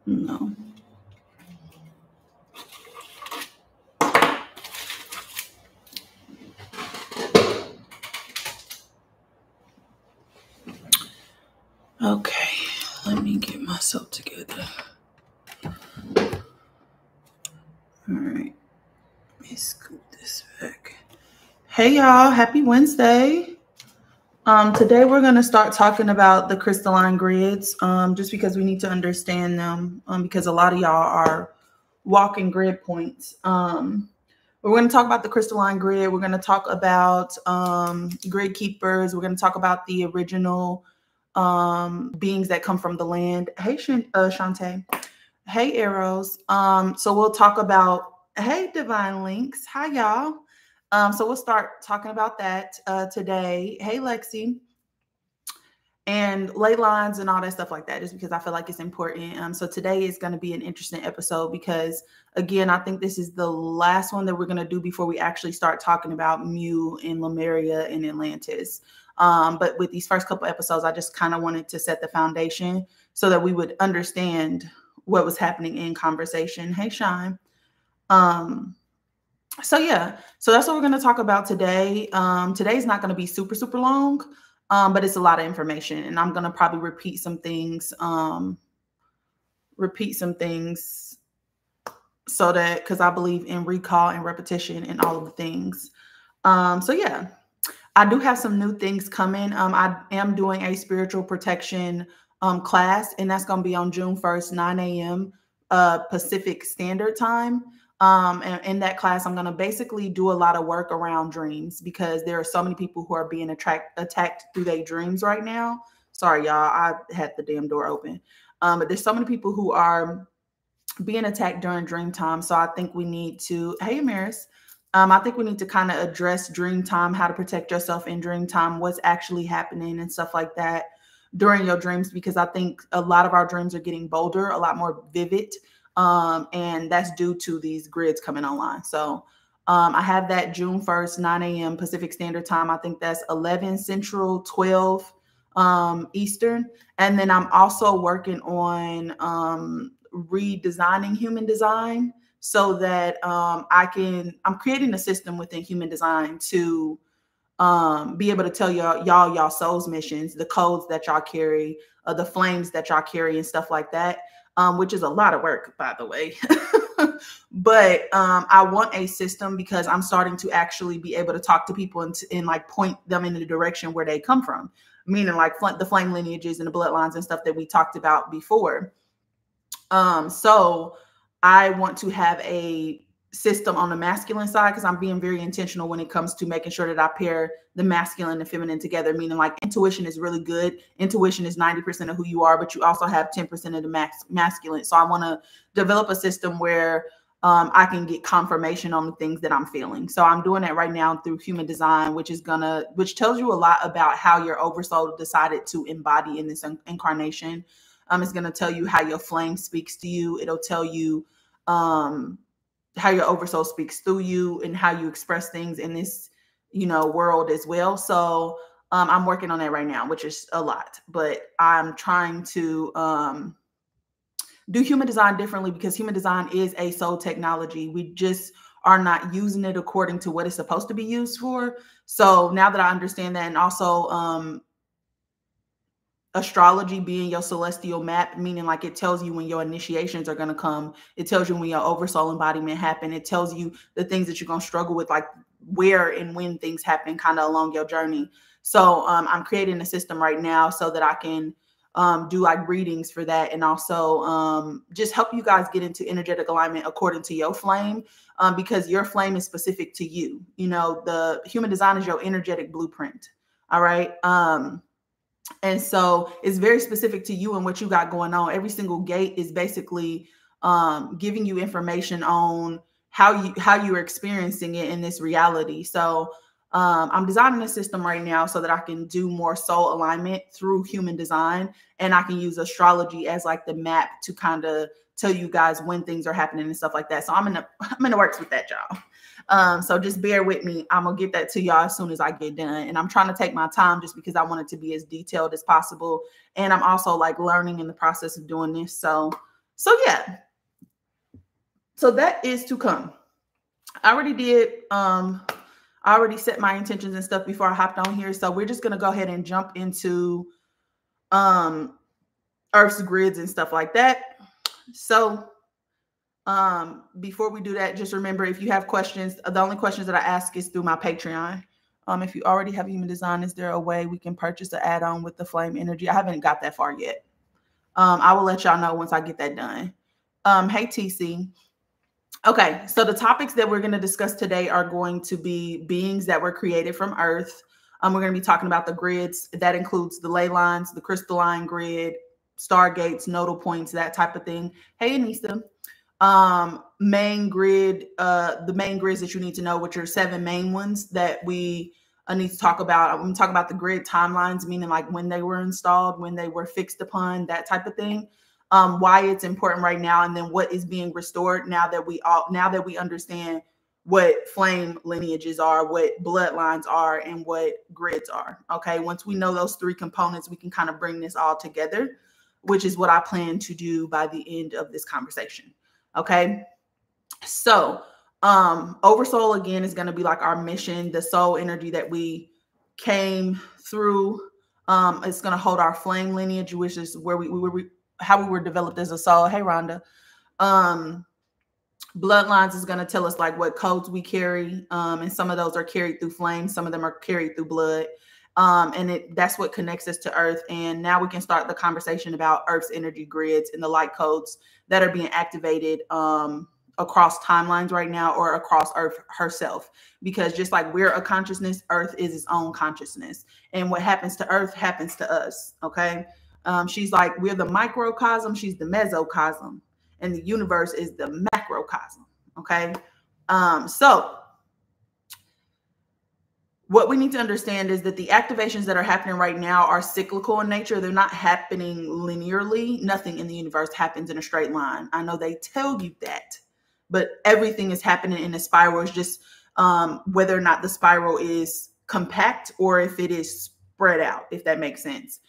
No. Okay, let me get myself together. All right, let me scoop this back. Hey y'all, happy Wednesday. Today we're going to start talking about the crystalline grids, just because we need to understand them, because a lot of y'all are walking grid points. We're going to talk about the crystalline grid. We're going to talk about Gridkeepers. We're going to talk about the original beings that come from the land. Hey, Shantae. Hey, Arrows. So we'll talk about, hey, Divine Links. Hi, y'all. So we'll start talking about that today. Hey, Lexi. And ley lines and all that stuff like that, just because I feel like it's important. So today is going to be an interesting episode because, again, I think this is the last one that we're going to do before we actually start talking about Mu and Lemuria and Atlantis. But with these first couple episodes, I just kind of wanted to set the foundation so that we would understand what was happening in conversation. Hey, Shine. So yeah, so that's what we're going to talk about today. Today's not going to be super, super long, but it's a lot of information, and I'm going to probably repeat some things so that, because I believe in recall and repetition and all of the things. So yeah, I do have some new things coming. I am doing a spiritual protection class, and that's going to be on June 1st, 9 a.m. Pacific Standard Time. And in that class, I'm going to basically do a lot of work around dreams, because there are so many people who are being attacked through their dreams right now. Sorry, y'all, I had the damn door open. But there's so many people who are being attacked during dream time. So I think we need to, hey, Amaris, I think we need to kind of address dream time, how to protect yourself in dream time, what's actually happening and stuff like that during your dreams, because I think a lot of our dreams are getting bolder, a lot more vivid. And that's due to these grids coming online. So I have that June 1st, 9 a.m. Pacific Standard Time. I think that's 11 Central, 12 Eastern. And then I'm also working on redesigning human design so that I'm creating a system within human design to be able to tell y'all soul's missions, the codes that y'all carry, the flames that y'all carry and stuff like that. Which is a lot of work, by the way. But I want a system because I'm starting to actually be able to talk to people and like point them in the direction where they come from, meaning like the flame lineages and the bloodlines and stuff that we talked about before. So I want to have a system on the masculine side, because I'm being very intentional when it comes to making sure that I pair the masculine and feminine together, meaning like intuition is really good. Intuition is 90% of who you are, but you also have 10% of the masculine. So I want to develop a system where I can get confirmation on the things that I'm feeling. So I'm doing that right now through human design, which tells you a lot about how your oversoul decided to embody in this incarnation. It's going to tell you how your flame speaks to you. It'll tell you how your oversoul speaks through you and how you express things in this, world as well. So I'm working on that right now, which is a lot, but I'm trying to do human design differently, because human design is a soul technology. We just are not using it according to what it's supposed to be used for. So now that I understand that, and also astrology being your celestial map, meaning like it tells you when your initiations are going to come. It tells you when your oversoul embodiment happen. It tells you the things that you're going to struggle with, like where and when things happen kind of along your journey. So I'm creating a system right now so that I can do like readings for that, and also just help you guys get into energetic alignment according to your flame, because your flame is specific to you. The human design is your energetic blueprint. All right. And so it's very specific to you and what you got going on. Every single gate is basically giving you information on how you're experiencing it in this reality. So I'm designing a system right now so that I can do more soul alignment through human design, and I can use astrology as like the map to kind of tell you guys when things are happening and stuff like that. So I'm in the works with that, y'all. So just bear with me. I'm going to get that to y'all as soon as I get done. And I'm trying to take my time just because I want it to be as detailed as possible. And I'm also like learning in the process of doing this. So So yeah, so that is to come. I already did, I already set my intentions and stuff before I hopped on here. So we're just going to go ahead and jump into Earth's grids and stuff like that. So before we do that, just remember, if you have questions, the only questions that I ask is through my Patreon. If you already have human design, is there a way we can purchase an add-on with the flame energy? I haven't got that far yet. I will let y'all know once I get that done. Hey, TC. Okay, so the topics that we're going to discuss today are going to be beings that were created from Earth. We're going to be talking about the grids. That includes the ley lines, the crystalline grid, stargates, nodal points, that type of thing. Hey, Anissa. Main grid, the main grids that you need to know, which are 7 main ones that we need to talk about. I'm going to talk about the grid timelines, meaning like when they were installed, when they were fixed upon, that type of thing. Why it's important right now, and then what is being restored now that we understand what flame lineages are, what bloodlines are, and what grids are. Okay, once we know those 3 components, we can kind of bring this all together, which is what I plan to do by the end of this conversation. Okay, so Oversoul again is going to be like our mission, the soul energy that we came through. It's going to hold our flame lineage, which is where how we were developed as a soul. Hey, Rhonda. Bloodlines is going to tell us like what codes we carry. And some of those are carried through flame. Some of them are carried through blood. And that's what connects us to Earth. And now we can start the conversation about Earth's energy grids and the light codes that are being activated across timelines right now, or across Earth herself. Because just like we're a consciousness, Earth is its own consciousness. And what happens to Earth happens to us. Okay. She's like, we're the microcosm, she's the mesocosm, and the universe is the macrocosm. Okay. So what we need to understand is that the activations that are happening right now are cyclical in nature. They're not happening linearly. Nothing in the universe happens in a straight line. I know they tell you that, but everything is happening in a spiral. It's just whether or not the spiral is compact or if it is spread out, if that makes sense.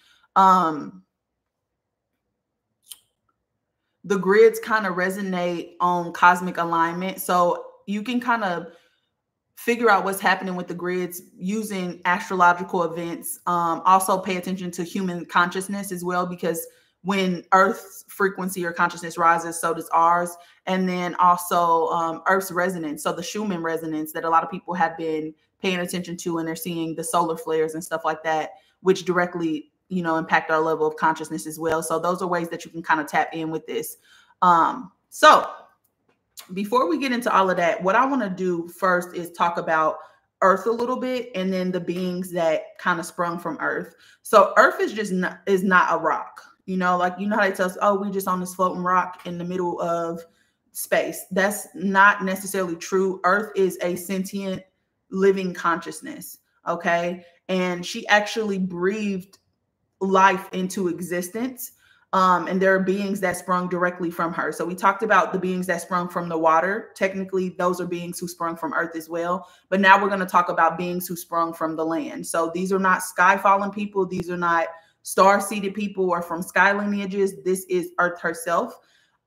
The grids kind of resonate on cosmic alignment. So you can kind of figure out what's happening with the grids using astrological events. Also pay attention to human consciousness as well, because when Earth's frequency or consciousness rises, so does ours. And then also Earth's resonance. So the Schumann resonance that a lot of people have been paying attention to, and they're seeing the solar flares and stuff like that, which directly, impact our level of consciousness as well. So those are ways that you can kind of tap in with this. So before we get into all of that, what I want to do first is talk about Earth a little bit, and then the beings that kind of sprung from Earth. So Earth is just not a rock, like, how they tell us, oh, we just on this floating rock in the middle of space. That's not necessarily true. Earth is a sentient living consciousness. Okay. And she actually breathed life into existence. And there are beings that sprung directly from her. So we talked about the beings that sprung from the water. Technically, those are beings who sprung from Earth as well. But now we're going to talk about beings who sprung from the land. So these are not sky-fallen people. These are not star-seeded people or from sky lineages. This is Earth herself.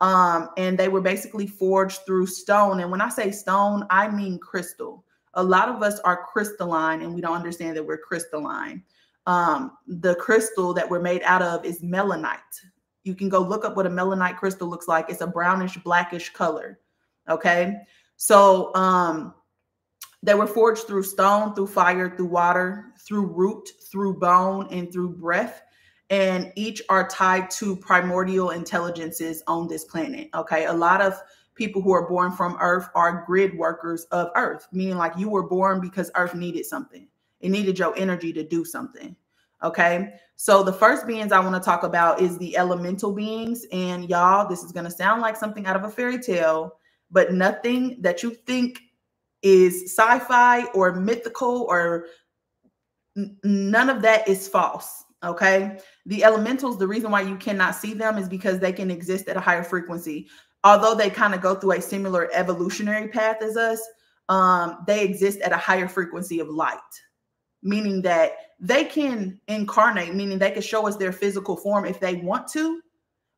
And they were basically forged through stone. And when I say stone, I mean crystal. A lot of us are crystalline, and we don't understand that we're crystalline. The crystal that we're made out of is melanite. You can go look up what a melanite crystal looks like. It's a brownish, blackish color. Okay. So, they were forged through stone, through fire, through water, through root, through bone, and through breath. And each are tied to primordial intelligences on this planet. Okay. A lot of people who are born from Earth are grid workers of Earth, meaning like you were born because Earth needed something. It needed your energy to do something. Okay. So the first beings I want to talk about is the elemental beings. And y'all, this is going to sound like something out of a fairy tale, but nothing that you think is sci-fi or mythical or none of that is false. Okay. The elementals, the reason why you cannot see them is because they can exist at a higher frequency. Although they kind of go through a similar evolutionary path as us, they exist at a higher frequency of light. Meaning that they can incarnate, meaning they can show us their physical form if they want to,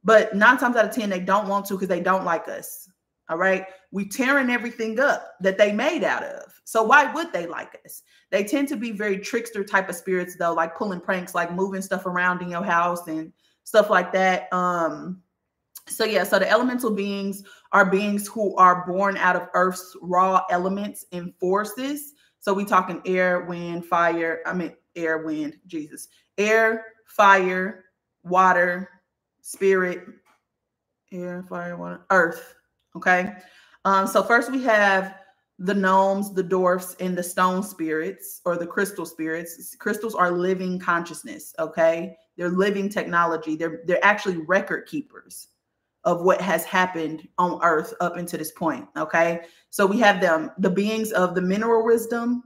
But 9 times out of 10, they don't want to because they don't like us. All right. We tearing everything up that they made out of. So why would they like us? They tend to be very trickster type of spirits, though, like pulling pranks, like moving stuff around in your house and stuff like that. So yeah, so the elemental beings are beings who are born out of Earth's raw elements and forces. So we talking air, wind, fire. Air, wind, Jesus. Air, fire, water, spirit, air, fire, water, earth. Okay. So first we have the gnomes, the dwarfs, and the stone spirits, or the crystal spirits. Crystals are living consciousness. Okay. They're living technology. They're actually record keepers of what has happened on Earth up until this point. Okay. So we have them, the beings of the mineral wisdom,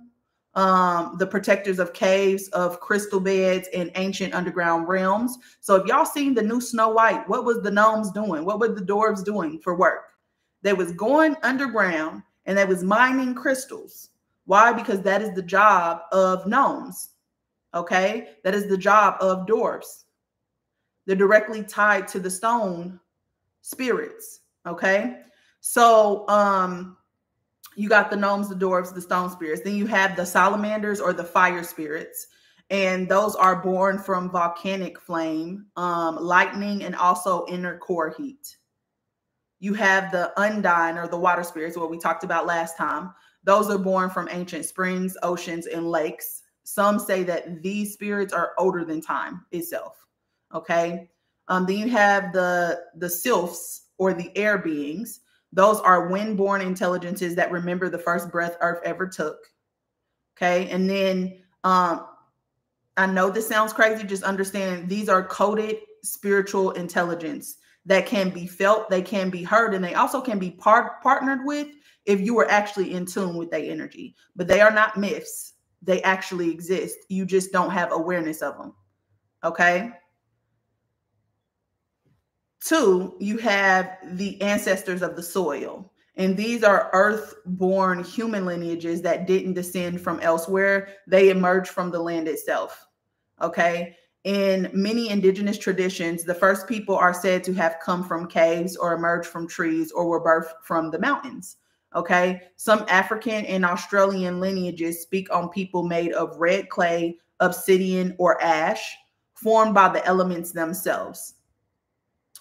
the protectors of caves, of crystal beds, and ancient underground realms. So if y'all seen the new Snow White, what was the gnomes doing? What were the dwarves doing for work? They was going underground and they was mining crystals. Why? Because that is the job of gnomes. Okay. That is the job of dwarves. They're directly tied to the stone spirits. Okay. So, you got the gnomes, the dwarves, the stone spirits. Then you have the salamanders, or the fire spirits. And those are born from volcanic flame, lightning, and also inner core heat. You have the undine, or the water spirits, what we talked about last time. Those are born from ancient springs, oceans, and lakes. Some say that these spirits are older than time itself. Okay. Then you have the sylphs, or the air beings. Those are wind-born intelligences that remember the first breath Earth ever took. Okay. And then I know this sounds crazy. Just understand these are coded spiritual intelligence that can be felt, they can be heard, and they also can be partnered with if you are actually in tune with their energy. But they are not myths. They actually exist. You just don't have awareness of them. Okay. 2, you have the ancestors of the soil. And these are earth-born human lineages that didn't descend from elsewhere. They emerged from the land itself. Okay. In many indigenous traditions, the first people are said to have come from caves, or emerged from trees, or were birthed from the mountains. Okay. Some African and Australian lineages speak on people made of red clay, obsidian, or ash, formed by the elements themselves.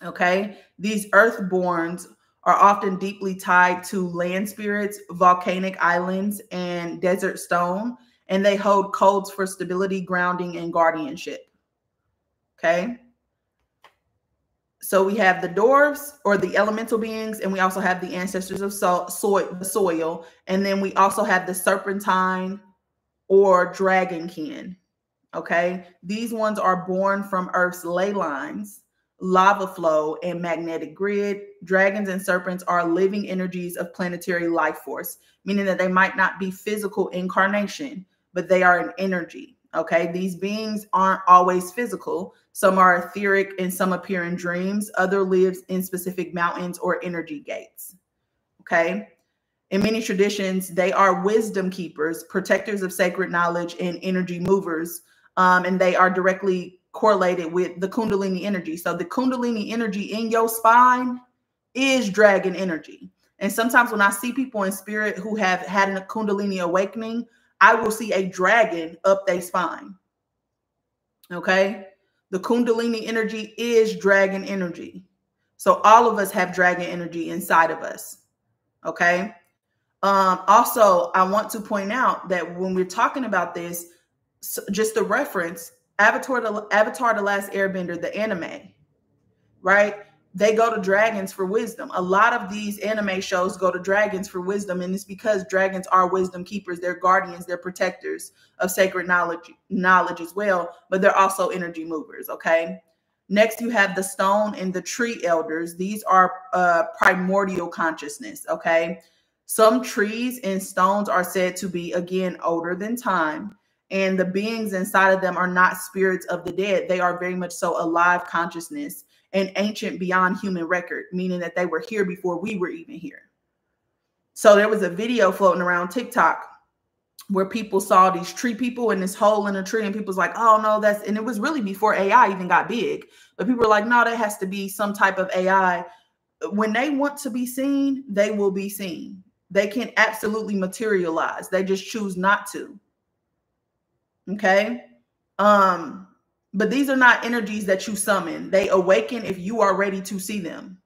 Okay. These earthborns are often deeply tied to land spirits, volcanic islands, and desert stone, and they hold codes for stability, grounding, and guardianship. Okay. So we have the dwarves, or the elemental beings, and we also have the ancestors of the soil. And then we also have the serpentine, or dragonkin. Okay. These ones are born from Earth's ley lines, lava flow, and magnetic grid. Dragons and serpents are living energies of planetary life force, meaning that they might not be physical incarnation, but they are an energy. Okay. These beings aren't always physical. Some are etheric and some appear in dreams. Other lives in specific mountains or energy gates. Okay. In many traditions, they are wisdom keepers, protectors of sacred knowledge, and energy movers. And they are directly correlated with the Kundalini energy. So the Kundalini energy in your spine is dragon energy. And sometimes when I see people in spirit who have had a Kundalini awakening, I will see a dragon up their spine. Okay. The Kundalini energy is dragon energy. So all of us have dragon energy inside of us. Okay. Also, I want to point out that when we're talking about this, just a reference, Avatar, the Last Airbender, the anime, right? They go to dragons for wisdom. A lot of these anime shows go to dragons for wisdom, and it's because dragons are wisdom keepers. They're guardians. They're protectors of sacred knowledge as well, but they're also energy movers, okay? Next, you have the stone and the tree elders. These are primordial consciousness, okay? Some trees and stones are said to be, again, older than time. And the beings inside of them are not spirits of the dead. They are very much so alive consciousness and ancient beyond human record, meaning that they were here before we were even here. So there was a video floating around TikTok where people saw these tree people in this hole in a tree, and people's like, oh no, and it was really before AI even got big. But people were like, no, that has to be some type of AI. When they want to be seen, they will be seen. They can absolutely materialize. They just choose not to. Okay. But these are not energies that you summon. They awaken if you are ready to see them,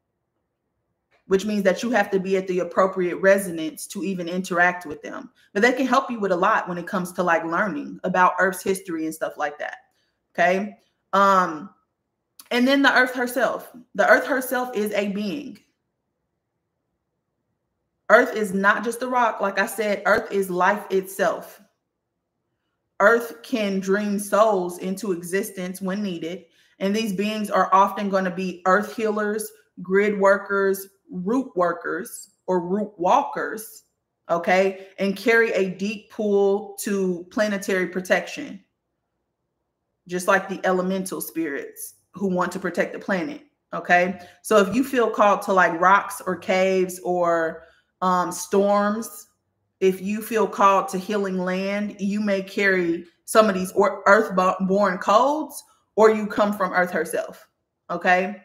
which means that you have to be at the appropriate resonance to even interact with them. But they can help you with a lot when it comes to like learning about Earth's history and stuff like that. Okay. And then the Earth herself. The Earth herself is a being. Earth is not just a rock. Like I said, Earth is life itself. Earth can dream souls into existence when needed. And these beings are often going to be earth healers, grid workers, root workers, or root walkers, okay, and carry a deep pull to planetary protection, just like the elemental spirits who want to protect the planet, okay? So if you feel called to like rocks or caves or storms, if you feel called to healing land, you may carry some of these earth-born codes, or you come from Earth herself, okay?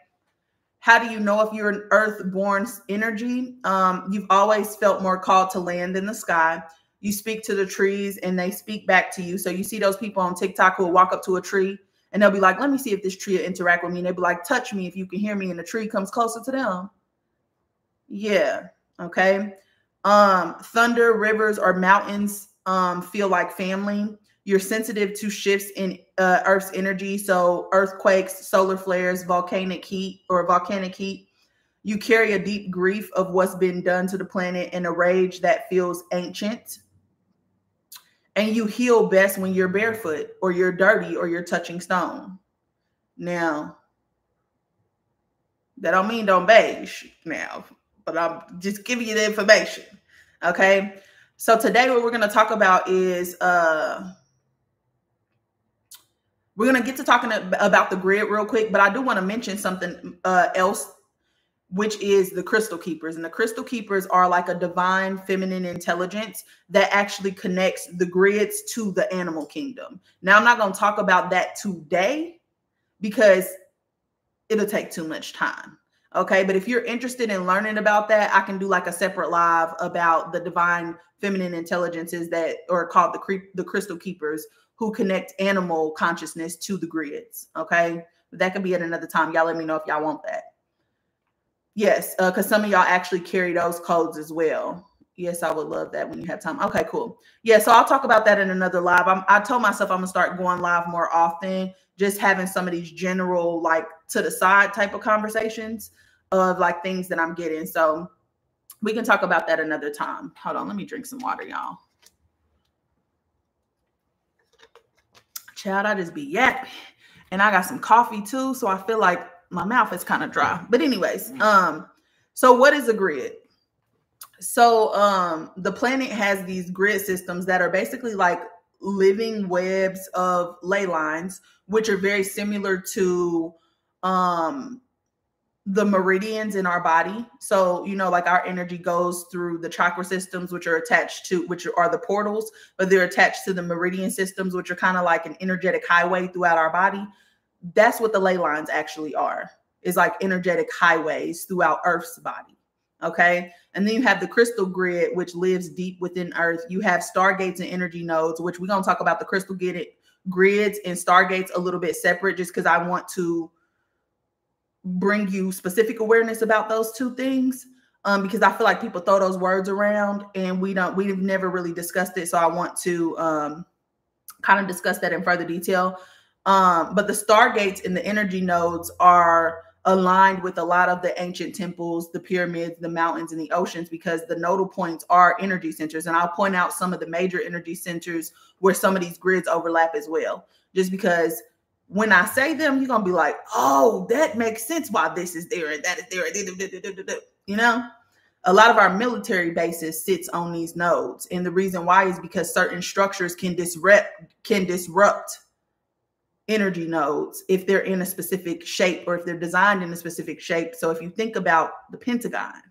How do you know if you're an earth-born energy? You've always felt more called to land than the sky. You speak to the trees and they speak back to you. So you see those people on TikTok who will walk up to a tree and they'll be like, let me see if this tree will interact with me. And they'll be like, touch me if you can hear me. And the tree comes closer to them. Yeah. Okay. Thunder, rivers, or mountains feel like family. You're sensitive to shifts in Earth's energy. So earthquakes, solar flares, volcanic heat. You carry a deep grief of what's been done to the planet and a rage that feels ancient. And you heal best when you're barefoot or you're dirty or you're touching stone. Now, that don't mean don't beige now, but I'm just giving you the information. Okay. So today what we're going to talk about is we're going to get to talking about the grid real quick, but I do want to mention something else, which is the Crystal Keepers. And the Crystal Keepers are like a divine feminine intelligence that actually connects the grids to the animal kingdom. Now, I'm not going to talk about that today because it'll take too much time. Okay. But if you're interested in learning about that, I can do like a separate live about the divine feminine intelligences that are called the Crystal Keepers, who connect animal consciousness to the grids. Okay. But that could be at another time. Y'all let me know if y'all want that. Yes. Cause some of y'all actually carry those codes as well. Yes. I would love that when you have time. Okay, cool. Yeah. So I'll talk about that in another live. I told myself I'm gonna start going live more often, just having some of these general, like to the side type of conversations of like things that I'm getting. So we can talk about that another time. Hold on. Let me drink some water, y'all. Child, I just be yapping. And I got some coffee too. So I feel like my mouth is kind of dry. But anyways, so what is a grid? So the planet has these grid systems that are basically like living webs of ley lines, which are very similar to the meridians in our body. So, you know, like our energy goes through the chakra systems, which are the portals, but they're attached to the meridian systems, which are kind of like an energetic highway throughout our body. That's what the ley lines actually are, is like energetic highways throughout Earth's body. Okay. And then you have the crystal grid, which lives deep within Earth. You have stargates and energy nodes, which we're going to talk about the crystal grids and stargates a little bit separate, just because I want to bring you specific awareness about those two things, because I feel like people throw those words around and we've never really discussed it. So I want to kind of discuss that in further detail. But the stargates and the energy nodes are aligned with a lot of the ancient temples, the pyramids, the mountains, and the oceans, because the nodal points are energy centers. And I'll point out some of the major energy centers where some of these grids overlap as well, just because when I say them, you're going to be like, oh, that makes sense why this is there and that is there. You know, a lot of our military bases sits on these nodes. And the reason why is because certain structures can disrupt energy nodes if they're in a specific shape or if they're designed in a specific shape. So if you think about the Pentagon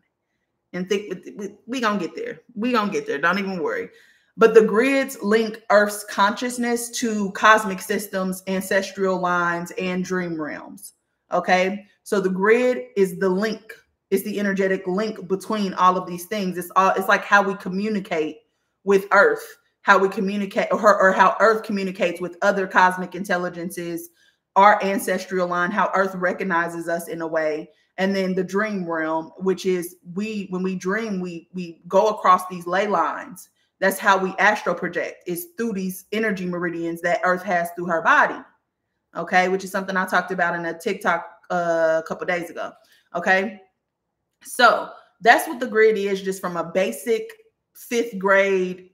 and think we're going to get there. We're going to get there. Don't even worry. But the grids link Earth's consciousness to cosmic systems, ancestral lines, and dream realms. Okay. So the grid is the link, it's the energetic link between all of these things. It's like how we communicate with Earth, how we communicate, or how Earth communicates with other cosmic intelligences, our ancestral line, how Earth recognizes us in a way. And then the dream realm, which is when we dream, we go across these ley lines. That's how we astral project, is through these energy meridians that Earth has through her body. Okay, which is something I talked about in a TikTok a couple days ago. Okay, so that's what the grid is, just from a basic 5th grade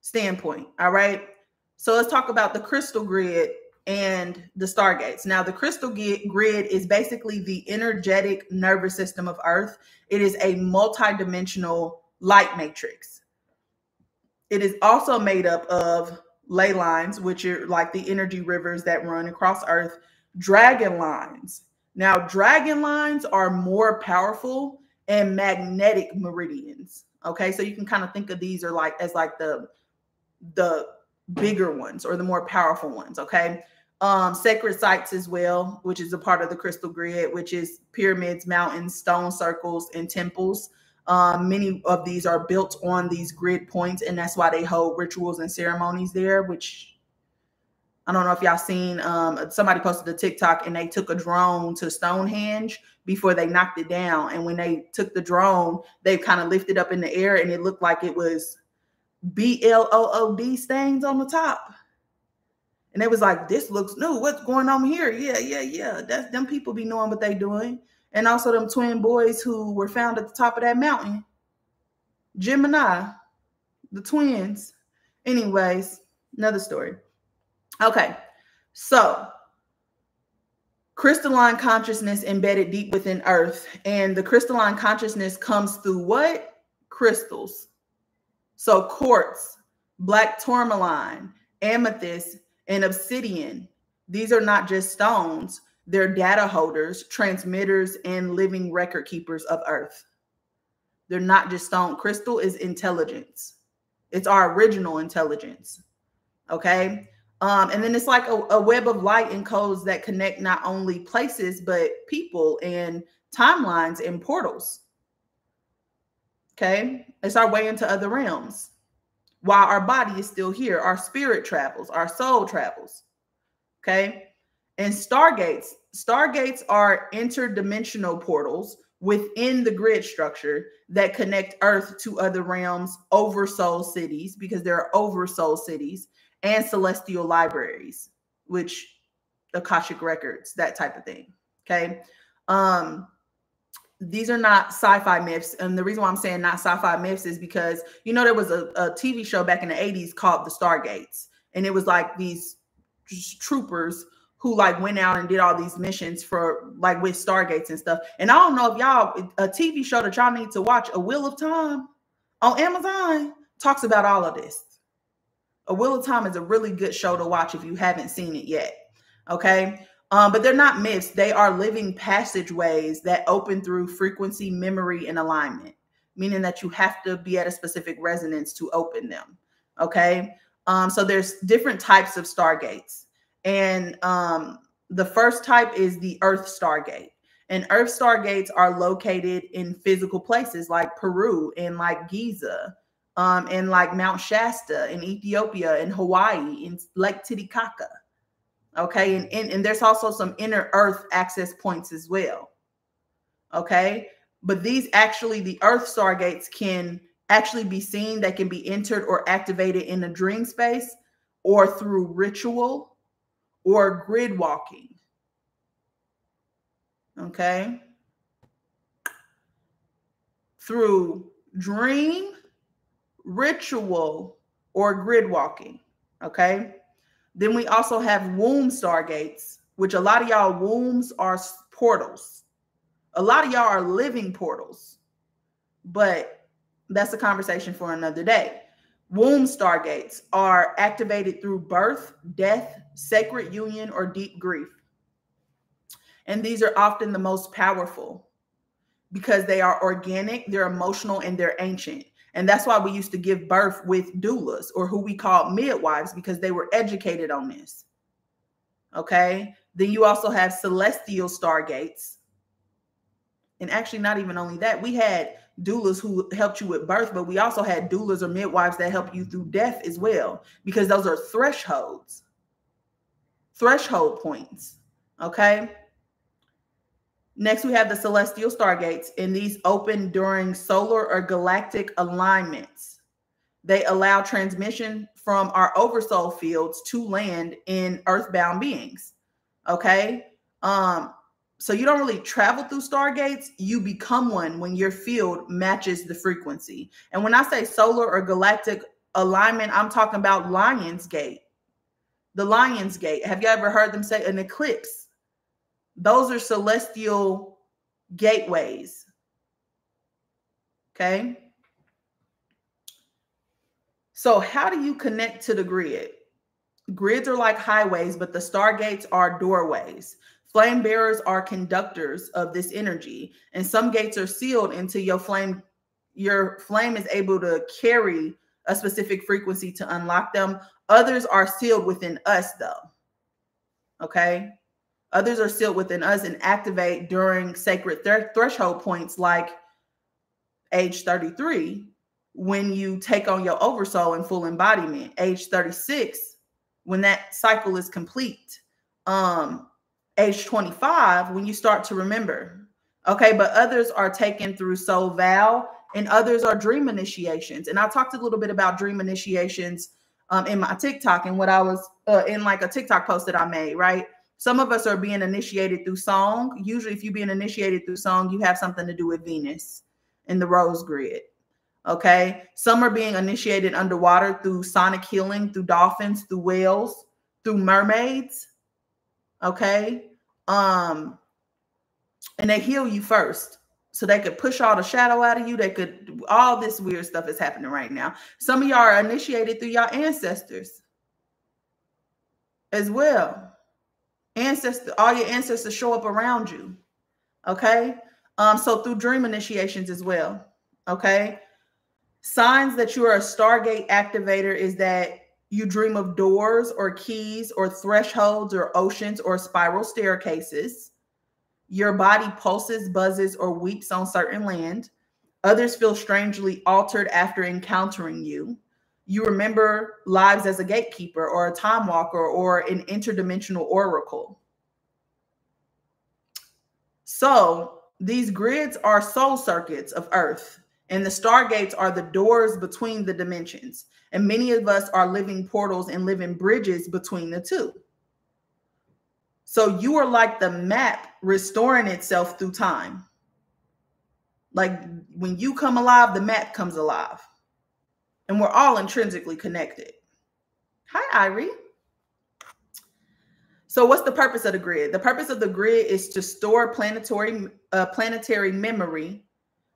standpoint. All right, so let's talk about the crystal grid and the stargates. Now, the crystal grid is basically the energetic nervous system of Earth. It is a multi-dimensional light matrix. It is also made up of ley lines, which are like the energy rivers that run across Earth, dragon lines. Now, dragon lines are more powerful and magnetic meridians. Okay, so you can kind of think of these as the bigger ones, or the more powerful ones. Okay, sacred sites as well, which is a part of the crystal grid, which is pyramids, mountains, stone circles, and temples. Many of these are built on these grid points, and that's why they hold rituals and ceremonies there, which I don't know if y'all seen, somebody posted a TikTok and they took a drone to Stonehenge before they knocked it down. And when they took the drone, they kind of lifted up in the air and it looked like it was BLOOD stains on the top. And they was like, this looks new. What's going on here? Yeah. That's them people be knowing what they doing. And also them twin boys who were found at the top of that mountain. Gemini, the twins. Anyways, another story. Okay, so crystalline consciousness embedded deep within Earth. And the crystalline consciousness comes through what? Crystals. So quartz, black tourmaline, amethyst, and obsidian. These are not just stones. They're data holders, transmitters, and living record keepers of Earth. They're not just stone. Crystal is intelligence. It's our original intelligence. Okay. And then it's like a web of light and codes that connect not only places, but people and timelines and portals. Okay. It's our way into other realms. While our body is still here, our spirit travels, our soul travels. Okay. And stargates are interdimensional portals within the grid structure that connect Earth to other realms, oversoul cities, because there are oversoul cities, and celestial libraries, which Akashic records, that type of thing. Okay. These are not sci-fi myths. And the reason why I'm saying not sci-fi myths is because, you know, there was a TV show back in the 80s called The Stargates. And it was like these troopers who like went out and did all these missions for like with stargates and stuff. And I don't know if y'all, a TV show that y'all need to watch, A Wheel of Time on Amazon, talks about all of this. A Wheel of Time is a really good show to watch if you haven't seen it yet. Okay. But they're not myths. They are living passageways that open through frequency, memory, and alignment, meaning that you have to be at a specific resonance to open them. Okay. So there's different types of stargates. And the first type is the Earth Stargate. And Earth Stargates are located in physical places like Peru and like Giza, and like Mount Shasta in Ethiopia and Hawaii, in Lake Titicaca. Okay. And there's also some inner Earth access points as well. Okay. But these actually, the Earth Stargates can actually be seen. That can be entered or activated in a dream space or through ritual or grid walking. Okay. Through dream, ritual, or grid walking. Okay. Then we also have womb stargates, which a lot of y'all wombs are portals. A lot of y'all are living portals, but that's a conversation for another day. Womb stargates are activated through birth, death, sacred union, or deep grief. And these are often the most powerful because they are organic, they're emotional, and they're ancient. And that's why we used to give birth with doulas, or who we call midwives, because they were educated on this. Okay. Then you also have celestial stargates. And actually, not even only that, we had doulas who helped you with birth, but we also had doulas or midwives that help you through death as well, because those are threshold points. Okay. Next, we have the celestial stargates, and these open during solar or galactic alignments. They allow transmission from our oversoul fields to land in earthbound beings. Okay. So you don't really travel through stargates. You become one when your field matches the frequency. And when I say solar or galactic alignment, I'm talking about Lion's Gate. The Lion's Gate. Have you ever heard them say an eclipse? Those are celestial gateways. Okay. So how do you connect to the grid? Grids are like highways, but the stargates are doorways. Flame bearers are conductors of this energy, and some gates are sealed until your flame is able to carry a specific frequency to unlock them. Others are sealed within us, though. Okay. Others are sealed within us and activate during sacred threshold points like age 33, when you take on your oversoul in full embodiment. Age 36, when that cycle is complete. Age 25, when you start to remember. Okay, but others are taken through soul vow, and others are dream initiations. And I talked a little bit about dream initiations in my TikTok, and what I was in like a TikTok post that I made, right? Some of us are being initiated through song. Usually if you're being initiated through song, you have something to do with Venus in the rose grid. Okay. Some are being initiated underwater through sonic healing, through dolphins, through whales, through mermaids. Okay. And they heal you first, so they could push all the shadow out of you. They could, all this weird stuff is happening right now. Some of y'all are initiated through your ancestors as well. All your ancestors show up around you. Okay. So through dream initiations as well. Okay. Signs that you are a Stargate activator is that you dream of doors or keys or thresholds or oceans or spiral staircases. Your body pulses, buzzes, or weeps on certain land. Others feel strangely altered after encountering you. You remember lives as a gatekeeper or a time walker or an interdimensional oracle. So these grids are soul circuits of Earth, and the stargates are the doors between the dimensions. And many of us are living portals and living bridges between the two. So you are like the map restoring itself through time. Like when you come alive, the map comes alive. And we're all intrinsically connected. Hi, Irie. So what's the purpose of the grid? The purpose of the grid is to store planetary memory.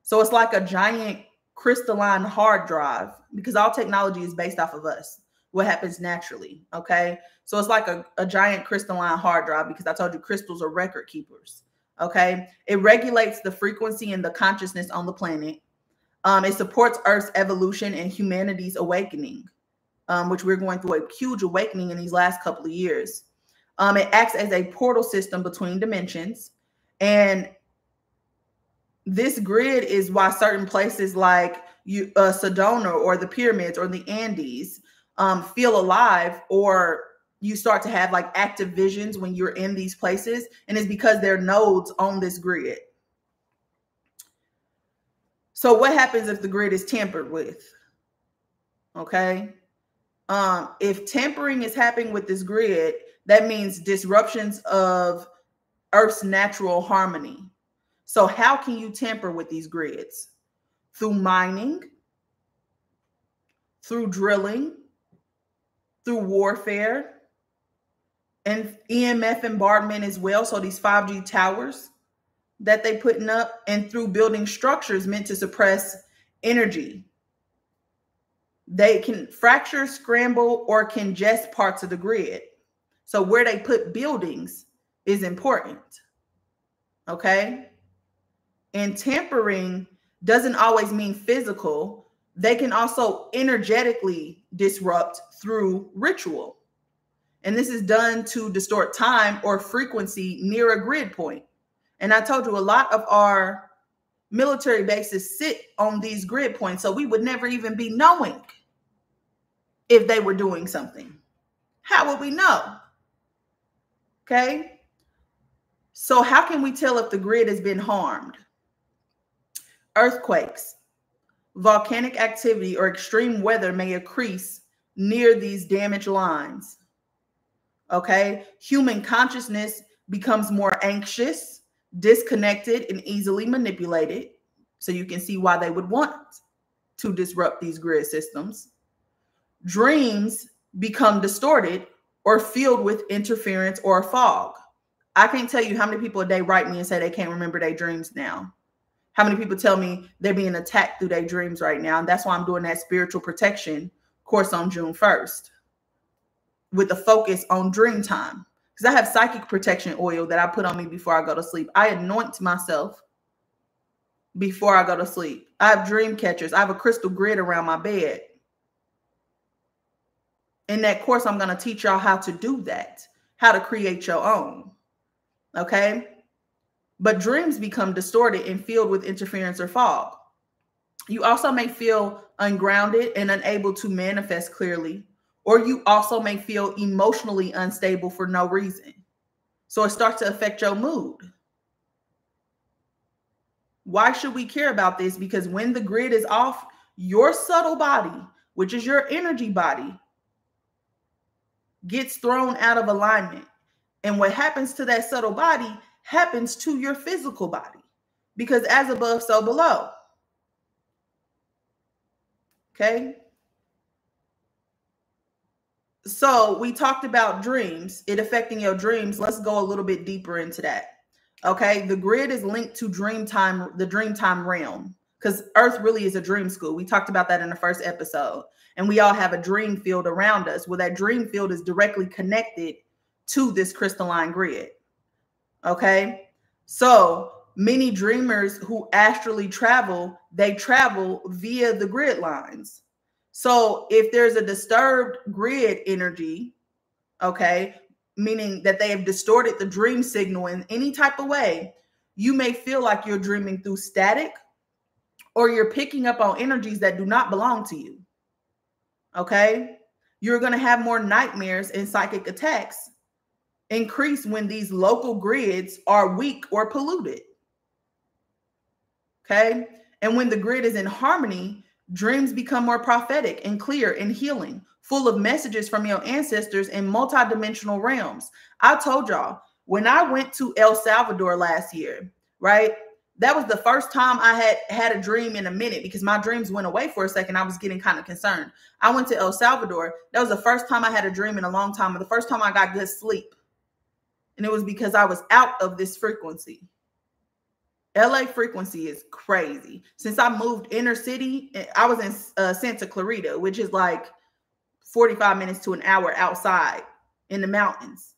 So it's like a giant crystalline hard drive, because all technology is based off of us, what happens naturally. Okay. So it's like a giant crystalline hard drive, because I told you crystals are record keepers. Okay. It regulates the frequency and the consciousness on the planet. It supports Earth's evolution and humanity's awakening, which we're going through a huge awakening in these last couple of years. It acts as a portal system between dimensions. And this grid is why certain places like Sedona or the pyramids or the Andes feel alive, or you start to have like active visions when you're in these places. And it's because they're nodes on this grid. So what happens if the grid is tampered with? Okay. If tampering is happening with this grid, that means disruptions of Earth's natural harmony. So how can you tamper with these grids? Through mining, through drilling, through warfare, and EMF bombardment as well. So these 5G towers that they putting up, and through building structures meant to suppress energy. They can fracture, scramble, or congest parts of the grid. So where they put buildings is important. Okay. And tampering doesn't always mean physical. They can also energetically disrupt through ritual. And this is done to distort time or frequency near a grid point. And I told you a lot of our military bases sit on these grid points. So we would never even be knowing if they were doing something. How would we know? Okay. So how can we tell if the grid has been harmed? Earthquakes, volcanic activity, or extreme weather may increase near these damaged lines. Okay. Human consciousness becomes more anxious, disconnected, and easily manipulated. So you can see why they would want to disrupt these grid systems. Dreams become distorted or filled with interference or fog. I can't tell you how many people a day write me and say they can't remember their dreams now. How many people tell me they're being attacked through their dreams right now? And that's why I'm doing that spiritual protection course on June 1st with a focus on dream time. Because I have psychic protection oil that I put on me before I go to sleep. I anoint myself before I go to sleep. I have dream catchers. I have a crystal grid around my bed. In that course, I'm going to teach y'all how to do that, how to create your own. Okay? But dreams become distorted and filled with interference or fog. You also may feel ungrounded and unable to manifest clearly, or you also may feel emotionally unstable for no reason. So it starts to affect your mood. Why should we care about this? Because when the grid is off, your subtle body, which is your energy body, gets thrown out of alignment. And what happens to that subtle body happens to your physical body, because as above, so below. Okay. So we talked about dreams, it affecting your dreams. Let's go a little bit deeper into that. Okay. The grid is linked to dream time, the dream time realm, because Earth really is a dream school. We talked about that in the first episode. And we all have a dream field around us. Well, that dream field is directly connected to this crystalline grid. Okay. So many dreamers who astrally travel, they travel via the grid lines. So if there's a disturbed grid energy, okay, meaning that they have distorted the dream signal in any type of way, you may feel like you're dreaming through static, or you're picking up on energies that do not belong to you. Okay. You're going to have more nightmares and psychic attacks increase when these local grids are weak or polluted. Okay. And when the grid is in harmony, dreams become more prophetic and clear and healing, full of messages from your ancestors in multidimensional realms. I told y'all, when I went to El Salvador last year, right? That was the first time I had a dream in a minute, because my dreams went away for a second. I was getting kind of concerned. I went to El Salvador. That was the first time I had a dream in a long time, and the first time I got good sleep. And it was because I was out of this frequency. LA frequency is crazy. Since I moved inner city, I was in Santa Clarita, which is like 45 minutes to an hour outside in the mountains.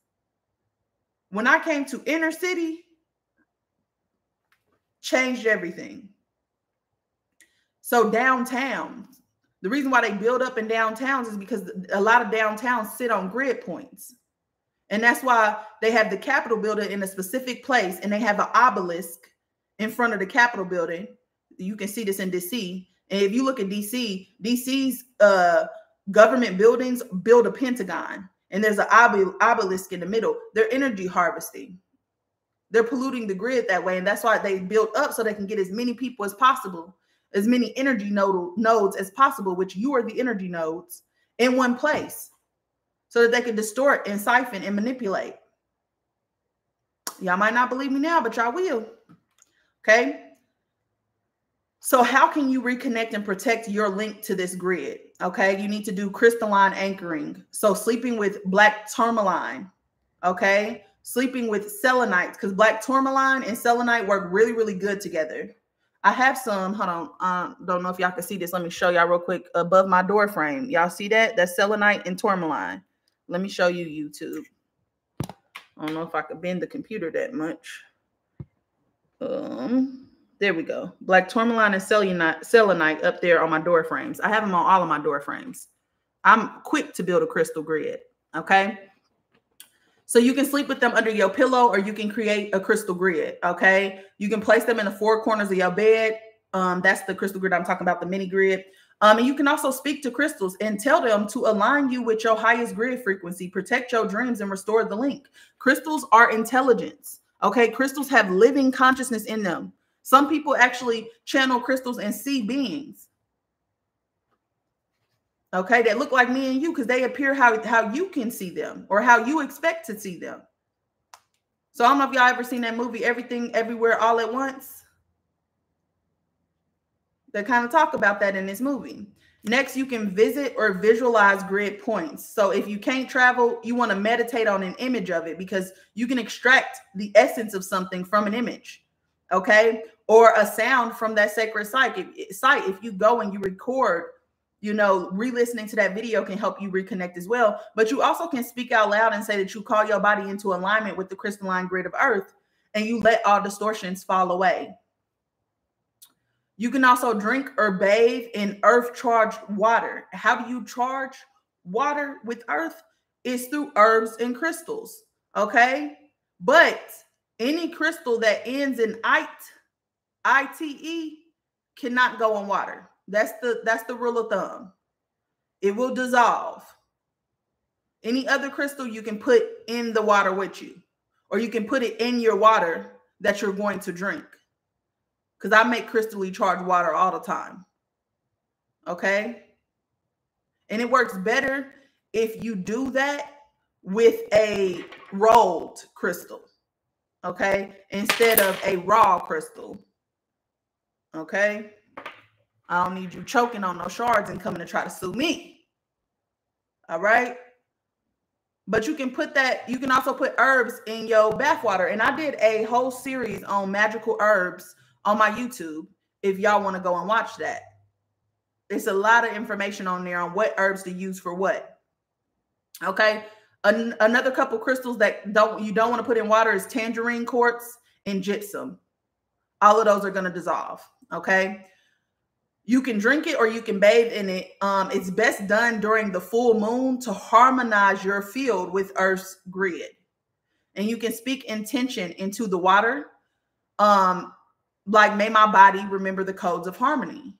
When I came to inner city, changed everything. So downtown, the reason why they build up in downtowns is because a lot of downtowns sit on grid points. And that's why they have the Capitol building in a specific place, and they have an obelisk in front of the Capitol building. You can see this in DC. And if you look at DC, DC's government buildings build a pentagon, and there's an obelisk in the middle. They're energy harvesting. They're polluting the grid that way. And that's why they built up, so they can get as many people as possible, as many energy nodes as possible, which you are the energy nodes, in one place, so that they can distort and siphon and manipulate. Y'all might not believe me now, but y'all will. Okay. So how can you reconnect and protect your link to this grid? Okay. You need to do crystalline anchoring. So sleeping with black tourmaline. Okay. Sleeping with selenite, because black tourmaline and selenite work really, really good together. I have some, hold on. Don't know if y'all can see this. Let me show y'all real quick above my door frame. Y'all see that? That's selenite and tourmaline. Let me show you YouTube. I don't know if I could bend the computer that much. There we go. Black tourmaline and selenite up there on my door frames. I have them on all of my door frames. I'm quick to build a crystal grid. Okay. So you can sleep with them under your pillow, or you can create a crystal grid. Okay. You can place them in the four corners of your bed. That's the crystal grid I'm talking about, the mini grid. And you can also speak to crystals and tell them to align you with your highest grid frequency, protect your dreams, and restore the link. Crystals are intelligence. Okay. Crystals have living consciousness in them. Some people actually channel crystals and see beings. Okay, that look like me and you, because they appear how you can see them or how you expect to see them. So I don't know if y'all ever seen that movie, Everything, Everywhere, All at Once. They kind of talk about that in this movie. Next, you can visit or visualize grid points. So if you can't travel, you want to meditate on an image of it, because you can extract the essence of something from an image. Okay, or a sound from that sacred site. If you go and you record, re-listening to that video can help you reconnect as well. But you also can speak out loud and say that you call your body into alignment with the crystalline grid of Earth, and you let all distortions fall away. You can also drink or bathe in earth-charged water. How do you charge water with earth? It's through herbs and crystals, okay? But any crystal that ends in ITE, cannot go in water. That's the rule of thumb. It will dissolve. Any other crystal you can put in the water with you, or you can put it in your water that you're going to drink. Because I make crystally charged water all the time. Okay? And it works better if you do that with a rolled crystal. Okay? Instead of a raw crystal. Okay? I don't need you choking on those shards and coming to try to sue me. All right? But you can put that, you can also put herbs in your bath water. And I did a whole series on magical herbs on my YouTube, if y'all want to go and watch that. It's a lot of information on there on what herbs to use for what. Okay? Another couple crystals that you don't want to put in water is tangerine quartz and gypsum. All of those are going to dissolve. Okay? You can drink it or you can bathe in it. It's best done during the full moon to harmonize your field with Earth's grid. And you can speak intention into the water. Like, may my body remember the codes of harmony.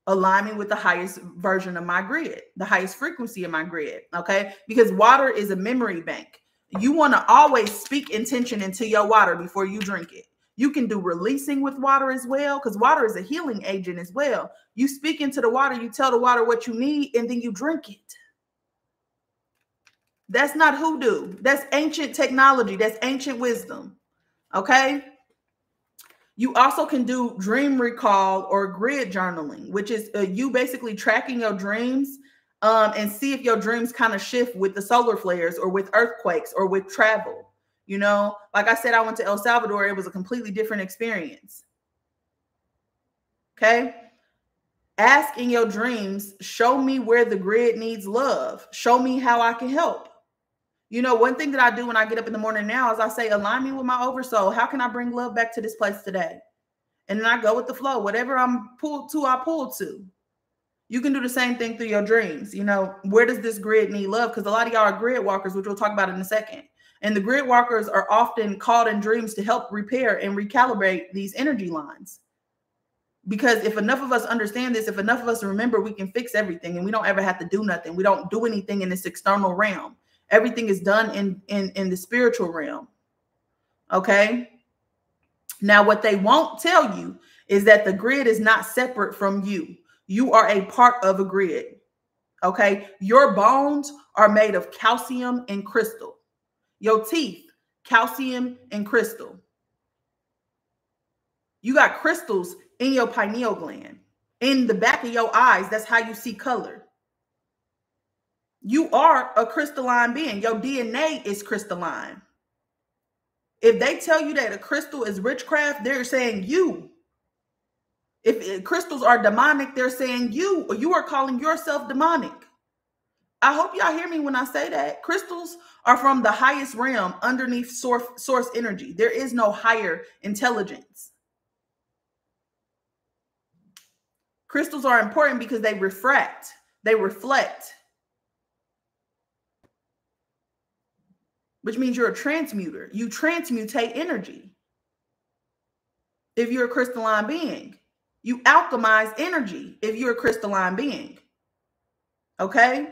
Align me with the highest version of my grid, the highest frequency of my grid. Okay? Because water is a memory bank. You want to always speak intention into your water before you drink it. You can do releasing with water as well, because water is a healing agent as well. You speak into the water, you tell the water what you need, and then you drink it. That's not hoodoo. That's ancient technology. That's ancient wisdom. Okay? You also can do dream recall or grid journaling, which is you basically tracking your dreams and see if your dreams kind of shift with the solar flares or with earthquakes or with travel. Like I said, I went to El Salvador. It was a completely different experience. Okay. Ask in your dreams, show me where the grid needs love. Show me how I can help. One thing that I do when I get up in the morning now is I say, align me with my oversoul. How can I bring love back to this place today? And then I go with the flow. Whatever I'm pulled to, I pull to. You can do the same thing through your dreams. Where does this grid need love? Because a lot of y'all are grid walkers, which we'll talk about in a second. And the grid walkers are often called in dreams to help repair and recalibrate these energy lines. Because if enough of us understand this, if enough of us remember, we can fix everything and we don't ever have to do nothing. We don't do anything in this external realm. Everything is done in the spiritual realm. Okay? Now, what they won't tell you is that the grid is not separate from you. You are a part of a grid. Okay? Your bones are made of calcium and crystal. Your teeth, calcium and crystal. You got crystals in your pineal gland. In the back of your eyes, that's how you see color. You are a crystalline being. Your DNA is crystalline. If they tell you that a crystal is witchcraft, they're saying you. If crystals are demonic, they're saying you, or you are calling yourself demonic. I hope y'all hear me when I say that. Crystals are from the highest realm underneath source energy. There is no higher intelligence. Crystals are important because they refract, they reflect, which means you're a transmuter. You transmutate energy. If you're a crystalline being, you alchemize energy. If you're a crystalline being, okay?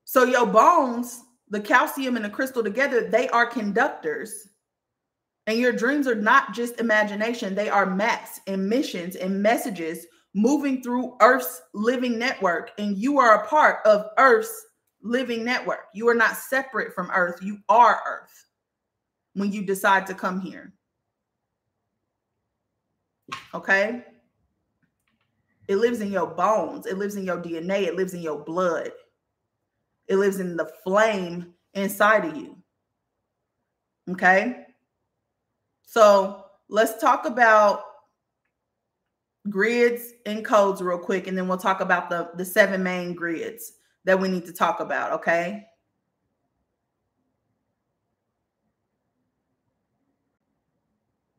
So your bones, the calcium and the crystal together, they are conductors. And your dreams are not just imagination. They are maps and missions and messages moving through Earth's living network. And you are a part of Earth's living network. You are not separate from Earth. You are Earth when you decide to come here. Okay? It lives in your bones. It lives in your DNA. It lives in your blood. It lives in the flame inside of you. Okay? So let's talk about grids and codes real quick, and then we'll talk about the 7 main grids that we need to talk about, okay?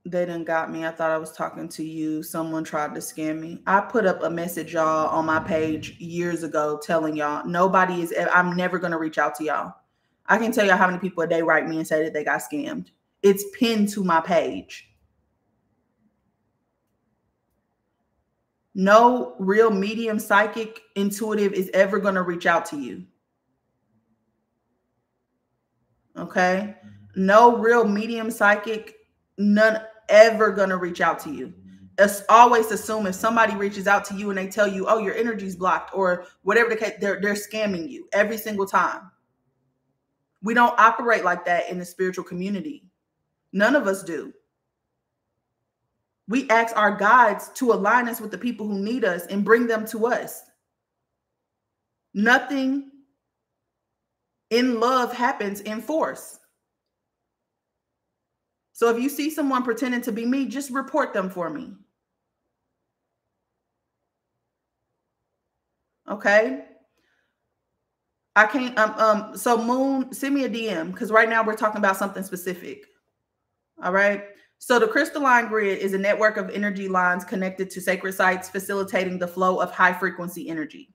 They done got me. I thought I was talking to you. Someone tried to scam me. I put up a message, y'all, on my page years ago telling y'all I'm never going to reach out to y'all. I can tell y'all how many people a day write me and say that they got scammed. It's pinned to my page. No real medium, psychic, intuitive is ever going to reach out to you. Okay? No real medium, psychic, none ever going to reach out to you. It's always assume if somebody reaches out to you and they tell you, oh, your energy's blocked or whatever the case, they're scamming you every single time. We don't operate like that in the spiritual community. None of us do. We ask our guides to align us with the people who need us and bring them to us. Nothing in love happens in force. So if you see someone pretending to be me, just report them for me. Okay? I can't, so Moon, send me a DM because right now we're talking about something specific. All right? So the crystalline grid is a network of energy lines connected to sacred sites, facilitating the flow of high frequency energy.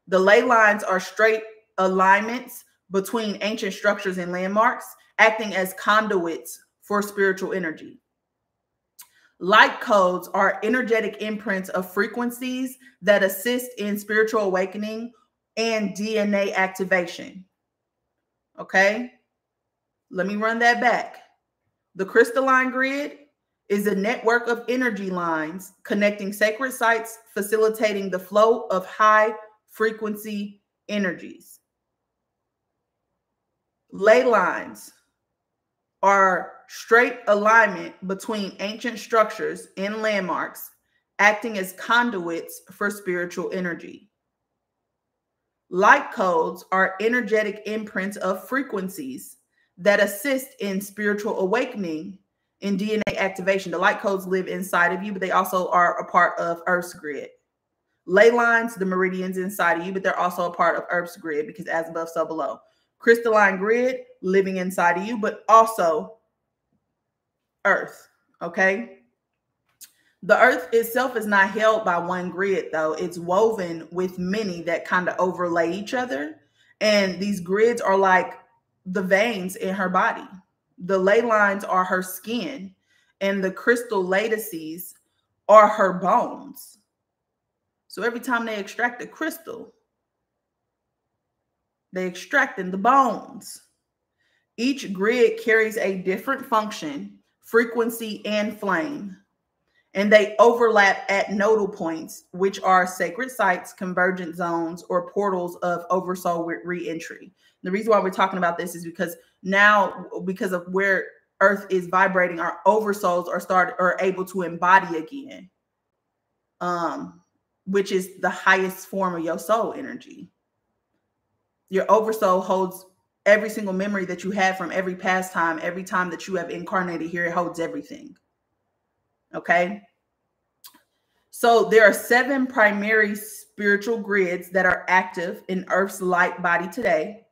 The ley lines are straight alignments between ancient structures and landmarks, acting as conduits for spiritual energy. Light codes are energetic imprints of frequencies that assist in spiritual awakening and DNA activation. Okay? Let me run that back. The crystalline grid is a network of energy lines connecting sacred sites, facilitating the flow of high frequency energies. Ley lines are straight alignment between ancient structures and landmarks, acting as conduits for spiritual energy. Light codes are energetic imprints of frequencies that assist in spiritual awakening and DNA activation. The light codes live inside of you, but they also are a part of Earth's grid. Ley lines, the meridians inside of you, but they're also a part of Earth's grid because as above, so below. Crystalline grid living inside of you, but also Earth, okay? The Earth itself is not held by one grid, though. It's woven with many that kind of overlay each other. And these grids are like the veins in her body. The ley lines are her skin, and the crystal lattices are her bones. So every time they extract a crystal, they extract in the bones. Each grid carries a different function, frequency, and flame. And they overlap at nodal points, which are sacred sites, convergent zones, or portals of oversoul re-entry. The reason why we're talking about this is because now, because of where Earth is vibrating, our oversouls are able to embody again, which is the highest form of your soul energy. Your oversoul holds every single memory that you have from every past time, every time that you have incarnated here. It holds everything. Okay? So there are 7 primary spiritual grids that are active in Earth's light body today.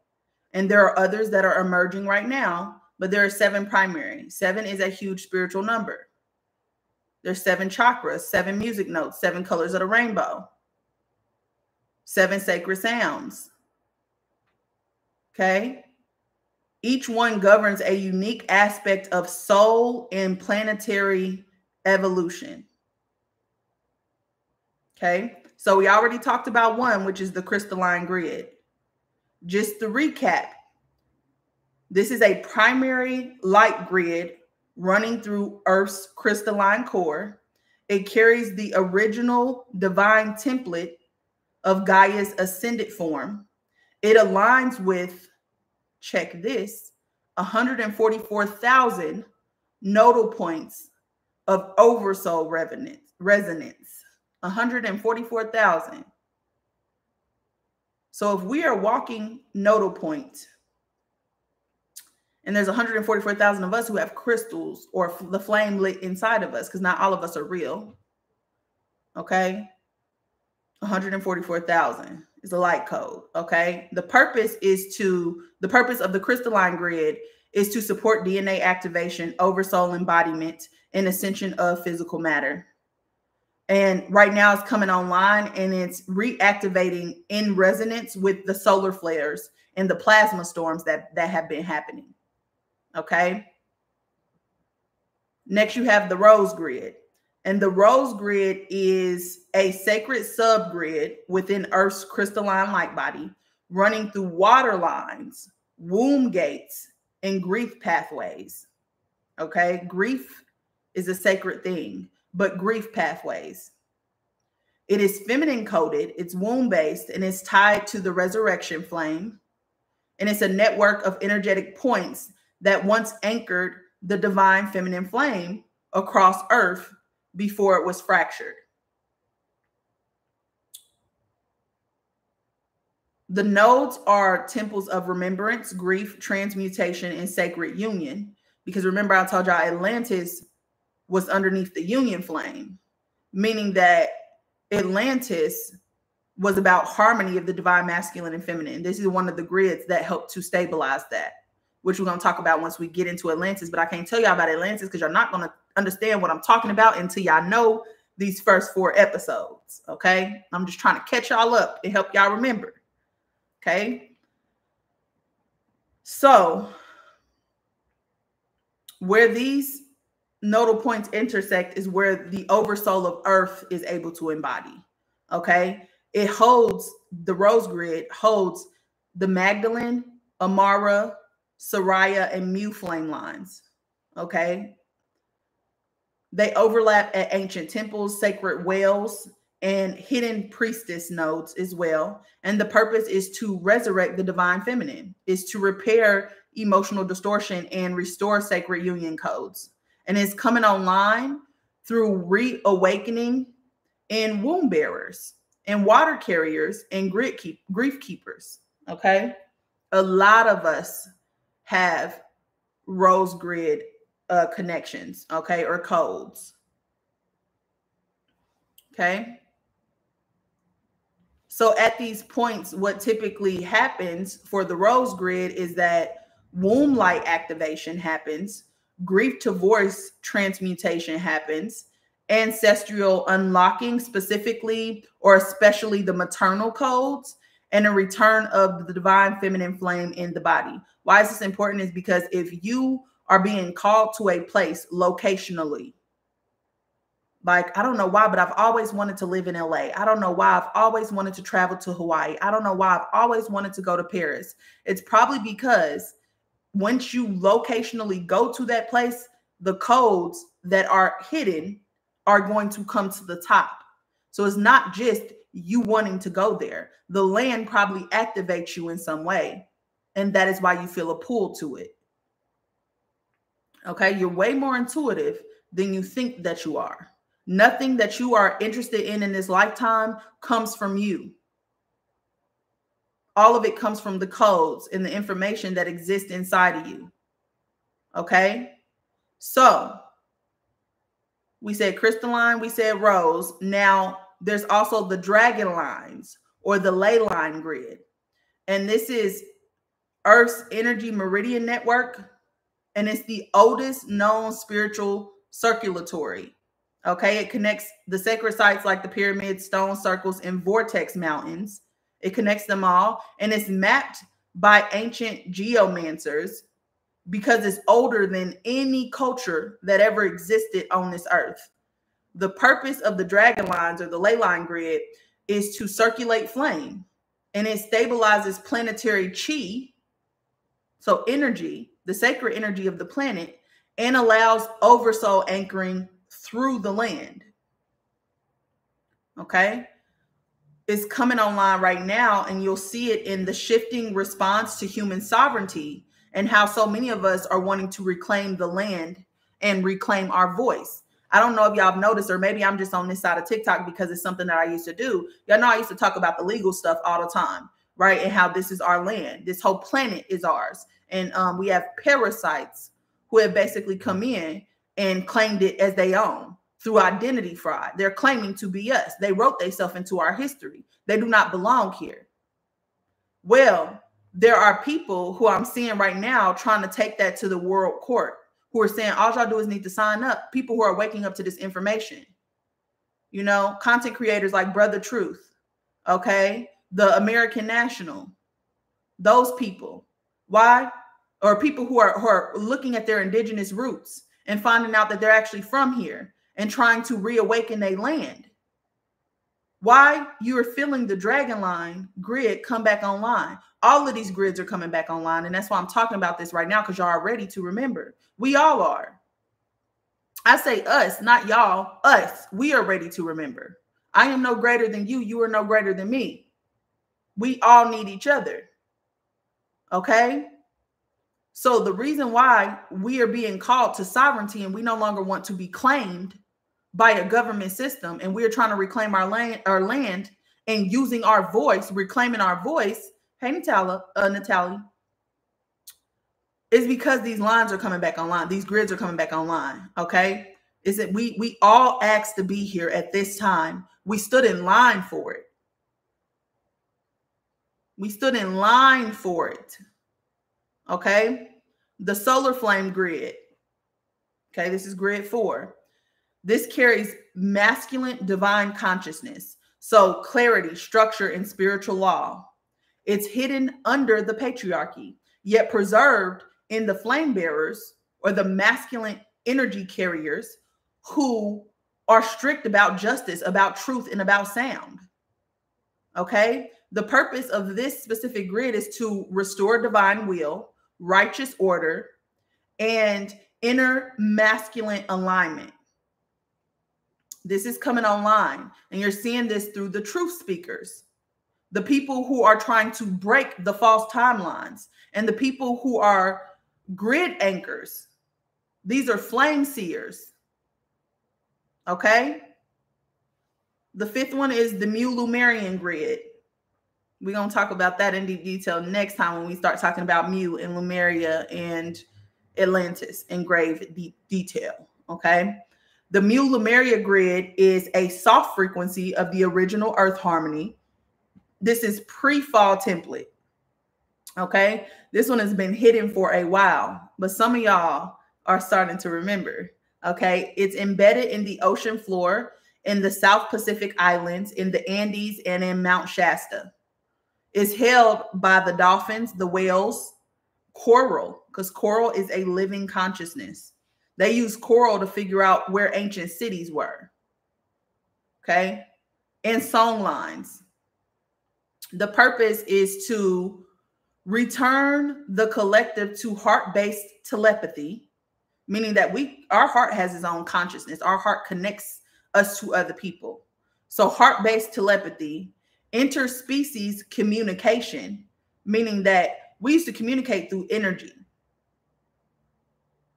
And there are others that are emerging right now, but there are 7 primary. 7 is a huge spiritual number. There's 7 chakras, 7 music notes, 7 colors of the rainbow, 7 sacred sounds. Okay? Each one governs a unique aspect of soul and planetary evolution. Okay? So we already talked about one, which is the crystalline grid. Just to recap, this is a primary light grid running through Earth's crystalline core. It carries the original divine template of Gaia's ascended form. It aligns with, check this, 144,000 nodal points of oversoul resonance. 144,000. So if we are walking nodal points, and there's 144,000 of us who have crystals or the flame lit inside of us, because not all of us are real. Okay? 144,000 is a light code. Okay? The purpose of the crystalline grid is to support DNA activation, oversoul embodiment, and ascension of physical matter. And right now it's coming online and it's reactivating in resonance with the solar flares and the plasma storms that have been happening. Okay. Next, you have the rose grid. And the rose grid is a sacred subgrid within Earth's crystalline light body, running through water lines, womb gates, and grief pathways. Okay. Grief is a sacred thing, but grief pathways. It is feminine coded, it's womb based, and it's tied to the resurrection flame. And it's a network of energetic points that once anchored the divine feminine flame across Earth before it was fractured. The nodes are temples of remembrance, grief, transmutation, and sacred union. Because remember, I told y'all Atlantis was underneath the union flame, meaning that Atlantis was about harmony of the divine masculine and feminine. This is one of the grids that helped to stabilize that, which we're going to talk about once we get into Atlantis. But I can't tell y'all about Atlantis because you're not going to understand what I'm talking about until y'all know these first 4 episodes. Okay. I'm just trying to catch y'all up and help y'all remember. Okay. So where these nodal points intersect is where the oversoul of Earth is able to embody. Okay. It holds, the rose grid holds the Magdalene, Amara, Soraya, and Mu flame lines. Okay. They overlap at ancient temples, sacred wells, and hidden priestess nodes as well. And the purpose is to resurrect the divine feminine, is to repair emotional distortion and restore sacred union codes. And it's coming online through reawakening in womb bearers and water carriers and grief keepers. Okay. A lot of us have rose grid connections, okay, or codes. Okay. So at these points, what typically happens for the rose grid is that womb light activation happens, grief to voice transmutation happens, ancestral unlocking specifically or especially the maternal codes, and a return of the divine feminine flame in the body. Why is this important? Is because if you are being called to a place locationally, like, I don't know why, but I've always wanted to live in LA. I don't know why I've always wanted to travel to Hawaii. I don't know why I've always wanted to go to Paris. It's probably because once you locationally go to that place, the codes that are hidden are going to come to the top. So it's not just you wanting to go there. The land probably activates you in some way. And that is why you feel a pull to it. Okay, you're way more intuitive than you think that you are. Nothing that you are interested in this lifetime comes from you. All of it comes from the codes and the information that exists inside of you. Okay, so we said crystalline, we said rose. Now there's also the dragon lines or the ley line grid. And this is Earth's energy meridian network. And it's the oldest known spiritual circulatory. Okay, it connects the sacred sites like the pyramids, stone circles, and vortex mountains. It connects them all, and it's mapped by ancient geomancers because it's older than any culture that ever existed on this earth. The purpose of the dragon lines or the ley line grid is to circulate flame, and it stabilizes planetary chi, so energy, the sacred energy of the planet, and allows oversoul anchoring through the land. Okay, it's coming online right now, and you'll see it in the shifting response to human sovereignty and how so many of us are wanting to reclaim the land and reclaim our voice. I don't know if y'all have noticed, or maybe I'm just on this side of TikTok because it's something that I used to do. Y'all know I used to talk about the legal stuff all the time, right? And how this is our land. This whole planet is ours. And we have parasites who have basically come in and claimed it as their own through identity fraud. They're claiming to be us. They wrote themselves into our history. They do not belong here. Well, there are people who I'm seeing right now trying to take that to the world court, who are saying all y'all do is need to sign up. People who are waking up to this information, you know, content creators like Brother Truth, okay, the American National, those people. Why? Or people who are looking at their indigenous roots and finding out that they're actually from here and trying to reawaken their land. Why? You are feeling the dragon line grid come back online. All of these grids are coming back online. And that's why I'm talking about this right now, because y'all are ready to remember. We all are. I say us, not y'all. Us. We are ready to remember. I am no greater than you. You are no greater than me. We all need each other. Okay? So the reason why we are being called to sovereignty and we no longer want to be claimed by a government system, and we're trying to reclaim our land and using our voice, reclaiming our voice. Hey, Natalie, is because these lines are coming back online. These grids are coming back online. Okay. Is that we all asked to be here at this time. We stood in line for it. We stood in line for it. Okay. The solar flame grid. Okay. This is grid 4. This carries masculine divine consciousness. So clarity, structure, and spiritual law. It's hidden under the patriarchy, yet preserved in the flame bearers or the masculine energy carriers who are strict about justice, about truth, and about sound. Okay? The purpose of this specific grid is to restore divine will, righteous order, and inner masculine alignment. This is coming online, and you're seeing this through the truth speakers, the people who are trying to break the false timelines, and the people who are grid anchors. These are flame seers. Okay? The 5th one is the Mu Lumerian grid. We're going to talk about that in deep detail next time when we start talking about Mu and Lumeria and Atlantis in grave detail. Okay? The Mu Lumeria grid is a soft frequency of the original Earth harmony. This is pre-fall template. Okay. This one has been hidden for a while, but some of y'all are starting to remember. Okay. It's embedded in the ocean floor, in the South Pacific Islands, in the Andes, and in Mount Shasta. It's held by the dolphins, the whales, coral, because coral is a living consciousness. They use coral to figure out where ancient cities were. Okay. And song lines. The purpose is to return the collective to heart-based telepathy, meaning that our heart has its own consciousness. Our heart connects us to other people. So heart-based telepathy, interspecies communication, meaning that we used to communicate through energy.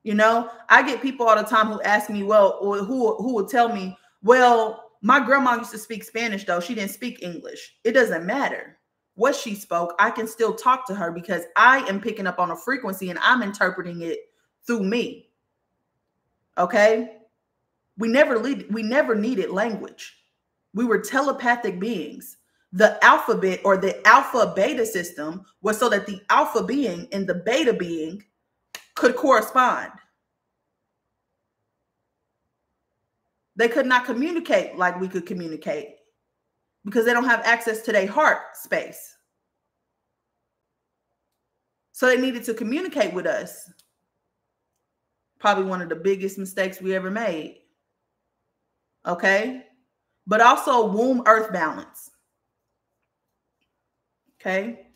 You know, I get people all the time who ask me, well, or who will tell me, well, my grandma used to speak Spanish, though. She didn't speak English. It doesn't matter what she spoke. I can still talk to her because I am picking up on a frequency and I'm interpreting it through me. Okay? We never needed language. We were telepathic beings. The alphabet or the alpha beta system was so that the alpha being and the beta being could correspond. They could not communicate like we could communicate because they don't have access to their heart space. So they needed to communicate with us. Probably one of the biggest mistakes we ever made. Okay? But also womb earth balance. Okay?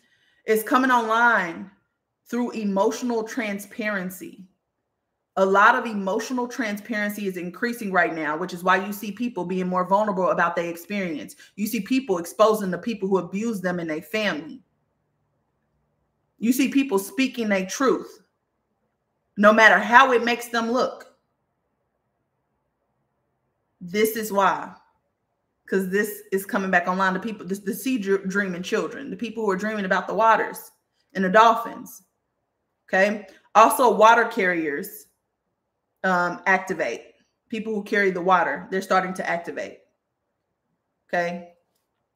It's coming online through emotional transparency. A lot of emotional transparency is increasing right now, which is why you see people being more vulnerable about their experience. You see people exposing the people who abuse them in their family. You see people speaking their truth, no matter how it makes them look. This is why. Because this is coming back online to people, the sea dreaming children, the people who are dreaming about the waters and the dolphins. Okay. Also, water carriers activate. People who carry the water, they're starting to activate. Okay.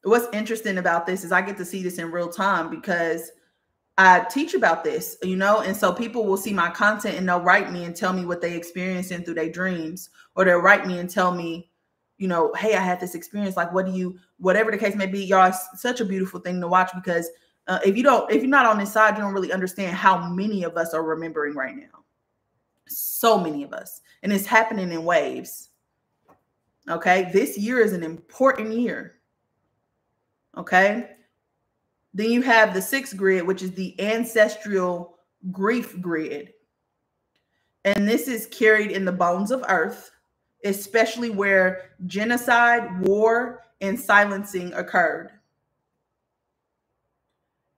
What's interesting about this is I get to see this in real time because I teach about this, you know, and so people will see my content and they'll write me and tell me what they experiencing through their dreams, or they'll write me and tell me, you know, hey, I had this experience. Like, whatever the case may be, y'all, it's such a beautiful thing to watch because if you're not on this side, you don't really understand how many of us are remembering right now. So many of us, and it's happening in waves. Okay, this year is an important year. Okay. Then you have the 6th grid, which is the ancestral grief grid. And this is carried in the bones of earth, especially where genocide, war, and silencing occurred.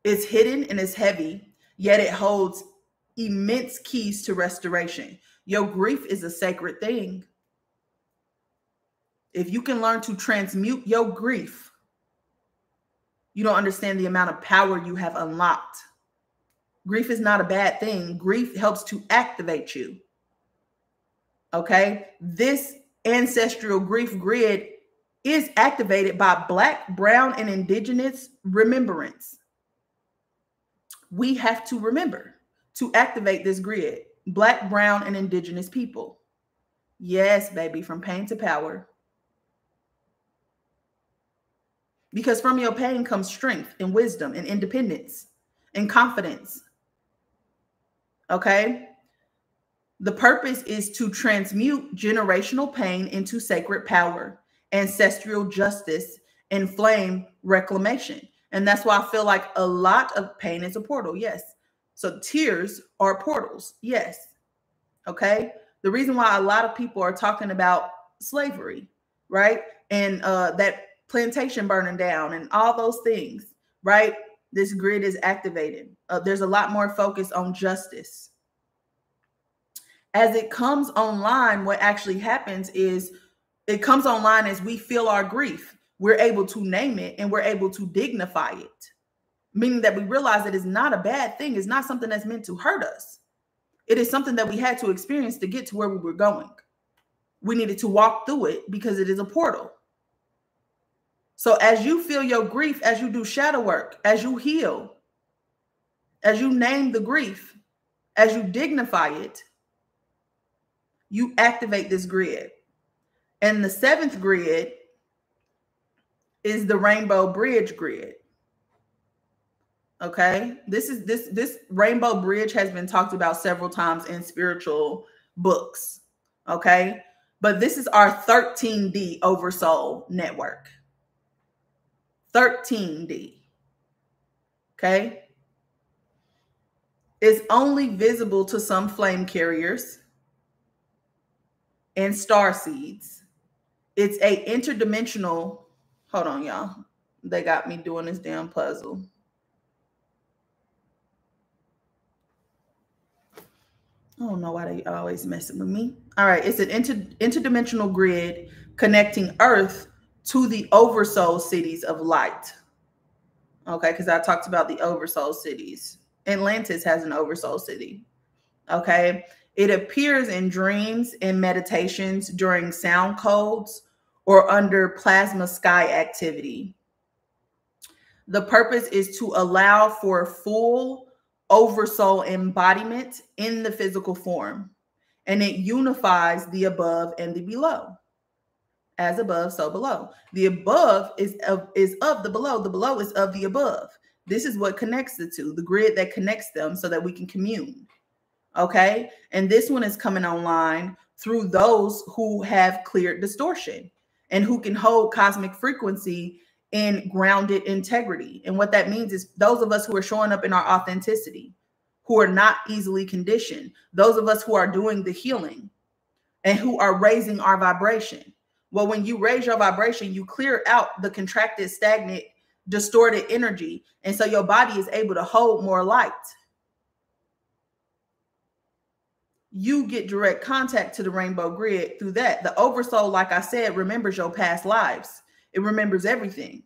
It's hidden and it's heavy, yet it holds immense keys to restoration. Your grief is a sacred thing. If you can learn to transmute your grief, you don't understand the amount of power you have unlocked. Grief is not a bad thing. Grief helps to activate you. Okay? This ancestral grief grid is activated by Black, Brown, and Indigenous remembrance. We have to remember to activate this grid. Black, Brown, and Indigenous people. Yes, baby, from pain to power. Because from your pain comes strength and wisdom and independence and confidence. Okay? The purpose is to transmute generational pain into sacred power, ancestral justice, and flame reclamation. And that's why I feel like a lot of pain is a portal. Yes. So tears are portals. Yes. Okay? The reason why a lot of people are talking about slavery, right? And that plantation burning down and all those things, right? This grid is activated. There's a lot more focus on justice. As it comes online, what actually happens is it comes online as we feel our grief. We're able to name it and we're able to dignify it, meaning that we realize that it's not a bad thing. It's not something that's meant to hurt us. It is something that we had to experience to get to where we were going. We needed to walk through it because it is a portal. So as you feel your grief, as you do shadow work, as you heal, as you name the grief, as you dignify it, you activate this grid. And the 7th grid is the rainbow bridge grid. Okay, this rainbow bridge has been talked about several times in spiritual books. Okay, but this is our 13D oversoul network. 13D. Okay, it's only visible to some flame carriers and star seeds. It's a interdimensional. Hold on, y'all. They got me doing this damn puzzle. I don't know why they always messing with me. All right, it's an interdimensional grid connecting Earth to the oversoul cities of light. Okay, because I talked about the oversoul cities. Atlantis has an oversoul city. Okay, it appears in dreams and meditations during sound codes or under plasma sky activity. The purpose is to allow for full oversoul embodiment in the physical form, and it unifies the above and the below. As above, so below. The above is of the below. The below is of the above. This is what connects the two, the grid that connects them so that we can commune. Okay. And this one is coming online through those who have cleared distortion and who can hold cosmic frequency in grounded integrity. And what that means is those of us who are showing up in our authenticity, who are not easily conditioned, those of us who are doing the healing and who are raising our vibration. Well, when you raise your vibration, you clear out the contracted, stagnant, distorted energy. And so your body is able to hold more light. You get direct contact to the rainbow grid through that. The oversoul, like I said, remembers your past lives. It remembers everything.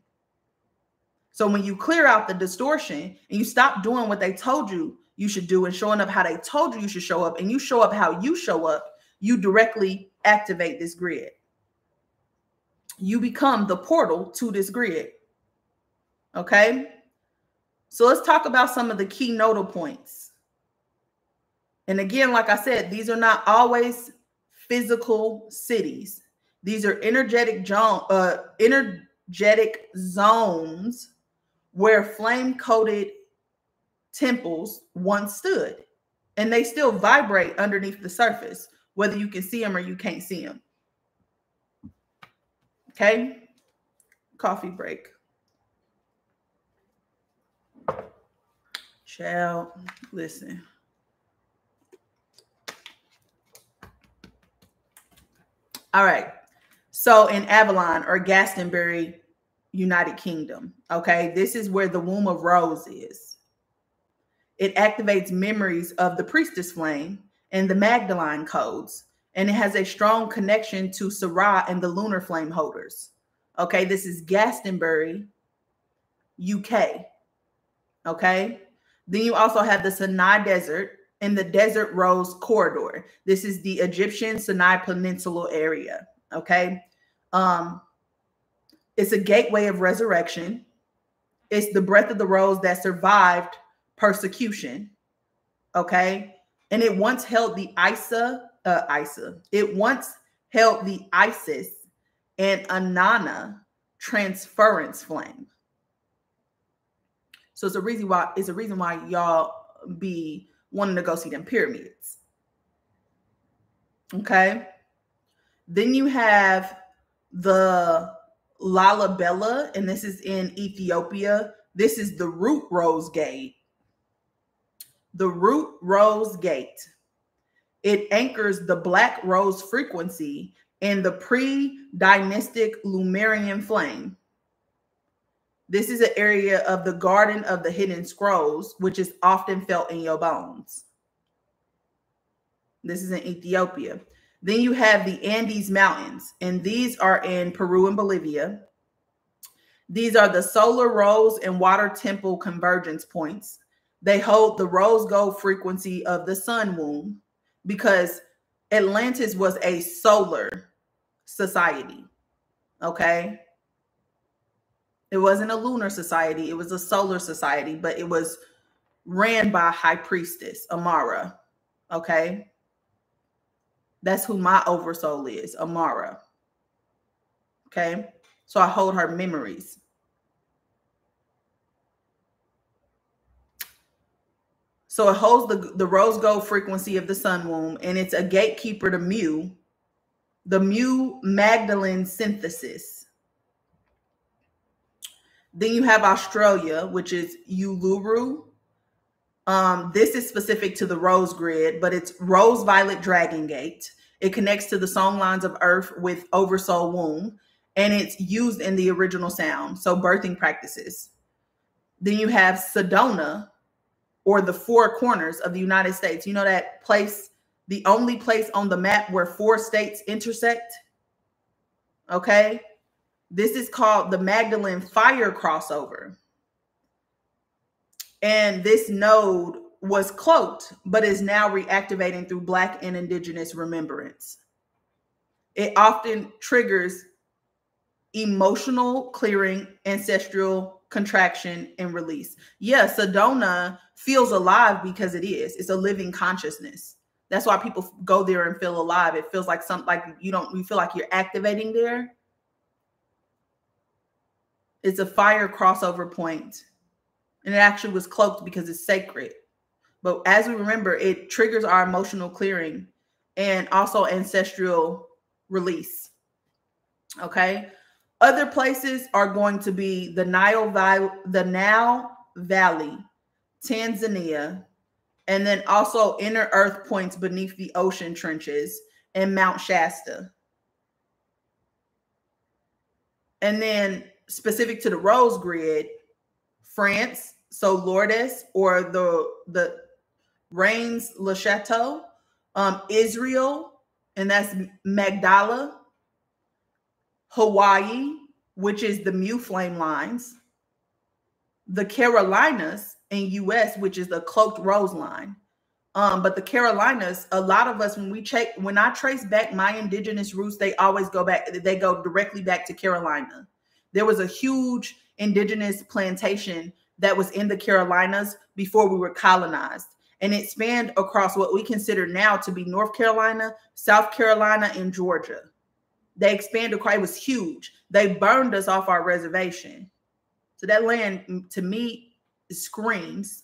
So when you clear out the distortion and you stop doing what they told you you should do and showing up how they told you should show up, and you show up how you show up, you directly activate this grid. You become the portal to this grid. Okay? So let's talk about some of the key nodal points. And again, like I said, these are not always physical cities. These are energetic zones where flame-coated temples once stood. And they still vibrate underneath the surface, whether you can see them or you can't see them. Okay? Coffee break. Child, listen. All right. So in Avalon or Glastonbury, United Kingdom, okay, this is where the womb of Rose is. It activates memories of the priestess flame and the Magdalene codes, and it has a strong connection to Sarah and the lunar flame holders. Okay, this is Glastonbury, UK. Okay, then you also have the Sinai Desert and the Desert Rose Corridor. This is the Egyptian Sinai Peninsula area. Okay, it's a gateway of resurrection. It's the breath of the rose that survived persecution. Okay, and it once held the It once held the Isis and Anana transference flame. So it's a reason why y'all be wanting to go see them pyramids. Okay. Then you have the Lalibela, and this is in Ethiopia. This is the Root Rose Gate. The Root Rose Gate. It anchors the Black Rose frequency in the pre-dynastic Lemurian flame. This is an area of the Garden of the Hidden Scrolls, which is often felt in your bones. This is in Ethiopia. Then you have the Andes Mountains, and these are in Peru and Bolivia. These are the solar rose and water temple convergence points. They hold the rose gold frequency of the sun womb because Atlantis was a solar society. Okay. It wasn't a lunar society. It was a solar society, but it was ran by a high priestess, Amara. Okay. That's who my oversoul is, Amara. Okay. So I hold her memories. So it holds the rose gold frequency of the sun womb, and it's a gatekeeper to Mu, the Mu Magdalene synthesis. Then you have Australia, which is Uluru. This is specific to the rose grid, but it's rose violet dragon gate. It connects to the song lines of earth with oversoul womb, and it's used in the original sound, so birthing practices. Then you have Sedona, or the four corners of the United States. You know that place, the only place on the map where 4 states intersect? Okay. This is called the Magdalene Fire Crossover. And this node was cloaked, but is now reactivating through Black and Indigenous remembrance. It often triggers emotional clearing, ancestral contraction, and release. Yeah, Sedona feels alive because it is. It's a living consciousness. That's why people go there and feel alive. It feels like something like you feel like you're activating there. It's a fire crossover point, and it actually was cloaked because it's sacred. But as we remember, it triggers our emotional clearing and also ancestral release. Okay. Other places are going to be the Nile Valley, Tanzania, and then also inner earth points beneath the ocean trenches and Mount Shasta. And then specific to the rose grid, France, so Lourdes or the Reims Le Chateau, Israel, and that's Magdala, Hawaii, which is the Mu flame lines, the Carolinas in US, which is the cloaked rose line. But the Carolinas, a lot of us, when I trace back my indigenous roots, they always go directly back to Carolina. There was a huge indigenous plantation that was in the Carolinas before we were colonized. And it spanned across what we consider now to be North Carolina, South Carolina, and Georgia. They expanded across, it was huge. They burned us off our reservation. So that land, to me, screams.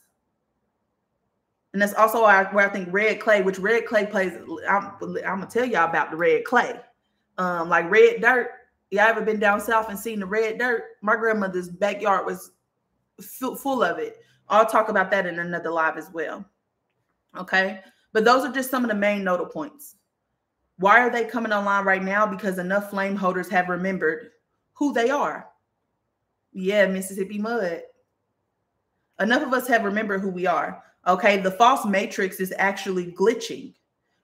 And that's also where I think red clay, which red clay plays, I'm going to tell y'all about the red clay. Like red dirt. Y'all ever been down south and seen the red dirt? My grandmother's backyard was full of it. I'll talk about that in another live as well. Okay. But those are just some of the main nodal points. Why are they coming online right now? Because enough flame holders have remembered who they are. Yeah, Mississippi mud. Enough of us have remembered who we are. Okay, the false matrix is actually glitching,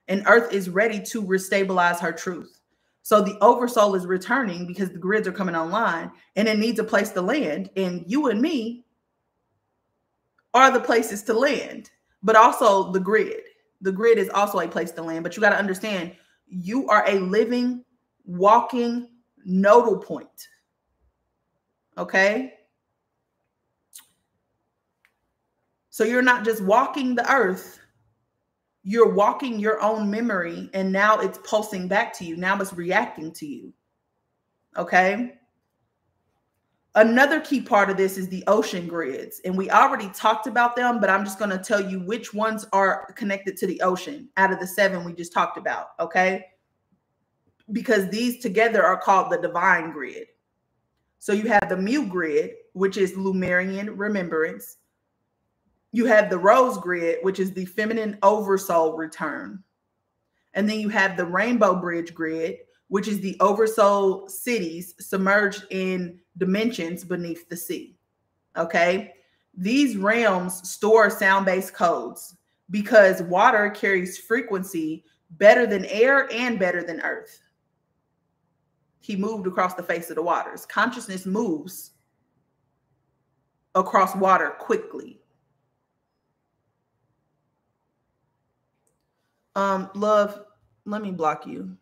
and Earth is ready to restabilize her truth. So the oversoul is returning because the grids are coming online, and it needs a place to land. And you and me are the places to land, but also the grid. The grid is also a place to land, but you got to understand, you are a living, walking nodal point. Okay? So you're not just walking the earth, you're walking your own memory, and now it's pulsing back to you. Now it's reacting to you. Okay? Another key part of this is the ocean grids. And we already talked about them, but I'm just going to tell you which ones are connected to the ocean out of the 7 we just talked about. Okay? Because these together are called the divine grid. So you have the Mu grid, which is Lemurian remembrance. You have the rose grid, which is the feminine oversoul return. And then you have the rainbow bridge grid, which is the oversoul cities submerged in dimensions beneath the sea. Okay. These realms store sound-based codes because water carries frequency better than air and better than earth. He moved across the face of the waters. Consciousness moves across water quickly. Love, let me block you.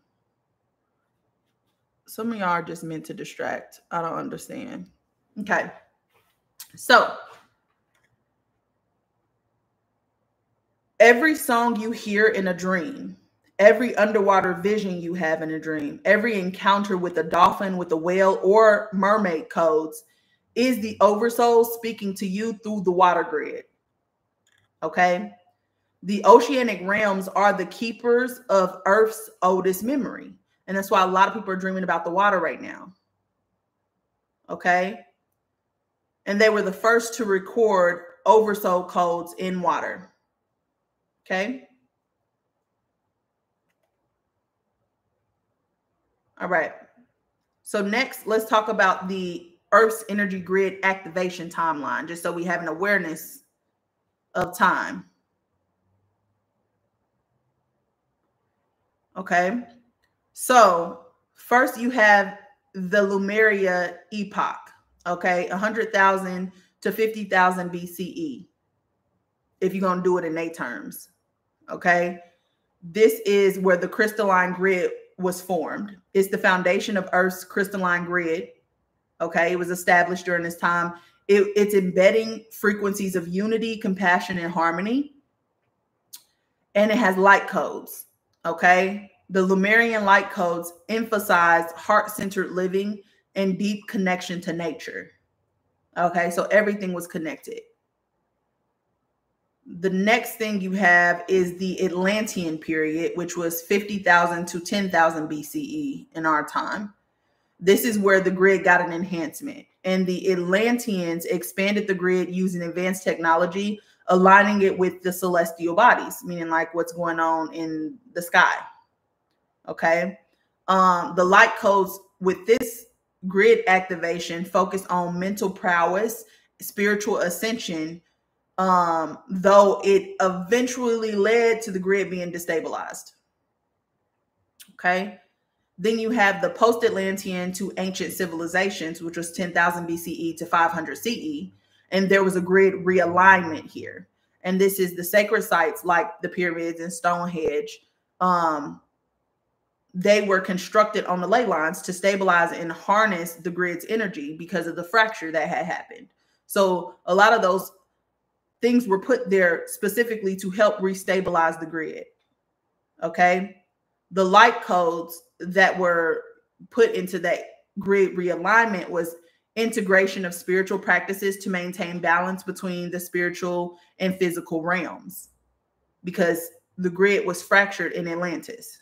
Some of y'all are just meant to distract. I don't understand. Okay. So every song you hear in a dream, every underwater vision you have in a dream, every encounter with a dolphin, with a whale, or mermaid codes is the oversoul speaking to you through the water grid. Okay? The oceanic realms are the keepers of Earth's oldest memory. And that's why a lot of people are dreaming about the water right now. Okay? And they were the first to record oversoul codes in water. Okay? All right. So next, let's talk about the Earth's energy grid activation timeline, just so we have an awareness of time. Okay. So first you have the Lemuria epoch. Okay. 100,000 to 50,000 BCE. If you're going to do it in their terms. Okay. This is where the crystalline grid was formed. It's the foundation of Earth's crystalline grid. Okay. It was established during this time. It's embedding frequencies of unity, compassion, and harmony. And it has light codes. Okay. The Lemurian light codes emphasize heart-centered living and deep connection to nature. Okay, so everything was connected. The next thing you have is the Atlantean period, which was 50,000 to 10,000 BCE in our time. This is where the grid got an enhancement. And the Atlanteans expanded the grid using advanced technology, aligning it with the celestial bodies, meaning like what's going on in the sky. Okay. The light codes with this grid activation focus on mental prowess, spiritual ascension, though it eventually led to the grid being destabilized. Okay. Then you have the post-Atlantean to ancient civilizations, which was 10,000 BCE to 500 CE. And there was a grid realignment here. And this is the sacred sites like the pyramids and Stonehenge. They were constructed on the ley lines to stabilize and harness the grid's energy because of the fracture that had happened. So a lot of those things were put there specifically to help restabilize the grid. Okay. The light codes that were put into that grid realignment was integration of spiritual practices to maintain balance between the spiritual and physical realms, because the grid was fractured in Atlantis.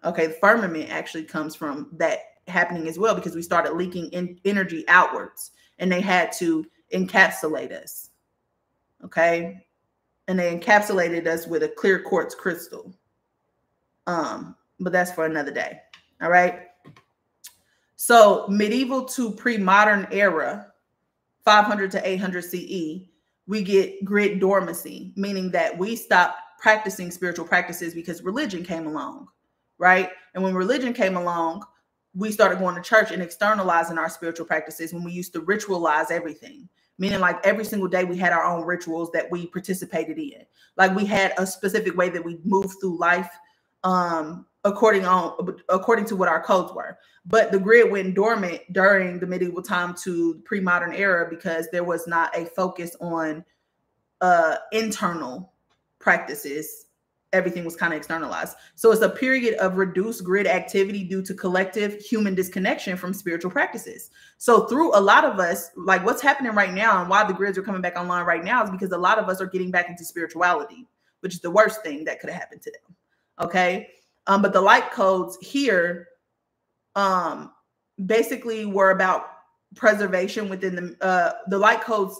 Okay, the firmament actually comes from that happening as well, because we started leaking energy outwards and they had to encapsulate us. Okay, and they encapsulated us with a clear quartz crystal. But that's for another day. All right. So medieval to pre-modern era, 500 to 800 CE, we get grid dormancy, meaning that we stopped practicing spiritual practices because religion came along, right? And when religion came along, we started going to church and externalizing our spiritual practices when we used to ritualize everything, meaning like every single day we had our own rituals that we participated in. Like we had a specific way that we moved through life, according to what our codes were. But the grid went dormant during the medieval time to pre-modern era because there was not a focus on internal practices. Everything was kind of externalized. So it's a period of reduced grid activity due to collective human disconnection from spiritual practices. So through a lot of us, like what's happening right now and why the grids are coming back online right now is because a lot of us are getting back into spirituality, which is the worst thing that could have happened to them. Okay. But the light codes here basically were about preservation within the light codes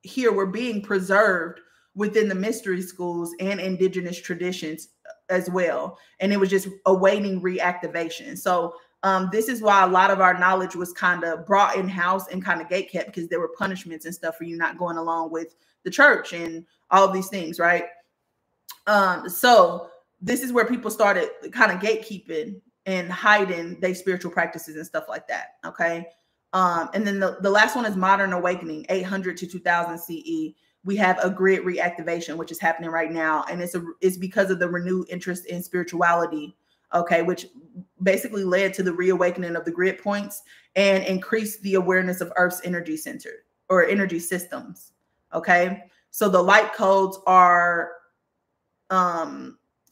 here were being preserved within the mystery schools and indigenous traditions as well. And it was just awaiting reactivation. So this is why a lot of our knowledge was kind of brought in-house and kind of gatekept, because there were punishments and stuff for you not going along with the church and all of these things, right? So this is where people started kind of gatekeeping and hiding their spiritual practices and stuff like that. Okay. And then the last one is modern awakening, 800 to 2000 CE. We have a grid reactivation, which is happening right now. And it's because of the renewed interest in spirituality. Okay. Which basically led to the reawakening of the grid points and increased the awareness of Earth's energy center or energy systems. Okay. So the light codes are,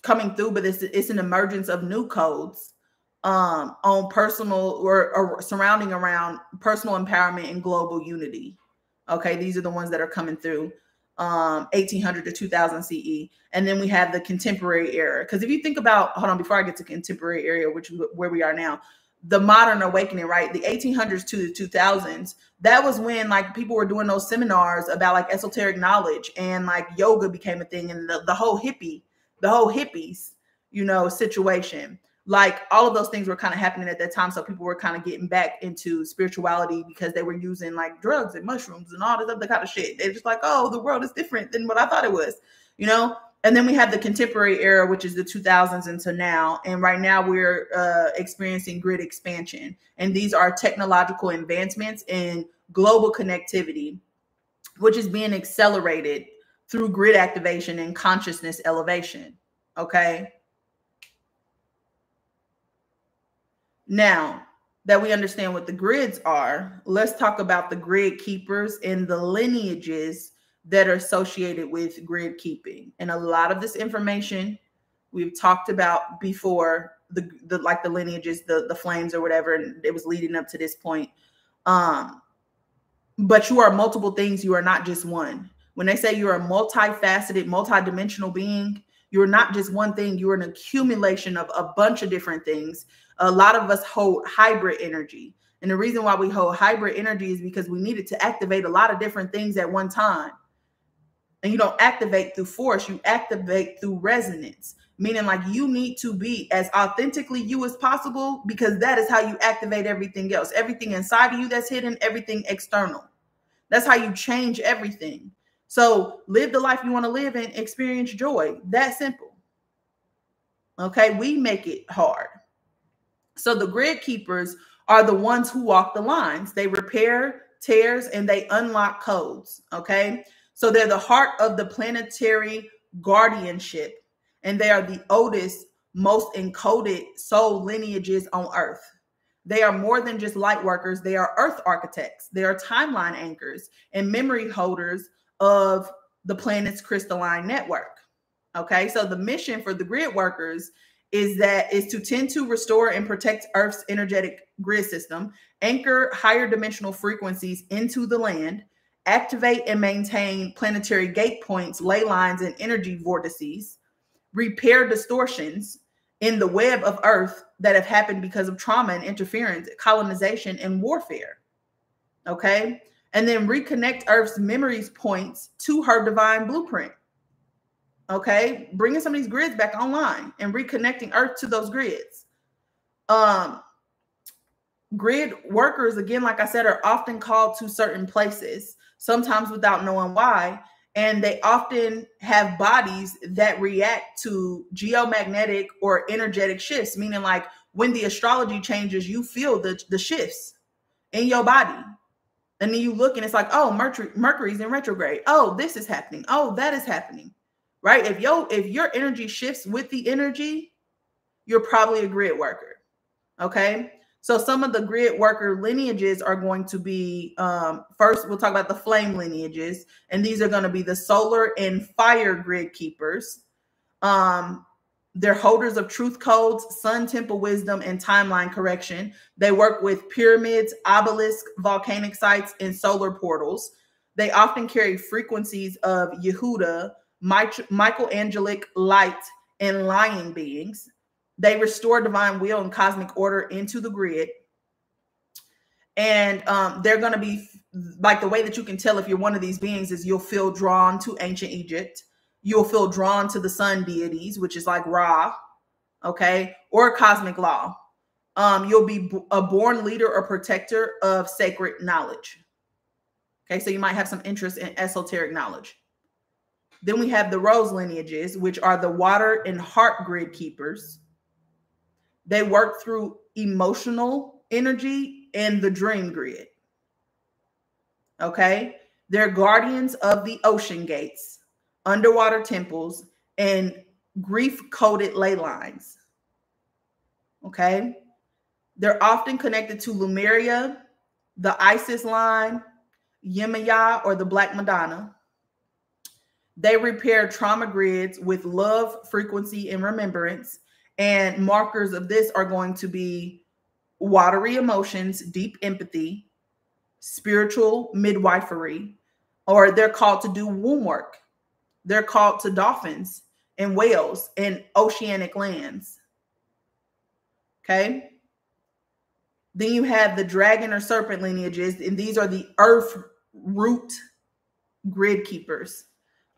coming through, but it's an emergence of new codes on personal or surrounding around personal empowerment and global unity. Okay, these are the ones that are coming through 1800 to 2000 CE. And then we have the contemporary era. Because if you think about, hold on, before I get to contemporary era, which is where we are now, the modern awakening, right? The 1800s to the 2000s, that was when like people were doing those seminars about like esoteric knowledge, and like yoga became a thing, and the whole hippies, you know, situation. Like all of those things were kind of happening at that time. So people were kind of getting back into spirituality because they were using like drugs and mushrooms and all this other kind of shit. They're just like, oh, the world is different than what I thought it was, you know? And then we have the contemporary era, which is the 2000s into now. And right now we're experiencing grid expansion. And these are technological advancements in global connectivity, which is being accelerated through grid activation and consciousness elevation. Okay. Now that we understand what the grids are, let's talk about the grid keepers and the lineages that are associated with grid keeping. And a lot of this information we've talked about before, the like the lineages, the flames or whatever, and it was leading up to this point. but you are multiple things. You are not just one. When they say you're a multifaceted, multidimensional being, you're not just one thing. You're an accumulation of a bunch of different things. A lot of us hold hybrid energy. And the reason why we hold hybrid energy is because we needed to activate a lot of different things at one time. And you don't activate through force, you activate through resonance, meaning like you need to be as authentically you as possible, because that is how you activate everything else, everything inside of you that's hidden, everything external. That's how you change everything. So live the life you want to live and experience joy. That simple. Okay, we make it hard. So the grid keepers are the ones who walk the lines. They repair tears and they unlock codes. Okay, so they're the heart of the planetary guardianship, and they are the oldest, most encoded soul lineages on Earth. They are more than just light workers. They are Earth architects. They are timeline anchors and memory holders of the planet's crystalline network. Okay, so the mission for the grid workers is to tend to restore and protect Earth's energetic grid system, anchor higher dimensional frequencies into the land, activate and maintain planetary gate points, ley lines, and energy vortices, repair distortions in the web of Earth that have happened because of trauma and interference, colonization, and warfare. Okay, and then reconnect Earth's memories points to her divine blueprint. Okay, bringing some of these grids back online and reconnecting Earth to those grids. Grid workers, again, like I said, are often called to certain places, sometimes without knowing why. And they often have bodies that react to geomagnetic or energetic shifts, meaning like when the astrology changes, you feel the shifts in your body. And then you look and it's like, oh, Mercury's in retrograde. Oh, this is happening. Oh, that is happening. Right? If your energy shifts with the energy, you're probably a grid worker. Okay. So some of the grid worker lineages are going to be, first, we'll talk about the flame lineages. And these are going to be the solar and fire grid keepers. They're holders of truth codes, sun temple wisdom, and timeline correction. They work with pyramids, obelisks, volcanic sites, and solar portals. They often carry frequencies of Yehuda, Michaelangelic light, and lion beings. They restore divine will and cosmic order into the grid. And they're going to be like, the way that you can tell if you're one of these beings is you'll feel drawn to ancient Egypt. You'll feel drawn to the sun deities, which is like Ra, okay, or cosmic law. You'll be a born leader or protector of sacred knowledge. Okay, so you might have some interest in esoteric knowledge. Then we have the rose lineages, which are the water and heart grid keepers. They work through emotional energy and the dream grid. Okay, they're guardians of the ocean gates, underwater temples, and grief-coded ley lines. Okay, they're often connected to Lemuria, the Isis line, Yemaya, or the Black Madonna. They repair trauma grids with love, frequency, and remembrance. And markers of this are going to be watery emotions, deep empathy, spiritual midwifery, or they're called to do womb work. They're called to dolphins and whales and oceanic lands. Okay. Then you have the dragon or serpent lineages, and these are the earth root grid keepers.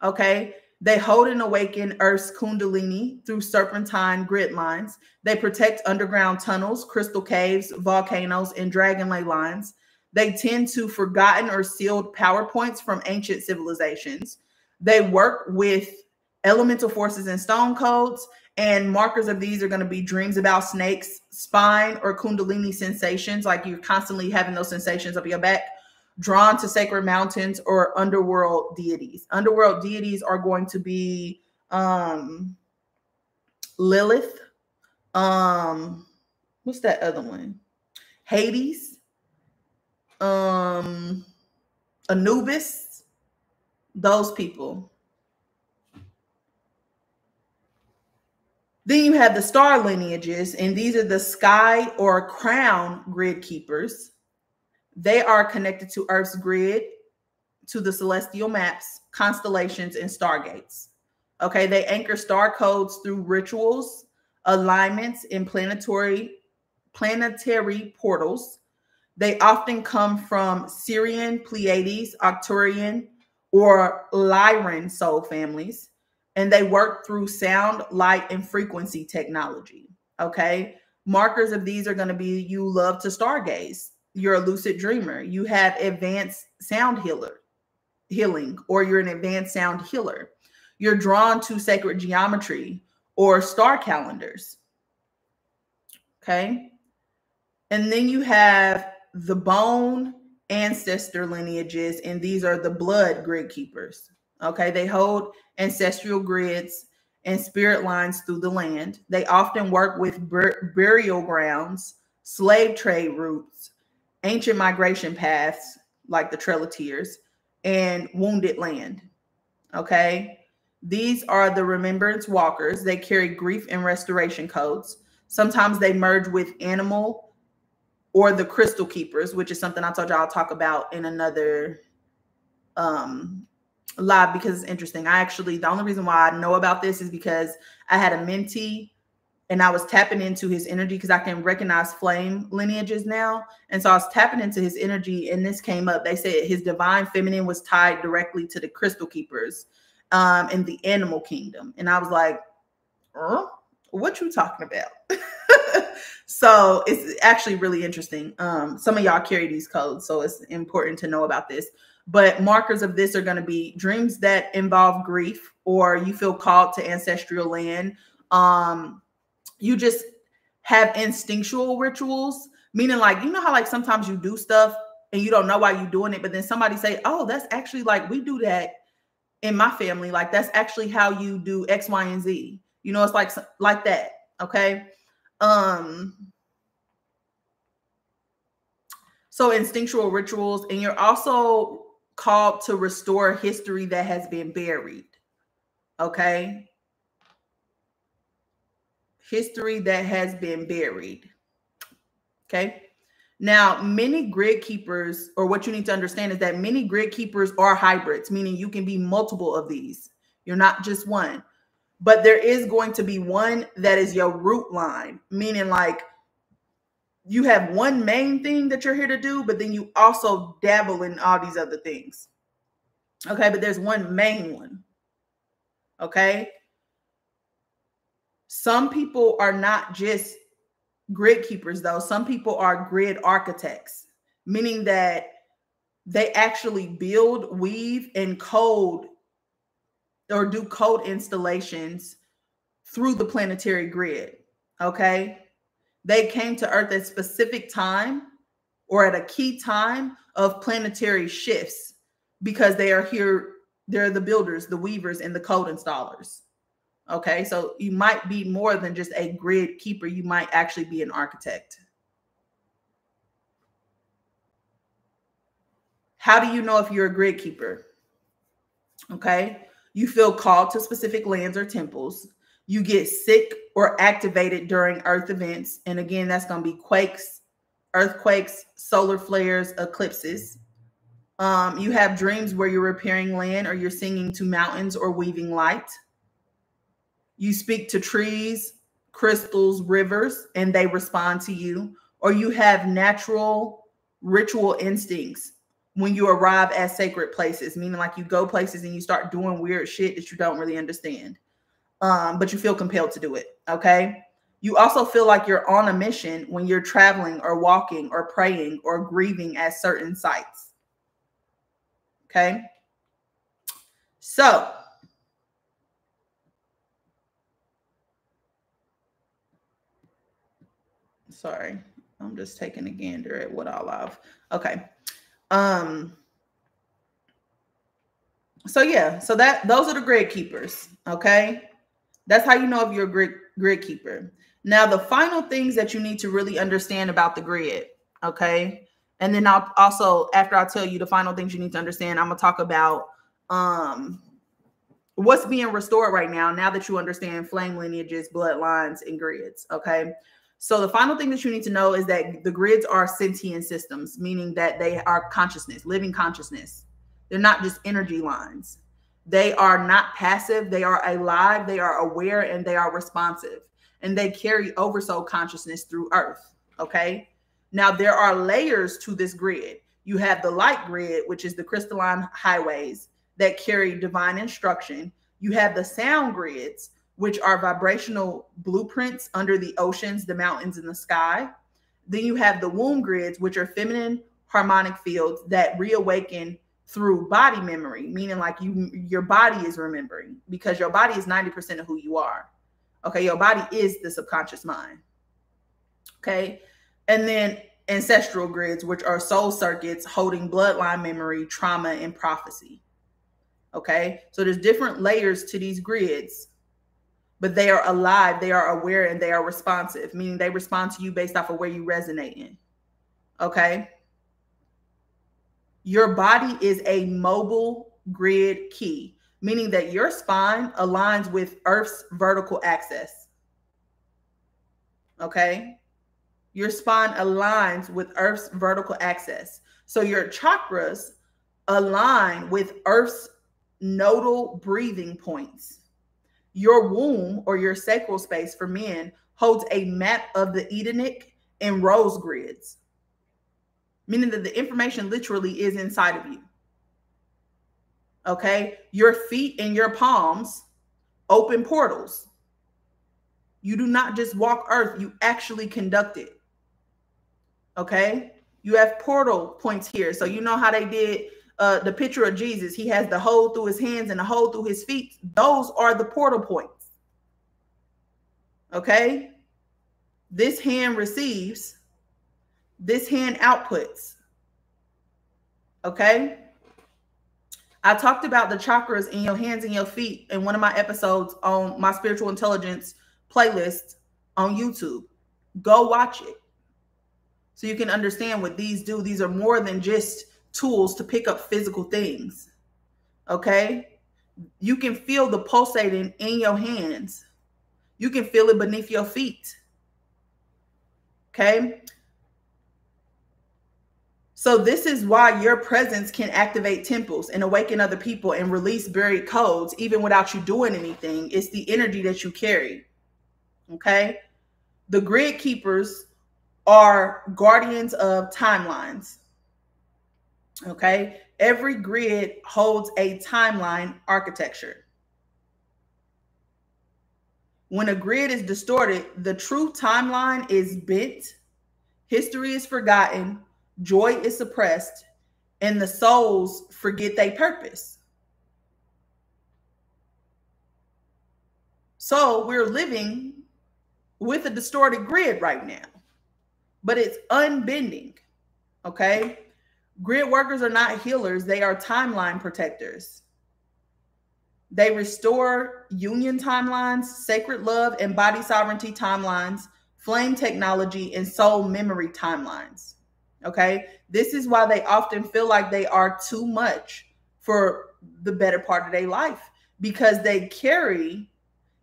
Okay. They hold and awaken Earth's kundalini through serpentine grid lines. They protect underground tunnels, crystal caves, volcanoes, and dragon ley lines. They tend to forgotten or sealed power points from ancient civilizations. They work with elemental forces and stone codes, and markers of these are going to be dreams about snakes, spine or kundalini sensations, like you're constantly having those sensations up your back, drawn to sacred mountains, or underworld deities. Underworld deities are going to be Lilith. What's that other one? Hades. Anubis. Those people. Then you have the star lineages, and these are the sky or crown grid keepers. They are connected to Earth's grid, to the celestial maps, constellations, and stargates. Okay, they anchor star codes through rituals, alignments, and planetary portals. They often come from Sirian, Pleiades, Arcturian, or Lyran soul families, and they work through sound, light, and frequency technology. Okay, markers of these are going to be you love to stargaze, you're a lucid dreamer, you have advanced sound healing, or you're an advanced sound healer. You're drawn to sacred geometry or star calendars. Okay. And then you have the bone ancestor lineages, and these are the blood grid keepers. Okay. They hold ancestral grids and spirit lines through the land. They often work with burial grounds, slave trade routes, ancient migration paths like the Trail of Tears, and wounded land. Okay. These are the remembrance walkers. They carry grief and restoration codes. Sometimes they merge with animal or the crystal keepers, which is something I told you I'll talk about in another live because it's interesting. The only reason why I know about this is because I had a mentee and I was tapping into his energy because I can recognize flame lineages now. And so I was tapping into his energy and this came up. They said his divine feminine was tied directly to the crystal keepers in the animal kingdom. And I was like, what you talking about? So it's actually really interesting. Some of y'all carry these codes, so it's important to know about this. But markers of this are going to be dreams that involve grief, or you feel called to ancestral land. You just have instinctual rituals, meaning like, you know how like sometimes you do stuff and you don't know why you're doing it, but then somebody say, oh, that's actually like, we do that in my family. Like that's actually how you do X, Y, and Z. You know, it's like that. Okay. So instinctual rituals, and you're also called to restore history that has been buried. Okay. History that has been buried. Okay. Now, many grid keepers, or what you need to understand is that many grid keepers are hybrids, meaning you can be multiple of these. You're not just one, but there is going to be one that is your root line, meaning like you have one main thing that you're here to do, but then you also dabble in all these other things. Okay. But there's one main one. Okay. Some people are not just grid keepers, though. Some people are grid architects, meaning that they actually build, weave, and code or do code installations through the planetary grid. Okay. They came to Earth at a specific time or at a key time of planetary shifts because they are here. They're the builders, the weavers, and the code installers. Okay, so you might be more than just a grid keeper. You might actually be an architect. How do you know if you're a grid keeper? Okay, you feel called to specific lands or temples. You get sick or activated during Earth events. And again, that's going to be quakes, earthquakes, solar flares, eclipses. You have dreams where you're repairing land or you're singing to mountains or weaving light. You speak to trees, crystals, rivers, and they respond to you. Or you have natural ritual instincts when you arrive at sacred places, meaning like you go places and you start doing weird shit that you don't really understand, but you feel compelled to do it. Okay. You also feel like you're on a mission when you're traveling or walking or praying or grieving at certain sites. Okay. So, sorry, I'm just taking a gander at what all I've. Okay. So yeah, so those are the grid keepers. Okay. That's how you know if you're a grid keeper. Now, the final things that you need to really understand about the grid. Okay. And then I'll also, after I tell you the final things you need to understand, I'm going to talk about what's being restored right now that you understand flame lineages, bloodlines, and grids. Okay. So the final thing that you need to know is that the grids are sentient systems, meaning that they are consciousness, living consciousness. They're not just energy lines. They are not passive. They are alive. They are aware, and they are responsive. And they carry oversoul consciousness through Earth. Okay. Now there are layers to this grid. You have the light grid, which is the crystalline highways that carry divine instruction. You have the sound grids, which are vibrational blueprints under the oceans, the mountains, and the sky. Then you have the womb grids, which are feminine harmonic fields that reawaken through body memory, meaning like your body is remembering, because your body is 90% of who you are. Okay, your body is the subconscious mind. Okay, and then ancestral grids, which are soul circuits holding bloodline memory, trauma, and prophecy. Okay, so there's different layers to these grids, but they are alive, they are aware, and they are responsive, meaning they respond to you based off of where you resonate in. Okay. Your body is a mobile grid key, meaning that your spine aligns with Earth's vertical axis. Okay. Your spine aligns with Earth's vertical axis. So your chakras align with Earth's nodal breathing points. Your womb, or your sacral space for men, holds a map of the Edenic and rose grids, meaning that the information literally is inside of you. Okay. Your feet and your palms open portals. You do not just walk Earth, you actually conduct it. Okay. You have portal points here. So you know how they did the picture of Jesus. He has the hole through his hands and the hole through his feet. Those are the portal points. Okay. This hand receives, this hand outputs. Okay. I talked about the chakras in your hands and your feet in one of my episodes on my spiritual intelligence playlist on YouTube. Go watch it so you can understand what these do. These are more than just tools to pick up physical things. Okay. You can feel the pulsating in your hands. You can feel it beneath your feet. Okay. So this is why your presence can activate temples and awaken other people and release buried codes, even without you doing anything. It's the energy that you carry. Okay. The grid keepers are guardians of timelines. Okay. Every grid holds a timeline architecture. When a grid is distorted, the true timeline is bent, history is forgotten, joy is suppressed, and the souls forget their purpose. So we're living with a distorted grid right now, but it's unbending. Okay. Grid workers are not healers. They are timeline protectors. They restore union timelines, sacred love and body sovereignty timelines, flame technology, and soul memory timelines. Okay. This is why they often feel like they are too much for the better part of their life, because they carry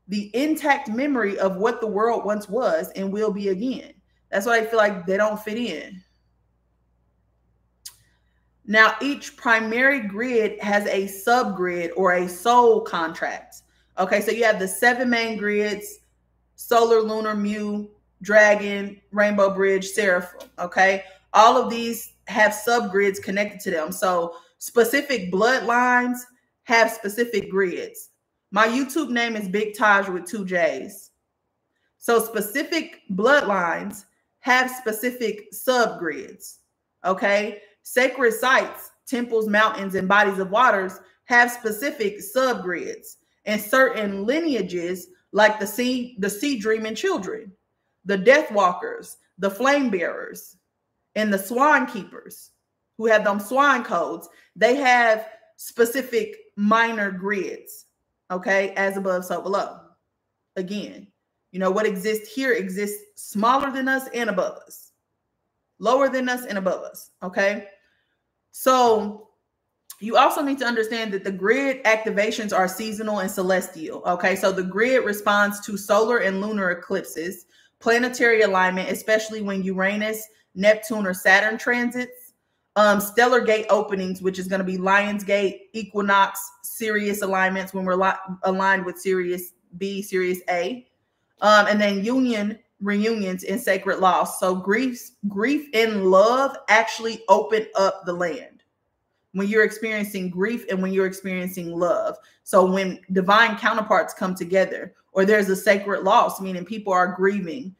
the intact memory of what the world once was and will be again. That's why I feel like they don't fit in. Now, each primary grid has a subgrid or a soul contract. Okay, so you have the 7 main grids: solar, lunar, mu, dragon, rainbow bridge, seraphim. Okay, all of these have subgrids connected to them. So specific bloodlines have specific grids. My YouTube name is Big Taj with 2 J's. So specific bloodlines have specific subgrids. Okay. Sacred sites, temples, mountains, and bodies of waters have specific subgrids, and certain lineages like the sea dreaming children, the death walkers, the flame bearers, and the swine keepers who have them swine codes, they have specific minor grids. Okay. As above, so below. Again, you know, what exists here exists smaller than us and above us, lower than us and above us. Okay. So you also need to understand that the grid activations are seasonal and celestial. Okay. So the grid responds to solar and lunar eclipses, planetary alignment, especially when Uranus, Neptune, or Saturn transits, stellar gate openings, which is going to be Lion's Gate, equinox, Sirius alignments when we're aligned with Sirius B, Sirius A, and then reunions in sacred loss. So grief and love actually open up the land when you're experiencing grief and when you're experiencing love. So when divine counterparts come together, or there's a sacred loss, meaning people are grieving,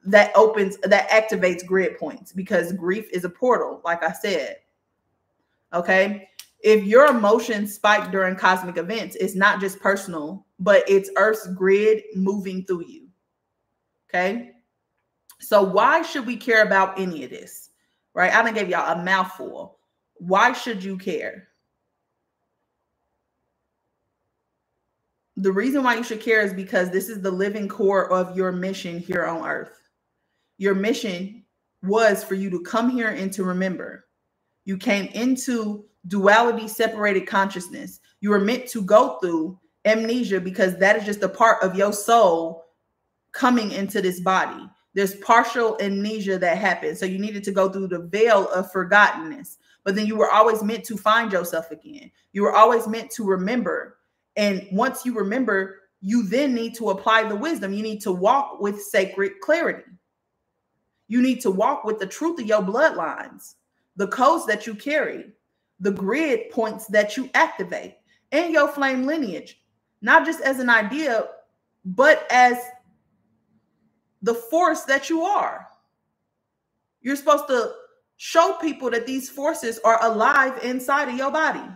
that activates grid points, because grief is a portal, like I said. Okay. If your emotions spike during cosmic events, it's not just personal, but it's Earth's grid moving through you. Okay. So why should we care about any of this? Right? I done gave y'all a mouthful. Why should you care? The reason why you should care is because this is the living core of your mission here on Earth. Your mission was for you to come here and to remember. You came into duality, separated consciousness. You were meant to go through amnesia, because that is just a part of your soul coming into this body. There's partial amnesia that happens. So you needed to go through the veil of forgottenness. But then you were always meant to find yourself again. You were always meant to remember. And once you remember, you then need to apply the wisdom. You need to walk with sacred clarity. You need to walk with the truth of your bloodlines, the codes that you carry, the grid points that you activate, and your flame lineage, not just as an idea, but as the force that you are. You're supposed to show people that these forces are alive inside of your body,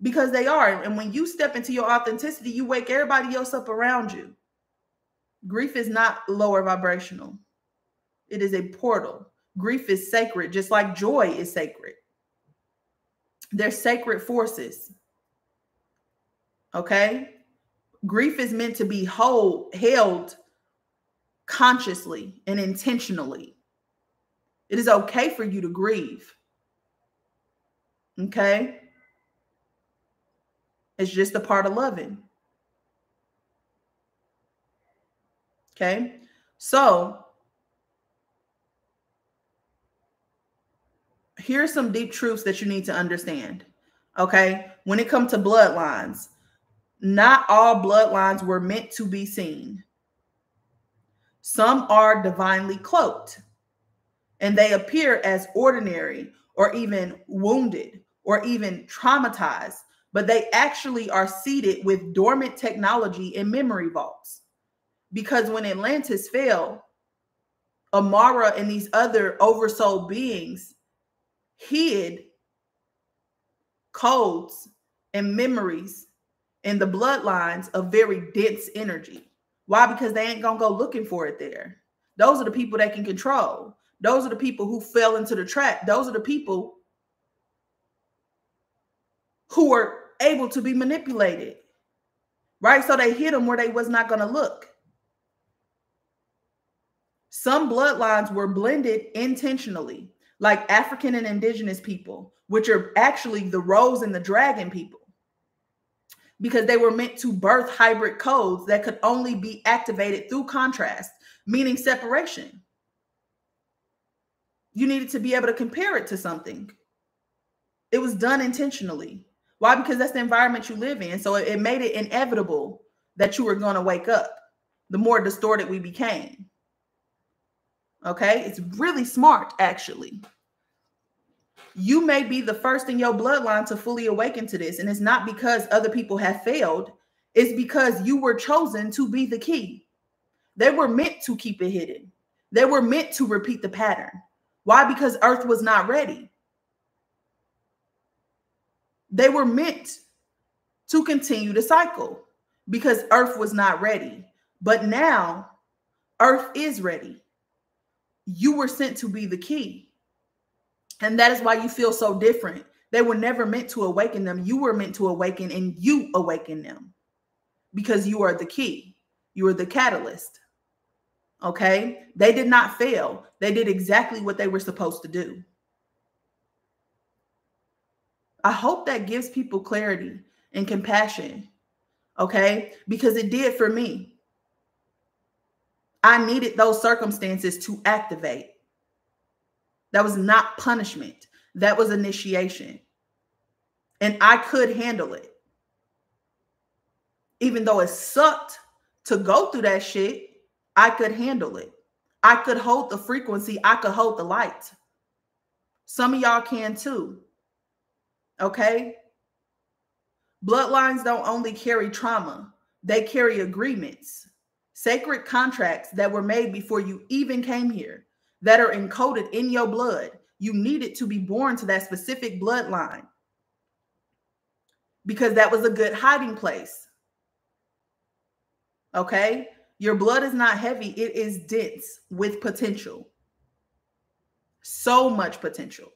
because they are. And when you step into your authenticity, you wake everybody else up around you. Grief is not lower vibrational. It is a portal. Grief is sacred, just like joy is sacred. They're sacred forces. Okay? Grief is meant to be held consciously and intentionally. It is okay for you to grieve. Okay? It's just a part of loving. Okay? So, here's some deep truths that you need to understand. Okay? When it comes to bloodlines, not all bloodlines were meant to be seen. Some are divinely cloaked, and they appear as ordinary or even wounded or even traumatized, but they actually are seated with dormant technology and memory vaults. Because when Atlantis fell, Amara and these other oversoul beings hid codes and memories in the bloodlines of very dense energy. Why? Because they ain't gonna go looking for it there. Those are the people that can control. Those are the people who fell into the trap. Those are the people who are able to be manipulated, right? So they hid them where they was not going to look. Some bloodlines were blended intentionally, like African and indigenous people, which are actually the rose and the dragon people, because they were meant to birth hybrid codes that could only be activated through contrast, meaning separation. You needed to be able to compare it to something. It was done intentionally. Why? Because that's the environment you live in. So it made it inevitable that you were going to wake up, the more distorted we became. Okay? It's really smart, actually. You may be the first in your bloodline to fully awaken to this. And it's not because other people have failed. It's because you were chosen to be the key. They were meant to keep it hidden. They were meant to repeat the pattern. Why? Because Earth was not ready. They were meant to continue the cycle because Earth was not ready. But now Earth is ready. You were sent to be the key. And that is why you feel so different. They were never meant to awaken them. You were meant to awaken, and you awaken them because you are the key. You are the catalyst. Okay? They did not fail. They did exactly what they were supposed to do. I hope that gives people clarity and compassion. Okay? Because it did for me. I needed those circumstances to activate. That was not punishment. That was initiation. And I could handle it. Even though it sucked to go through that shit, I could handle it. I could hold the frequency. I could hold the light. Some of y'all can too. Okay? Bloodlines don't only carry trauma. They carry agreements, sacred contracts that were made before you even came here, that are encoded in your blood. You needed to be born to that specific bloodline because that was a good hiding place. Okay? Your blood is not heavy. It is dense with potential. So much potential.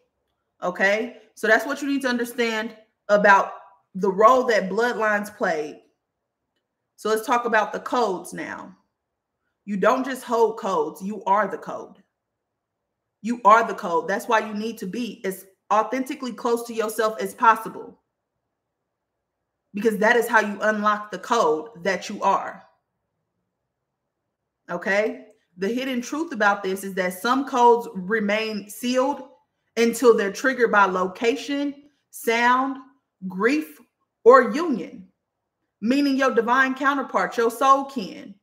Okay? So that's what you need to understand about the role that bloodlines played. So let's talk about the codes now. You don't just hold codes. You are the code. You are the code. That's why you need to be as authentically close to yourself as possible. Because that is how you unlock the code that you are. Okay? The hidden truth about this is that some codes remain sealed until they're triggered by location, sound, grief, or union. Meaning your divine counterpart, your soul kin,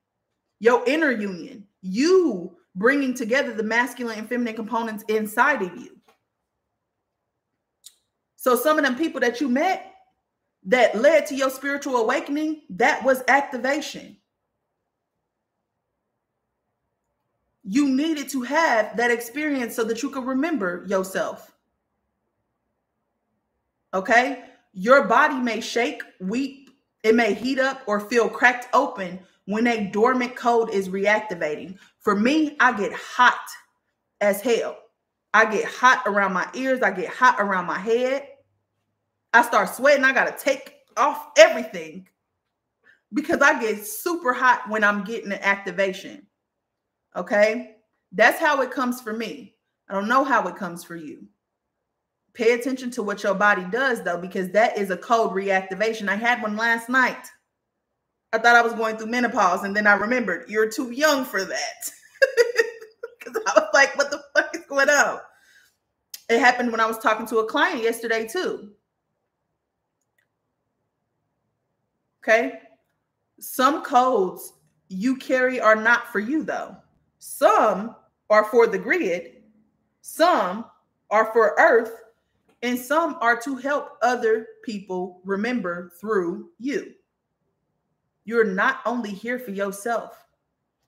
your inner union, you bringing together the masculine and feminine components inside of you. So some of them people that you met that led to your spiritual awakening, that was activation. You needed to have that experience so that you could remember yourself. Okay? Your body may shake, weep, it may heat up or feel cracked open when a dormant code is reactivating. For me, I get hot as hell. I get hot around my ears. I get hot around my head. I start sweating. I got to take off everything because I get super hot when I'm getting an activation. Okay? That's how it comes for me. I don't know how it comes for you. Pay attention to what your body does, though, because that is a code reactivation. I had one last night. I thought I was going through menopause, and then I remembered, you're too young for that. Because I was like, what the fuck is going on? It happened when I was talking to a client yesterday, too. Okay? Some codes you carry are not for you, though. Some are for the grid. Some are for Earth. And some are to help other people remember through you. You're not only here for yourself.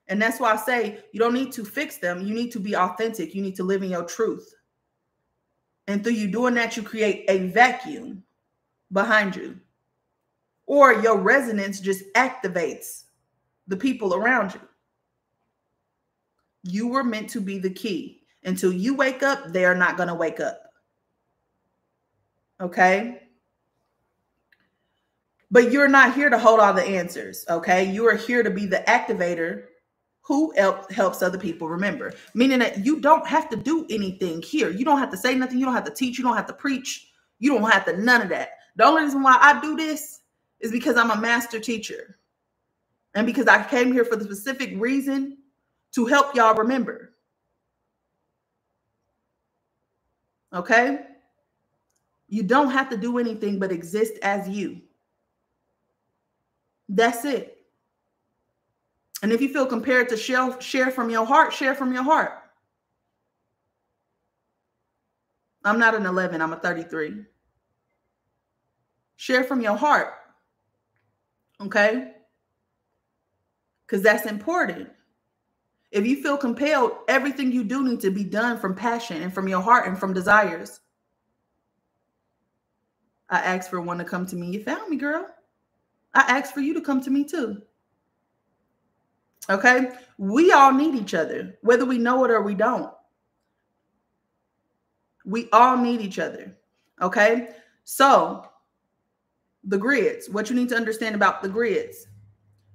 And that's why I say you don't need to fix them. You need to be authentic. You need to live in your truth. And through you doing that, you create a vacuum behind you. Or your resonance just activates the people around you. You were meant to be the key. Until you wake up, they are not going to wake up. Okay? But you're not here to hold all the answers, okay? You are here to be the activator who helps other people remember. Meaning that you don't have to do anything here. You don't have to say nothing. You don't have to teach. You don't have to preach. You don't have to none of that. The only reason why I do this is because I'm a master teacher. And because I came here for the specific reason to help y'all remember. Okay? You don't have to do anything but exist as you. That's it. And if you feel compared to share from your heart, share from your heart. I'm not an 11, I'm a 33. Share from your heart. Okay? Because that's important. If you feel compelled, everything you do needs to be done from passion and from your heart and from desires. I asked for one to come to me. You found me, girl. I asked for you to come to me too. Okay? We all need each other, whether we know it or we don't. We all need each other. Okay? So, the grids, what you need to understand about the grids.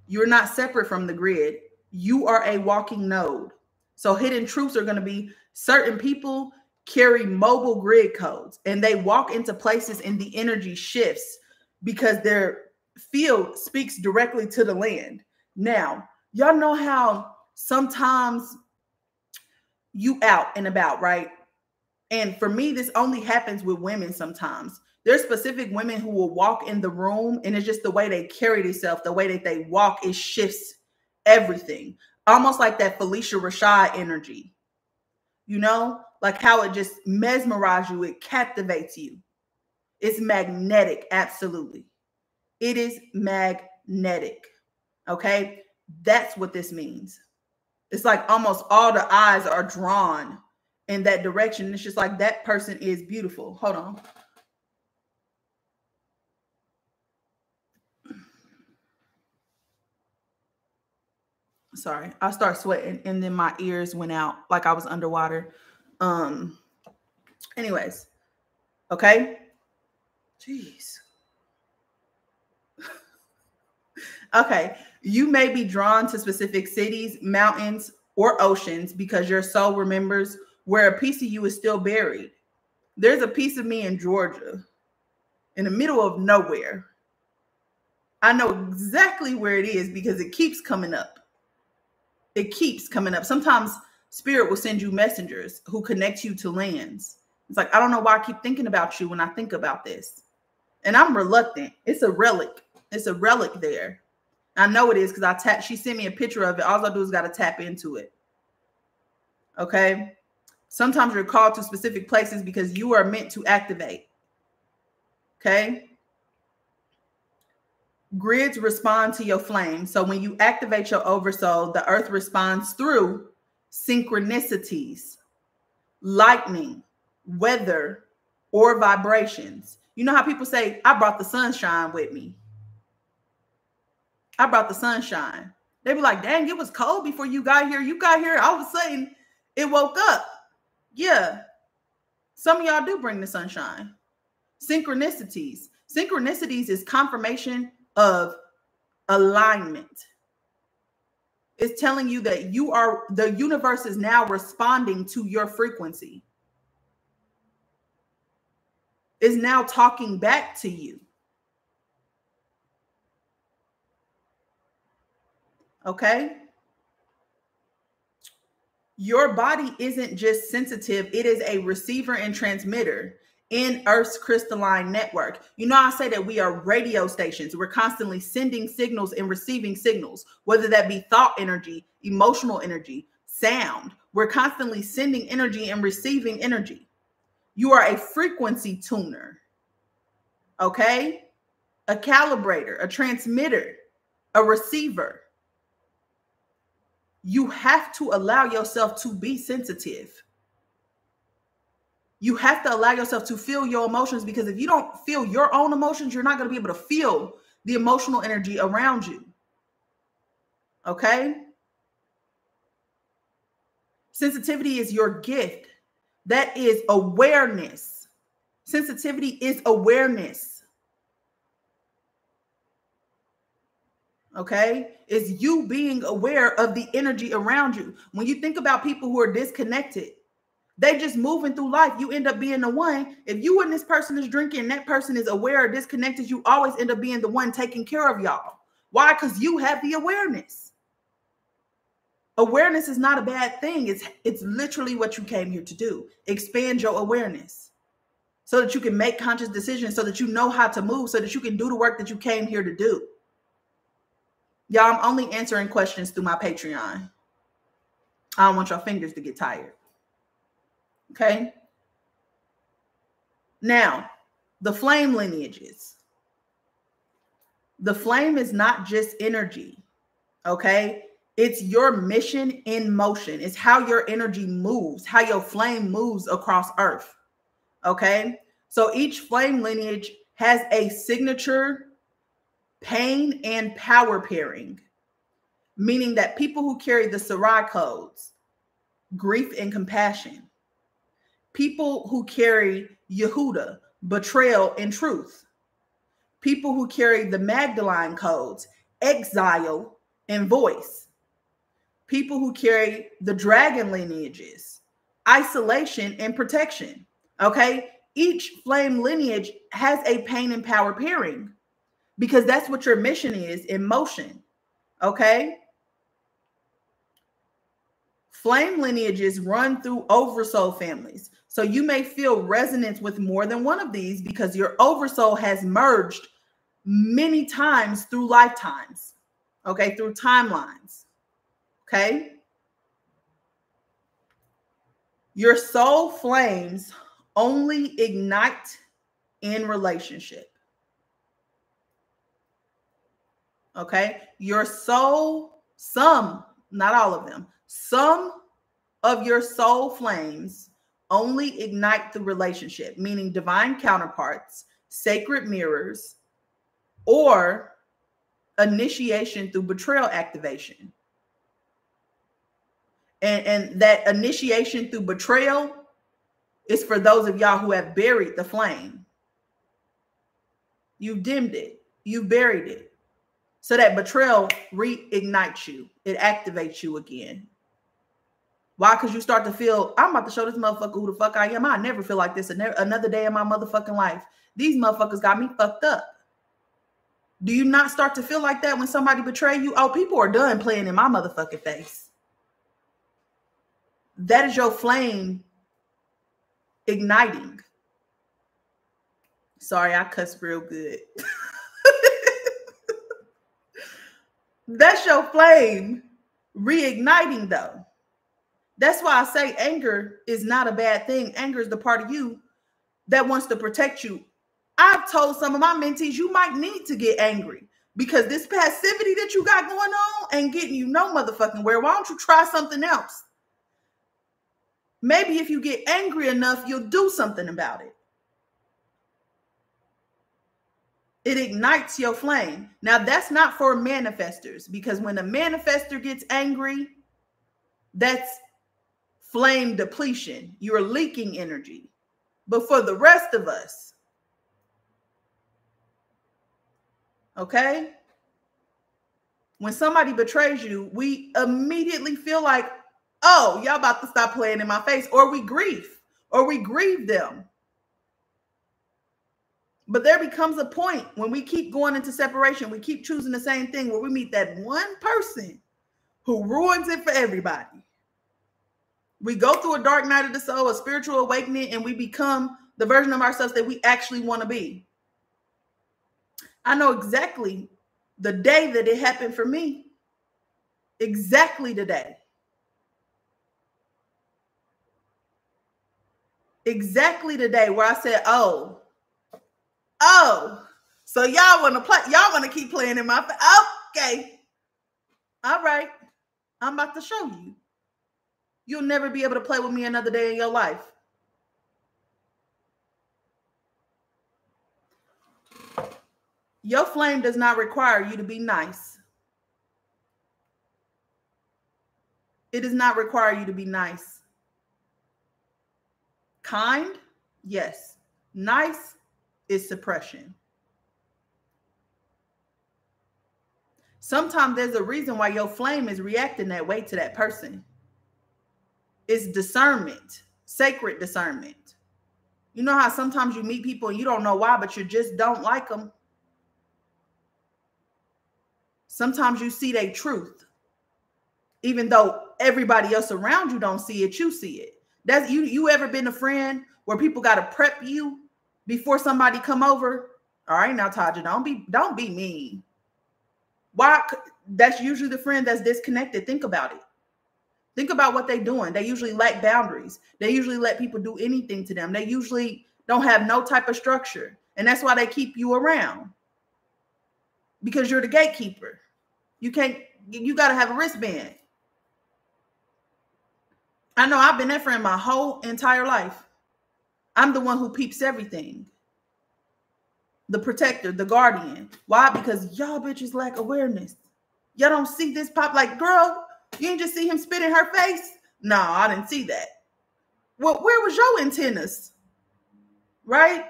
You're not separate from the grid. You are a walking node. So, hidden truths are going to be certain people carry mobile grid codes and they walk into places and the energy shifts because their field speaks directly to the land. Now, y'all know how sometimes you out and about, right? And for me, this only happens with women sometimes. There's specific women who will walk in the room, and it's just the way they carry themselves, the way that they walk, it shifts everything. Almost like that Felicia Rashad energy, you know, like how it just mesmerizes you, it captivates you. It's magnetic, absolutely. It is magnetic, okay? That's what this means. It's like almost all the eyes are drawn in that direction. It's just like that person is beautiful. Hold on. Sorry, I start sweating and then my ears went out like I was underwater. Anyways, okay. Jeez. Okay. You may be drawn to specific cities, mountains, or oceans because your soul remembers where a piece of you is still buried. There's a piece of me in Georgia, in the middle of nowhere. I know exactly where it is because it keeps coming up. It keeps coming up. Sometimes spirit will send you messengers who connect you to lands. It's like, I don't know why I keep thinking about you when I think about this. And I'm reluctant. It's a relic. It's a relic there. I know it is because she sent me a picture of it. All I do is got to tap into it. Okay. Sometimes you're called to specific places because you are meant to activate. Okay. Grids respond to your flame. So when you activate your oversoul, the earth responds through synchronicities, lightning, weather, or vibrations. You know how people say, I brought the sunshine with me. I brought the sunshine. They be like, dang, it was cold before you got here. You got here, all of a sudden, it woke up. Yeah. Some of y'all do bring the sunshine. Synchronicities. Synchronicities is confirmation of alignment. It's telling you that the universe is now responding to your frequency. Is now talking back to you. Okay? Your body isn't just sensitive, it is a receiver and transmitter in Earth's crystalline network. You know, I say that we are radio stations. We're constantly sending signals and receiving signals, whether that be thought energy, emotional energy, sound. We're constantly sending energy and receiving energy. You are a frequency tuner, okay? A calibrator, a transmitter, a receiver. You have to allow yourself to be sensitive. You have to allow yourself to feel your emotions, because if you don't feel your own emotions, you're not going to be able to feel the emotional energy around you. Okay? Sensitivity is your gift. That is awareness. Sensitivity is awareness. Okay? It's you being aware of the energy around you. When you think about people who are disconnected, they just moving through life. You end up being the one. If you and this person is drinking, that person is aware or disconnected, you always end up being the one taking care of y'all. Why? Because you have the awareness. Awareness is not a bad thing. It's literally what you came here to do. Expand your awareness so that you can make conscious decisions, so that you know how to move, so that you can do the work that you came here to do. Y'all, I'm only answering questions through my Patreon. I don't want your fingers to get tired. Okay. Now, the flame lineages. The flame is not just energy. Okay. It's your mission in motion. It's how your energy moves, how your flame moves across Earth. Okay. So each flame lineage has a signature pain and power pairing, meaning that people who carry the Sarai codes, grief and compassion, people who carry Yehuda, betrayal and truth, people who carry the Magdalene codes, exile and voice, people who carry the dragon lineages, isolation and protection. Okay. Each flame lineage has a pain and power pairing, because that's what your mission is in motion. Okay. Flame lineages run through oversoul families. So you may feel resonance with more than one of these because your oversoul has merged many times through lifetimes, okay, through timelines, okay? Your soul flames only ignite in relationship, okay? Your soul, some, not all of them, some of your soul flames only ignite through relationship, meaning divine counterparts, sacred mirrors, or initiation through betrayal activation. And that initiation through betrayal is for those of y'all who have buried the flame. You dimmed it. You buried it. So that betrayal reignites you. It activates you again. Why? Because you start to feel, I'm about to show this motherfucker who the fuck I am. I never feel like this another day in my motherfucking life. These motherfuckers got me fucked up. Do you not start to feel like that when somebody betray you? Oh, people are done playing in my motherfucking face. That is your flame igniting. Sorry, I cussed real good. That's your flame reigniting, though. That's why I say anger is not a bad thing. Anger is the part of you that wants to protect you. I've told some of my mentees you might need to get angry because this passivity that you got going on ain't getting you no motherfucking where. Why don't you try something else? Maybe if you get angry enough, you'll do something about it. It ignites your flame. Now, that's not for manifestors, because when a manifestor gets angry, that's flame depletion. You're leaking energy. But for the rest of us, okay, when somebody betrays you, we immediately feel like, oh, y'all about to stop playing in my face, or we grieve them. But there becomes a point when we keep going into separation, we keep choosing the same thing, where we meet that one person who ruins it for everybody. We go through a dark night of the soul, a spiritual awakening, and we become the version of ourselves that we actually want to be. I know exactly the day that it happened for me. Exactly the day. Exactly the day where I said, oh, so y'all want to play, y'all want to keep playing in my face. Okay. All right. I'm about to show you. You'll never be able to play with me another day in your life. Your flame does not require you to be nice. It does not require you to be nice. Kind? Yes. Nice is suppression. Sometimes there's a reason why your flame is reacting that way to that person. It's discernment, sacred discernment. You know how sometimes you meet people and you don't know why, but you just don't like them. Sometimes you see their truth. Even though everybody else around you don't see it, you see it. That's you ever been a friend where people got to prep you before somebody come over? All right, now Taja, don't be mean. Why? That's usually the friend that's disconnected. Think about it. Think about what they're doing. They usually lack boundaries. They usually let people do anything to them. They usually don't have no type of structure. And that's why they keep you around. Because you're the gatekeeper. You got to have a wristband. I know I've been that friend my whole entire life. I'm the one who peeps everything. The protector, the guardian. Why? Because y'all bitches lack awareness. Y'all don't see this pop. Like, girl, you didn't just see him spit in her face? No, I didn't see that. Well, where was your antennas? Right?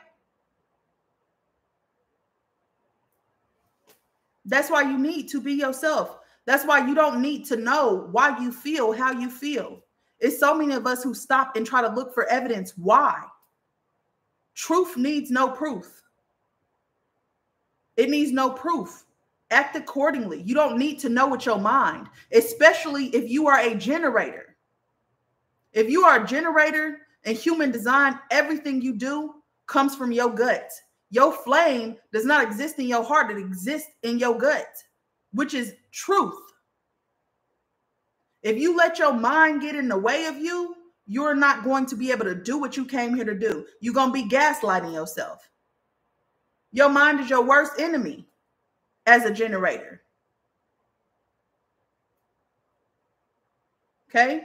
That's why you need to be yourself. That's why you don't need to know why you feel how you feel. It's so many of us who stop and try to look for evidence. Why? Truth needs no proof. It needs no proof. Act accordingly. You don't need to know with your mind, especially if you are a generator. If you are a generator in human design, everything you do comes from your gut. Your flame does not exist in your heart. It exists in your gut, which is truth. If you let your mind get in the way of you, you're not going to be able to do what you came here to do. You're going to be gaslighting yourself. Your mind is your worst enemy as a generator. Okay?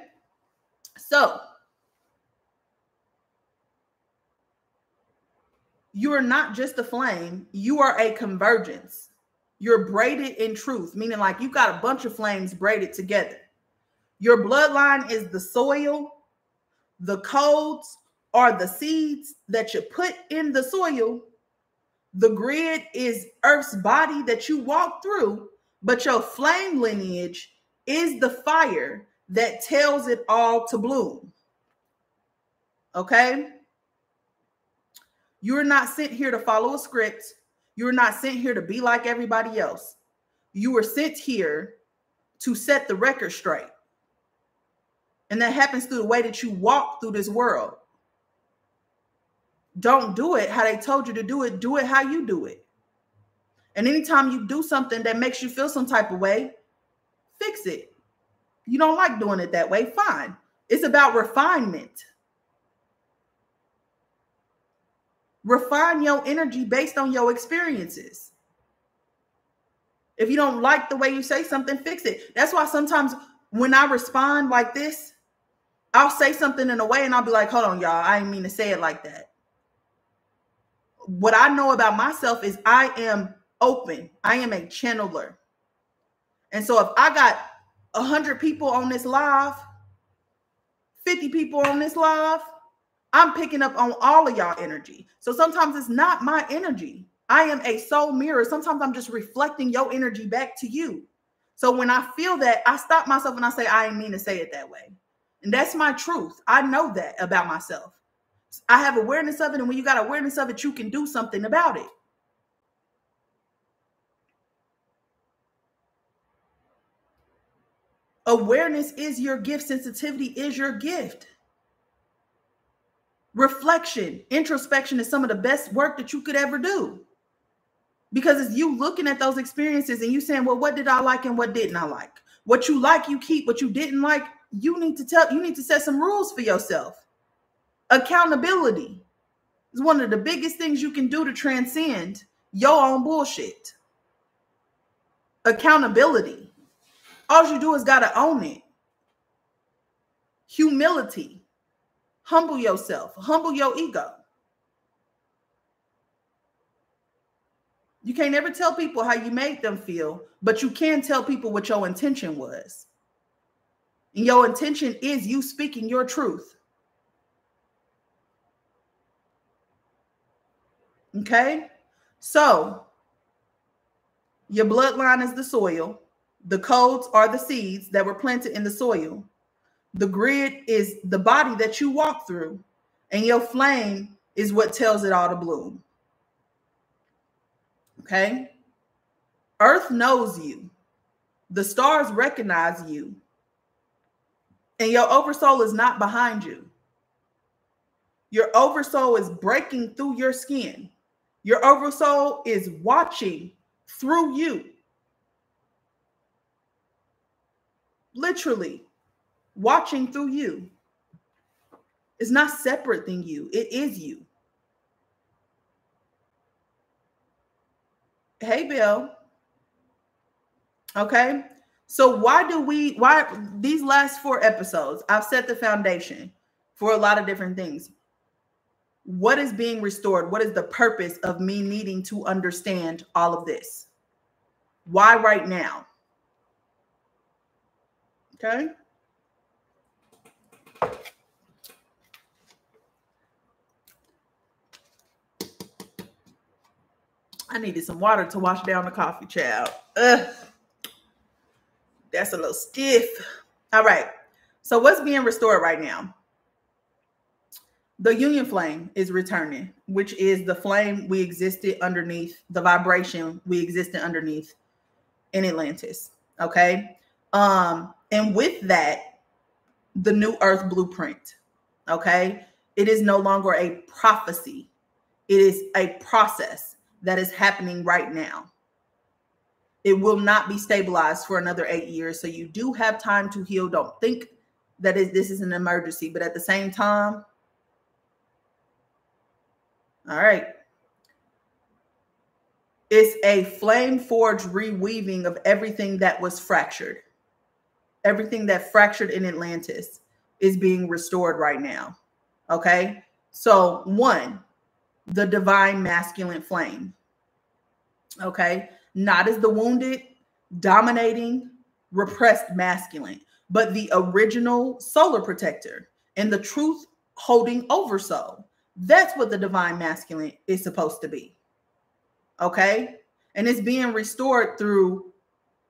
So, you are not just a flame. You are a convergence. You're braided in truth, meaning like you got a bunch of flames braided together. Your bloodline is the soil. The codes are the seeds that you put in the soil. The grid is Earth's body that you walk through, but your flame lineage is the fire that tells it all to bloom. Okay? You're not sent here to follow a script. You're not sent here to be like everybody else. You were sent here to set the record straight. And that happens through the way that you walk through this world. Don't do it how they told you to do it. Do it how you do it. And anytime you do something that makes you feel some type of way, fix it. You don't like doing it that way, fine. It's about refinement. Refine your energy based on your experiences. If you don't like the way you say something, fix it. That's why sometimes when I respond like this, I'll say something in a way and I'll be like, hold on, y'all, I didn't mean to say it like that. What I know about myself is I am open. I am a channeler. And so if I got 100 people on this live, 50 people on this live, I'm picking up on all of y'all energy. So sometimes it's not my energy. I am a soul mirror. Sometimes I'm just reflecting your energy back to you. So when I feel that, I stop myself and I say, I didn't mean to say it that way. And that's my truth. I know that about myself. I have awareness of it. And when you got awareness of it, you can do something about it. Awareness is your gift. Sensitivity is your gift. Reflection, introspection is some of the best work that you could ever do. Because it's you looking at those experiences and you saying, well, what did I like and what didn't I like? What you like, you keep. What you didn't like, you need to set some rules for yourself. Accountability is one of the biggest things you can do to transcend your own bullshit. Accountability. All you do is got to own it. Humility. Humble yourself. Humble your ego. You can't ever tell people how you made them feel, but you can tell people what your intention was. And your intention is you speaking your truth. Okay? So, your bloodline is the soil. The codes are the seeds that were planted in the soil. The grid is the body that you walk through. And your flame is what tells it all to bloom. Okay? Earth knows you. The stars recognize you. And your oversoul is not behind you. Your oversoul is breaking through your skin. Your oversoul is watching through you. Literally watching through you. It's not separate than you. It is you. Hey, Bill. Okay. So why these last 4 episodes, I've set the foundation for a lot of different things. What is being restored? What is the purpose of me needing to understand all of this? Why right now? Okay. I needed some water to wash down the coffee, child. Ugh. That's a little stiff. All right. So what's being restored right now? The union flame is returning, which is the flame we existed underneath, the vibration we existed underneath in Atlantis. Okay. And with that, the new earth blueprint. Okay. It is no longer a prophecy. It is a process that is happening right now. It will not be stabilized for another 8 years. So you do have time to heal. Don't think that this is an emergency, but at the same time, all right. It's a flame forged reweaving of everything that was fractured. Everything that fractured in Atlantis is being restored right now. Okay. So 1, the divine masculine flame. Okay. Not as the wounded, dominating, repressed masculine, but the original solar protector and the truth holding oversoul. That's what the divine masculine is supposed to be. Okay. And it's being restored through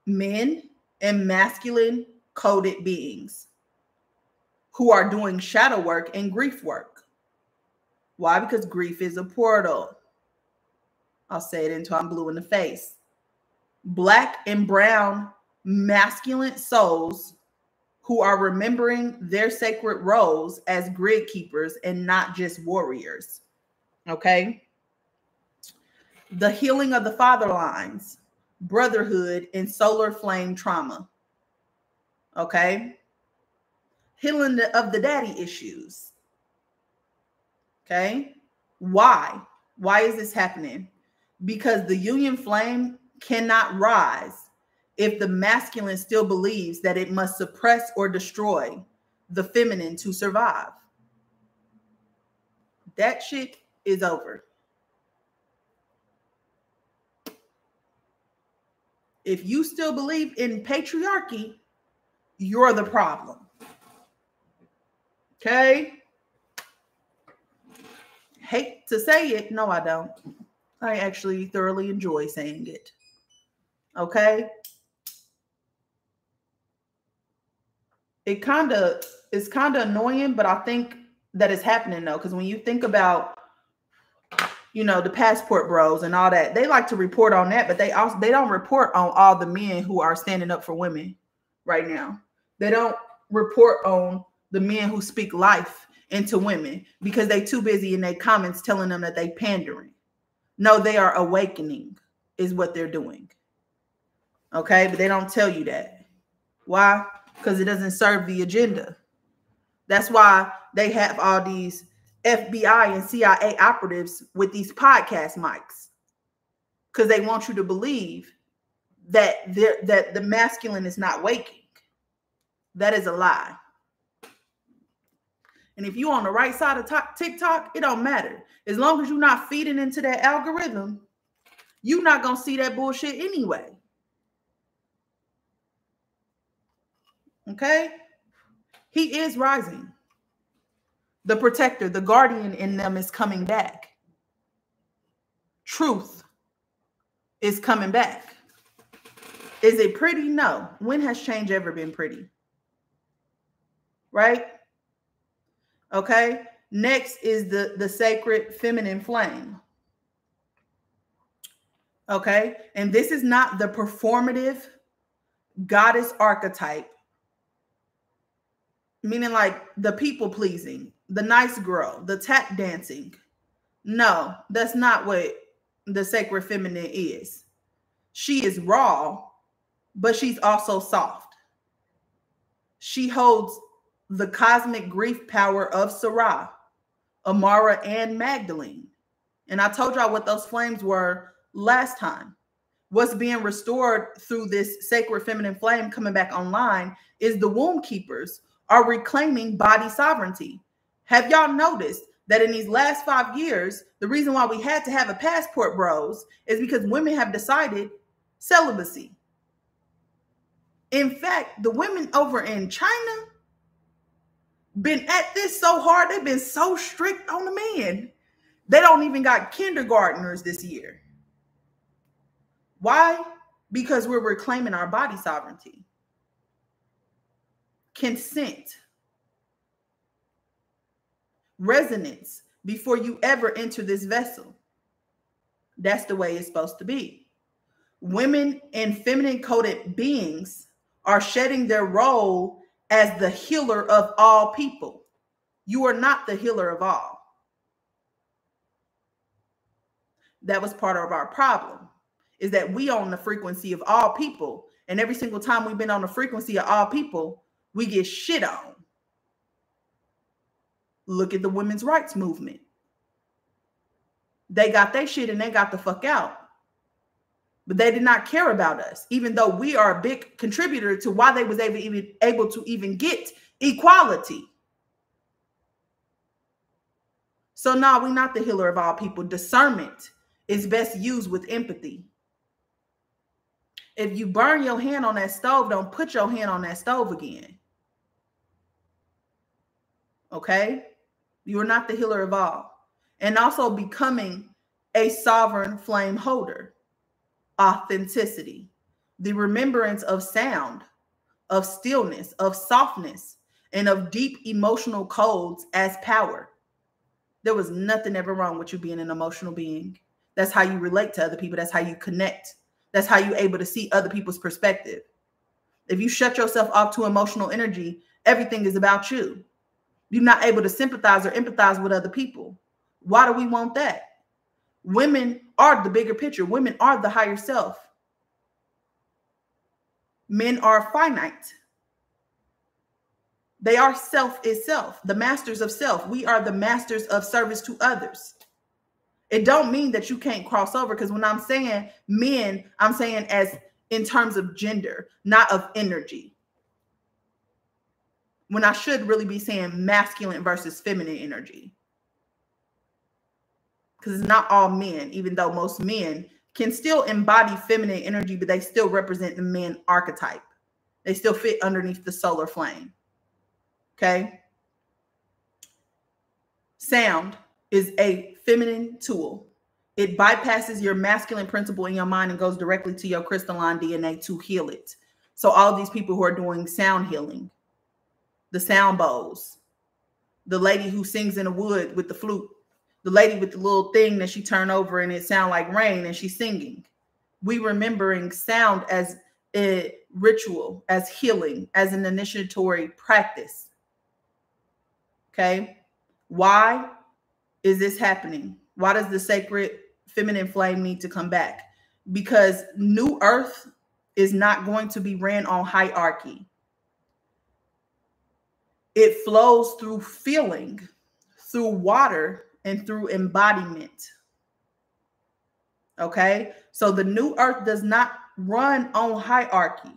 men and masculine coded beings who are doing shadow work and grief work. Why? Because grief is a portal. I'll say it until I'm blue in the face. Black and brown masculine souls who are remembering their sacred roles as Gridkeepers and not just warriors. Okay. The healing of the father lines, brotherhood, and solar flame trauma. Okay. Healing of the daddy issues. Okay. Why? Why is this happening? Because the union flame cannot rise if the masculine still believes that it must suppress or destroy the feminine to survive. That shit is over. If you still believe in patriarchy, you're the problem. Okay? Hate to say it. No, I don't. I actually thoroughly enjoy saying it. Okay? It's kind of annoying, but I think that it's happening though. Because when you think about, the passport bros and all that, they like to report on that, but they don't report on all the men who are standing up for women right now. They don't report on the men who speak life into women because they too busy in their comments telling them that they pandering. No, they are awakening is what they're doing. Okay, but they don't tell you that. Why? Because it doesn't serve the agenda. That's why they have all these FBI and CIA operatives with these podcast mics, because they want you to believe that the masculine is not waking. That is a lie. And if you're on the right side of TikTok, it don't matter. As long as you're not feeding into that algorithm, you're not going to see that bullshit anyway. Okay? He is rising. The protector, the guardian in them is coming back. Truth is coming back. Is it pretty? No. When has change ever been pretty? Right? Okay. Next is the sacred feminine flame. Okay. And this is not the performative goddess archetype, meaning like the people pleasing, the nice girl, the tap dancing. No, that's not what the sacred feminine is. She is raw, but she's also soft. She holds the cosmic grief power of Sarah, Amara, and Magdalene. And I told y'all what those flames were last time. What's being restored through this sacred feminine flame coming back online is the womb keepers are reclaiming body sovereignty. Have y'all noticed that in these last 5 years, the reason why we had to have a passport bros is because women have decided celibacy. In fact, the women over in China been at this so hard. They've been so strict on the men. They don't even got kindergartners this year. Why? Because we're reclaiming our body sovereignty. Consent. Resonance before you ever enter this vessel. That's the way it's supposed to be. Women and feminine coded beings are shedding their role as the healer of all people. You are not the healer of all. That was part of our problem, is that we own the frequency of all people. And every single time we've been on the frequency of all people, we get shit on. Look at the women's rights movement. They got their shit and they got the fuck out. But they did not care about us, even though we are a big contributor to why they was able to even get equality. So now we're not the healer of all people. Discernment is best used with empathy. If you burn your hand on that stove, don't put your hand on that stove again. Okay? You are not the healer of all. And also becoming a sovereign flame holder. Authenticity. The remembrance of sound, of stillness, of softness, and of deep emotional codes as power. There was nothing ever wrong with you being an emotional being. That's how you relate to other people. That's how you connect. That's how you're able to see other people's perspective. If you shut yourself off to emotional energy, everything is about you. You're not able to sympathize or empathize with other people. Why do we want that? Women are the bigger picture. Women are the higher self. Men are finite. They are self itself, the masters of self. We are the masters of service to others. It don't mean that you can't cross over, because when I'm saying men, I'm saying as in terms of gender, not of energy. When I should really be saying masculine versus feminine energy. Because it's not all men, even though most men can still embody feminine energy, but they still represent the man archetype. They still fit underneath the solar flame. Okay? Sound is a feminine tool. It bypasses your masculine principle in your mind and goes directly to your crystalline DNA to heal it. So all these people who are doing sound healing, the sound bowls, the lady who sings in the wood with the flute, the lady with the little thing that she turned over and it sound like rain and she's singing. We remembering sound as a ritual, as healing, as an initiatory practice. Okay? Why is this happening? Why does the sacred feminine flame need to come back? Because New Earth is not going to be ran on hierarchy. It flows through feeling, through water, and through embodiment. Okay? So the New Earth does not run on hierarchy.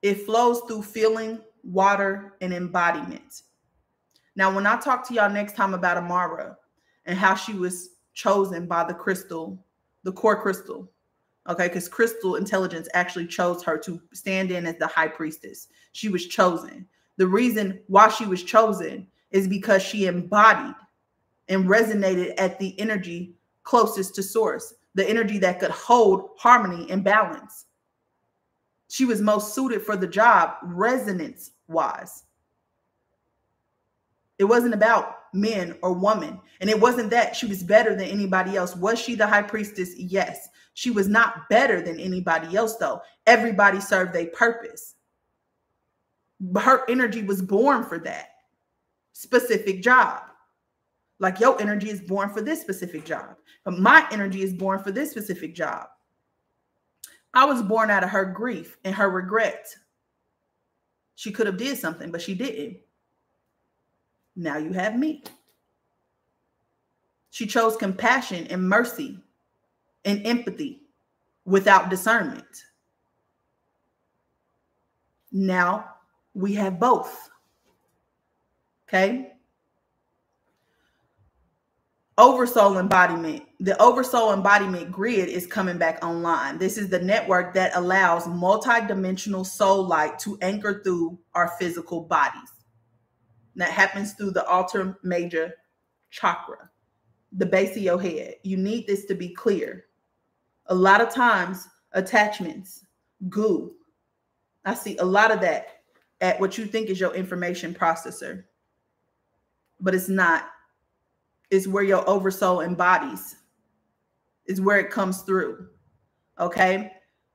It flows through feeling, water, and embodiment. Now, when I talk to y'all next time about Amara and how she was chosen by the crystal, the core crystal, okay, because crystal intelligence actually chose her to stand in as the high priestess. She was chosen. The reason why she was chosen is because she embodied and resonated at the energy closest to source, the energy that could hold harmony and balance. She was most suited for the job resonance-wise. It wasn't about men or woman. And it wasn't that she was better than anybody else. Was she the high priestess? Yes. She was not better than anybody else, though. Everybody served a purpose. But her energy was born for that specific job. Like your energy is born for this specific job. But my energy is born for this specific job. I was born out of her grief and her regret. She could have did something, but she didn't. Now you have me. She chose compassion and mercy and empathy without discernment. Now we have both. Okay? Oversoul embodiment. The oversoul embodiment grid is coming back online. This is the network that allows multidimensional soul light to anchor through our physical bodies. That happens through the altar major chakra, the base of your head. You need this to be clear. A lot of times, attachments, goo. I see a lot of that at what you think is your information processor, but it's not. It's where your oversoul embodies. It's where it comes through. Okay?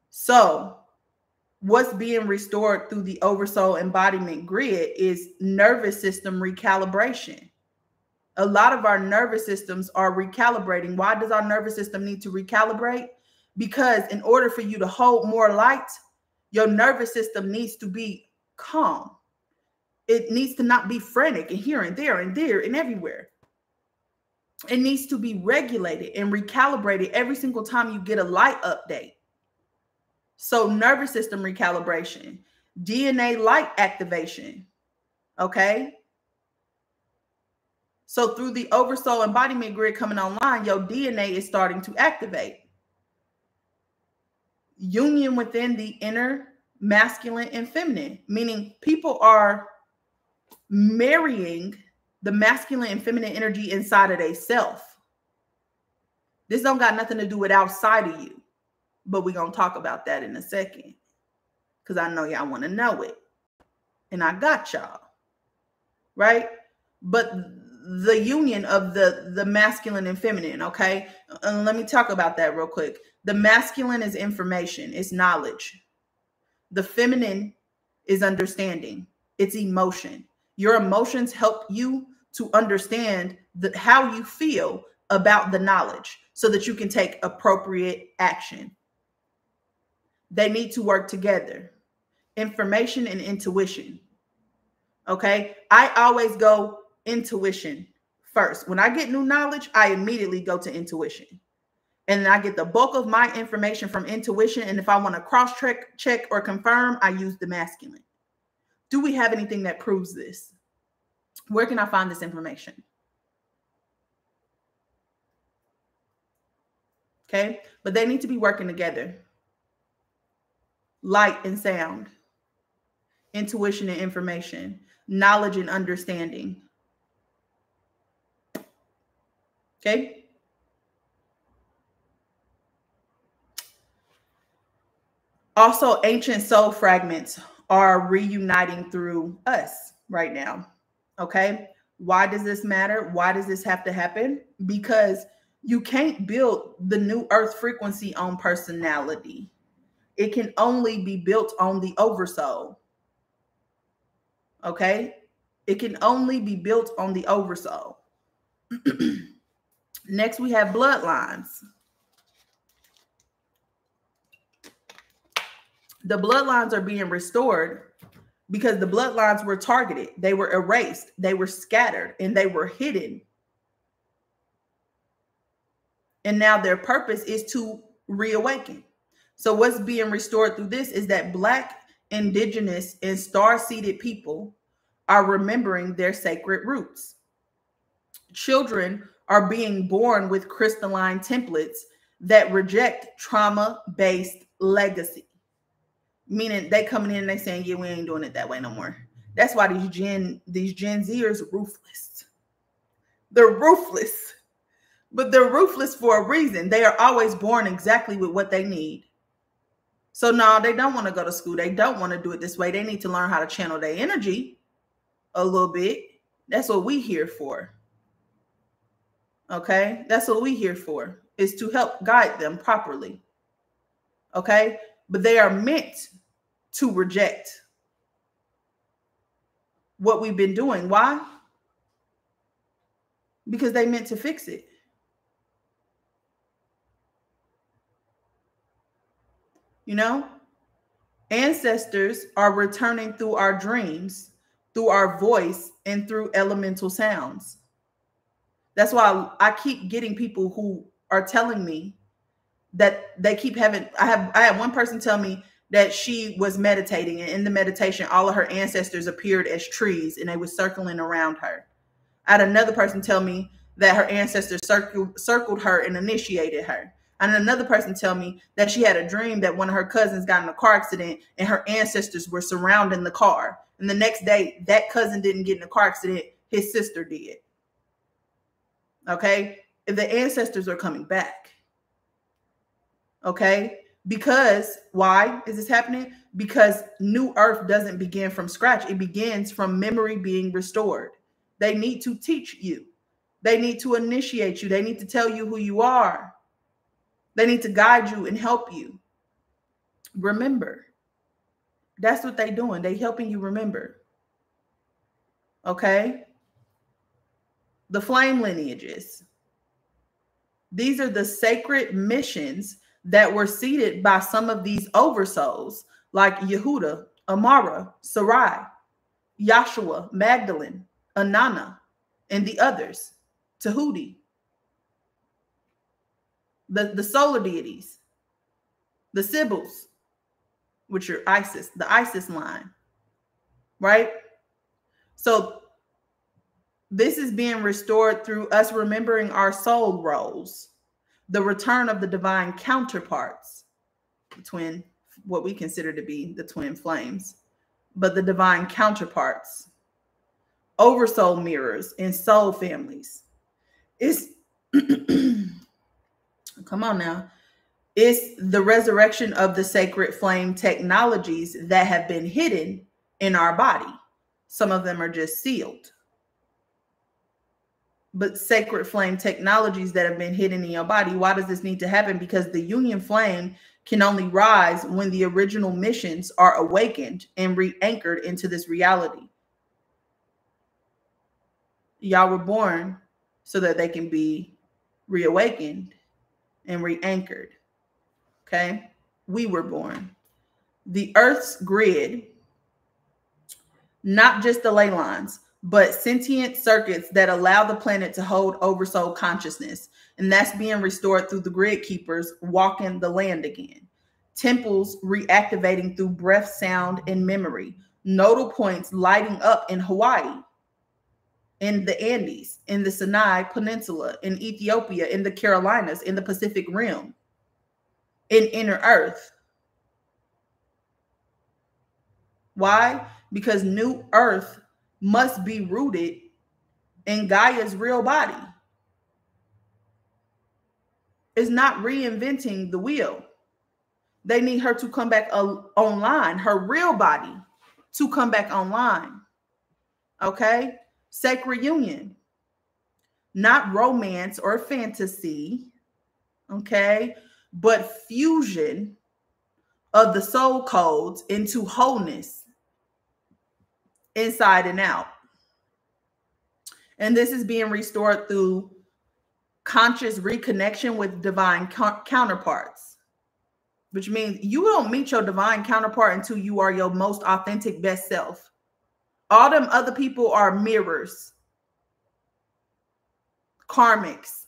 So, what's being restored through the oversoul embodiment grid is nervous system recalibration. A lot of our nervous systems are recalibrating. Why does our nervous system need to recalibrate? Because in order for you to hold more light, your nervous system needs to be calm. It needs to not be frantic and here and there and everywhere. It needs to be regulated and recalibrated every single time you get a light update. So nervous system recalibration, DNA light activation, okay? So through the oversoul embodiment grid coming online, your DNA is starting to activate. Union within the inner masculine and feminine, meaning people are marrying the masculine and feminine energy inside of their self. This don't got nothing to do with outside of you, but we're going to talk about that in a second because I know y'all want to know it. And I got y'all, right? But the union of the masculine and feminine, okay? And let me talk about that real quick. The masculine is information, it's knowledge. The feminine is understanding, it's emotion. Your emotions help you to understand how you feel about the knowledge so that you can take appropriate action. They need to work together. Information and intuition. Okay? I always go intuition first. When I get new knowledge, I immediately go to intuition. And then I get the bulk of my information from intuition. And if I want to cross-check or confirm, I use the masculine. Do we have anything that proves this? Where can I find this information? Okay? But they need to be working together. Light and sound. Intuition and information. Knowledge and understanding. Okay? Also, ancient soul fragments are reuniting through us right now. Okay? Why does this matter? Why does this have to happen? Because you can't build the new earth frequency on personality. It can only be built on the oversoul. Okay? It can only be built on the oversoul. Next, we have bloodlines. The bloodlines are being restored because the bloodlines were targeted. They were erased. They were scattered and they were hidden. And now their purpose is to reawaken. So what's being restored through this is that Black, Indigenous, and star-seeded people are remembering their sacred roots. Children are being born with crystalline templates that reject trauma-based legacy. Meaning they coming in and they saying, yeah, we ain't doing it that way no more. That's why these Gen Zers are ruthless. They're ruthless. But they're ruthless for a reason. They are always born exactly with what they need. So no, they don't want to go to school. They don't want to do it this way. They need to learn how to channel their energy a little bit. That's what we here for. Okay? That's what we here for, is to help guide them properly. Okay? But they are meant to reject what we've been doing. Why? Because they meant to fix it. You know, ancestors are returning through our dreams, through our voice, and through elemental sounds. That's why I keep getting people who are telling me that they keep having, I had one person tell me that she was meditating, and in the meditation, all of her ancestors appeared as trees and they were circling around her. I had another person tell me that her ancestors circled her and initiated her. And another person tell me that she had a dream that one of her cousins got in a car accident and her ancestors were surrounding the car. And the next day, that cousin didn't get in a car accident, his sister did. Okay? The ancestors are coming back. Okay? Because, why is this happening? Because New Earth doesn't begin from scratch. It begins from memory being restored. They need to teach you. They need to initiate you. They need to tell you who you are. They need to guide you and help you. Remember, That's what they're doing. They helping you remember. Okay? The flame lineages. These are the sacred missions that were seated by some of these oversouls, like Yehuda, Amara, Sarai, Yahshua, Magdalene, Anana, and the others, Tahuti, the solar deities, the Sibyls, which are Isis, the Isis line, right? So this is being restored through us remembering our soul roles, the return of the divine counterparts, between what we consider to be the twin flames, but the divine counterparts, oversoul mirrors, and soul families. It's come on now. It's the resurrection of the sacred flame technologies that have been hidden in our body. Some of them are just sealed. But sacred flame technologies that have been hidden in your body. Why does this need to happen? Because the union flame can only rise when the original missions are awakened and re-anchored into this reality. Y'all were born so that they can be reawakened and re-anchored. Okay? We were born. The Earth's grid, not just the ley lines, but sentient circuits that allow the planet to hold oversoul consciousness. And that's being restored through the Gridkeepers walking the land again. Temples reactivating through breath, sound, and memory. Nodal points lighting up in Hawaii, in the Andes, in the Sinai Peninsula, in Ethiopia, in the Carolinas, in the Pacific Rim, in inner Earth. Why? Because new Earth must be rooted in Gaia's real body. It's not reinventing the wheel. They need her to come back online, her real body to come back online. Okay? Sacred union, not romance or fantasy. Okay? But fusion of the soul codes into wholeness, inside and out. And this is being restored through conscious reconnection with divine counterparts, which means you don't meet your divine counterpart until you are your most authentic best self. All them other people are mirrors, karmics.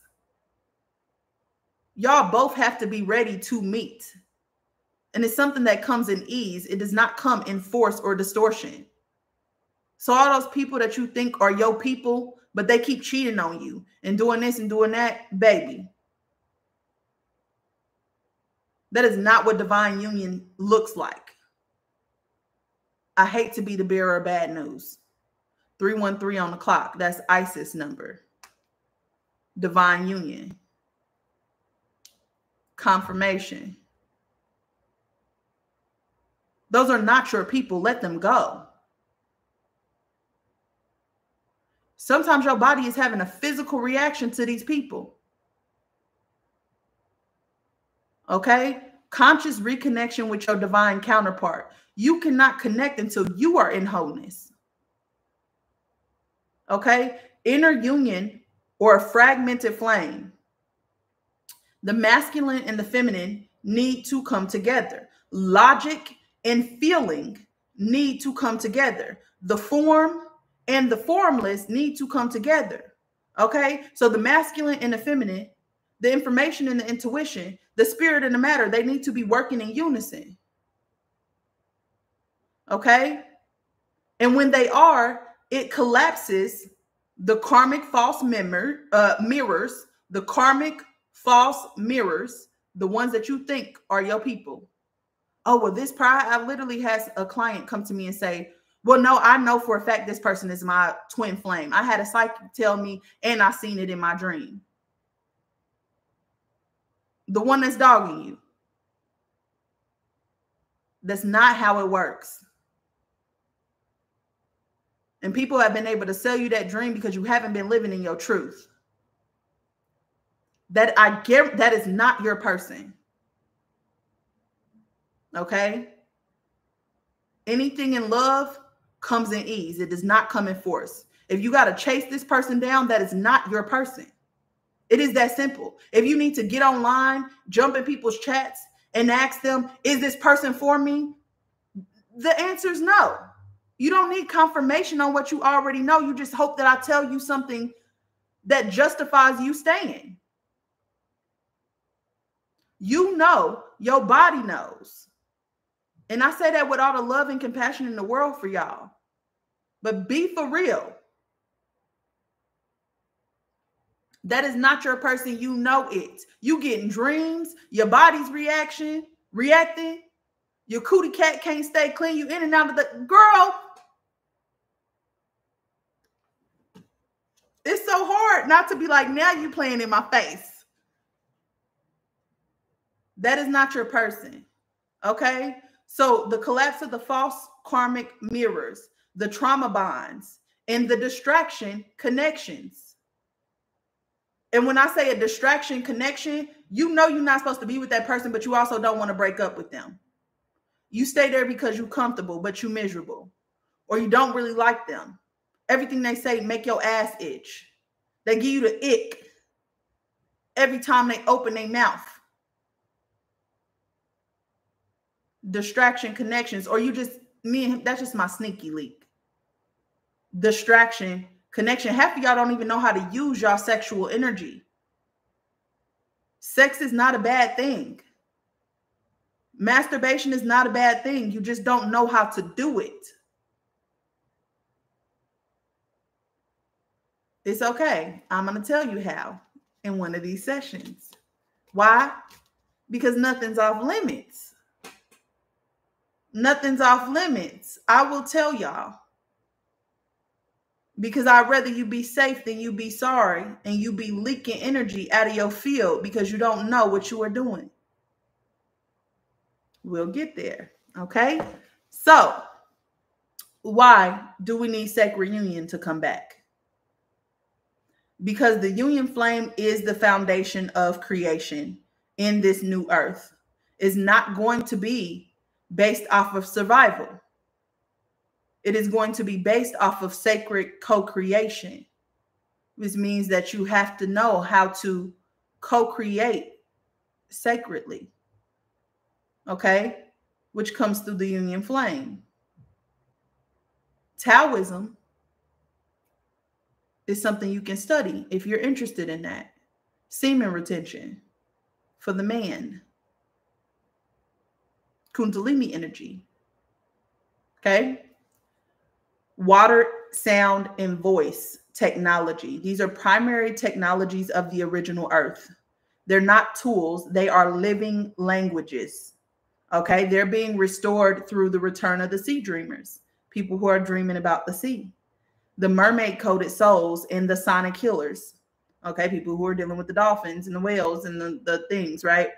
Y'all both have to be ready to meet. And it's something that comes in ease. It does not come in force or distortion. So all those people that you think are your people, but they keep cheating on you and doing this and doing that, baby. That is not what divine union looks like. I hate to be the bearer of bad news. 313 on the clock. That's ISIS number. Divine union. Confirmation. Those are not your people. Let them go. Sometimes your body is having a physical reaction to these people. Okay? Conscious reconnection with your divine counterpart. You cannot connect until you are in wholeness. Okay? Inner union or a fragmented flame. The masculine and the feminine need to come together. Logic and feeling need to come together. The form and the formless need to come together. Okay? So the masculine and the feminine, the information and the intuition, the spirit and the matter, they need to be working in unison. Okay? And when they are, it collapses the karmic false mirrors, the karmic false mirrors, the ones that you think are your people. Oh, well, this pride, I literally had a client come to me and say, well, no, I know for a fact this person is my twin flame. I had a psychic tell me, and I seen it in my dream. The one that's dogging you. That's not how it works. And people have been able to sell you that dream because you haven't been living in your truth. That is not your person. Okay? Anything in love comes in ease. It does not come in force. If you got to chase this person down, that is not your person. It is that simple. If you need to get online, jump in people's chats and ask them, is this person for me? The answer is no. You don't need confirmation on what you already know. You just hope that I tell you something that justifies you staying. You know, your body knows. And I say that with all the love and compassion in the world for y'all. But be for real. That is not your person. You know it. You getting dreams. Your body's reacting. Your cootie cat can't stay clean. You in and out of the girl. It's so hard not to be like, now you playing in my face. That is not your person. Okay? So the collapse of the false karmic mirrors, the trauma bonds, and the distraction connections. And when I say a distraction connection, you know you're not supposed to be with that person, but you also don't want to break up with them. You stay there because you're comfortable, but you're miserable. Or you don't really like them. Everything they say make your ass itch. They give you the ick every time they open their mouth. Distraction connections. Or you just, me and him, that's just my sneaky leak. Distraction connection. Half of y'all don't even know how to use y'all sexual energy. Sex is not a bad thing. Masturbation is not a bad thing. You just don't know how to do it. It's okay. I'm going to tell you how in one of these sessions. Why? Because nothing's off limits. Nothing's off limits. I will tell y'all. Because I'd rather you be safe than you be sorry and you be leaking energy out of your field because you don't know what you are doing. We'll get there. Okay? So, why do we need sacred union to come back? Because the union flame is the foundation of creation in this new earth. It's not going to be based off of survival. It is going to be based off of sacred co-creation, which means that you have to know how to co-create sacredly. Okay? Which comes through the union flame. Taoism is something you can study if you're interested in that. Semen retention for the man. Kundalini energy. Okay? Water, sound, and voice technology. These are primary technologies of the original earth. They're not tools. They are living languages. Okay? They're being restored through the return of the sea dreamers. People who are dreaming about the sea. The mermaid-coded souls and the sonic healers. Okay? People who are dealing with the dolphins and the whales and the things, right?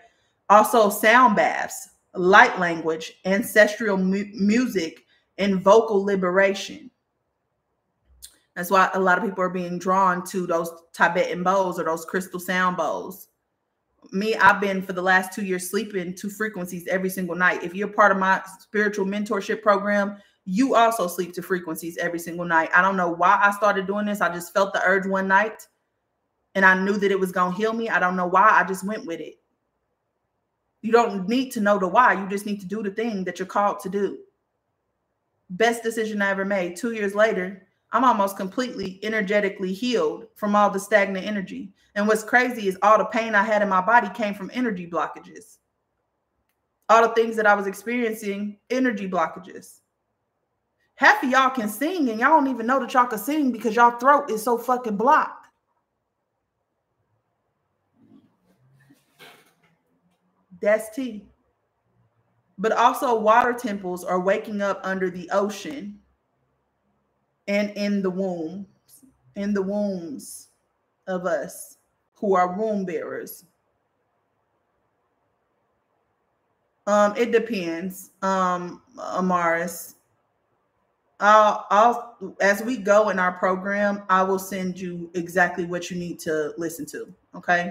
Also sound baths, light language, ancestral music, and vocal liberation. That's why a lot of people are being drawn to those Tibetan bowls or those crystal sound bowls. Me, I've been for the last 2 years sleeping to frequencies every single night. If you're part of my spiritual mentorship program, you also sleep to frequencies every single night. I don't know why I started doing this. I just felt the urge one night and I knew that it was going to heal me. I don't know why. I just went with it. You don't need to know the why. You just need to do the thing that you're called to do. Best decision I ever made. 2 years later, I'm almost completely energetically healed from all the stagnant energy. And what's crazy is all the pain I had in my body came from energy blockages. All the things that I was experiencing, energy blockages. Half of y'all can sing and y'all don't even know that y'all can sing because y'all throat is so fucking blocked. That's tea. But also water temples are waking up under the ocean and in the wombs of us who are womb bearers. It depends, Amaris. I'll as we go in our program, I will send you exactly what you need to listen to. Okay.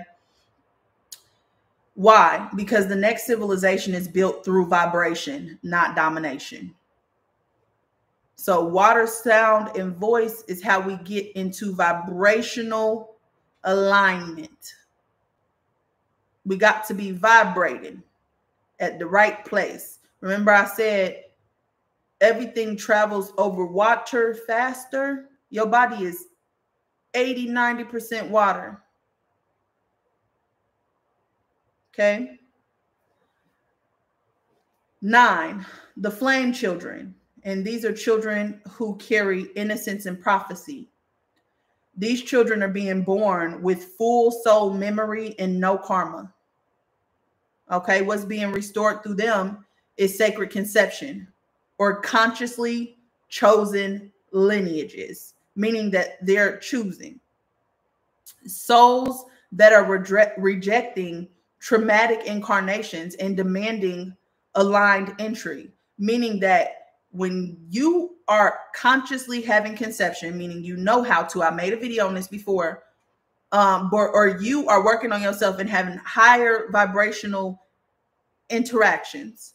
Why? Because the next civilization is built through vibration, not domination. So water, sound, and voice is how we get into vibrational alignment. We got to be vibrating at the right place. Remember I said everything travels over water faster. Your body is 80, 90% water. Okay. 9, the flame children. And these are children who carry innocence and prophecy. These children are being born with full soul memory and no karma. Okay, what's being restored through them is sacred conception or consciously chosen lineages, meaning that they're choosing. Souls that are rejecting traumatic incarnations and demanding aligned entry, meaning that when you are consciously having conception, meaning you know how to, I made a video on this before, or you are working on yourself and having higher vibrational interactions,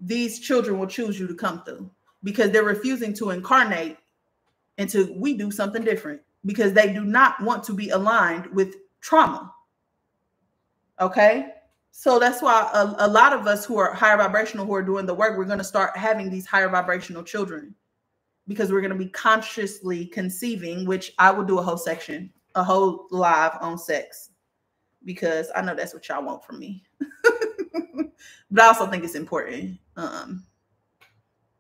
these children will choose you to come through because they're refusing to incarnate until we do something different because they do not want to be aligned with trauma. Okay? So that's why a lot of us who are higher vibrational, who are doing the work, we're going to start having these higher vibrational children because we're going to be consciously conceiving, which I will do a whole section, a whole live on sex, because I know that's what y'all want from me. But I also think it's important. And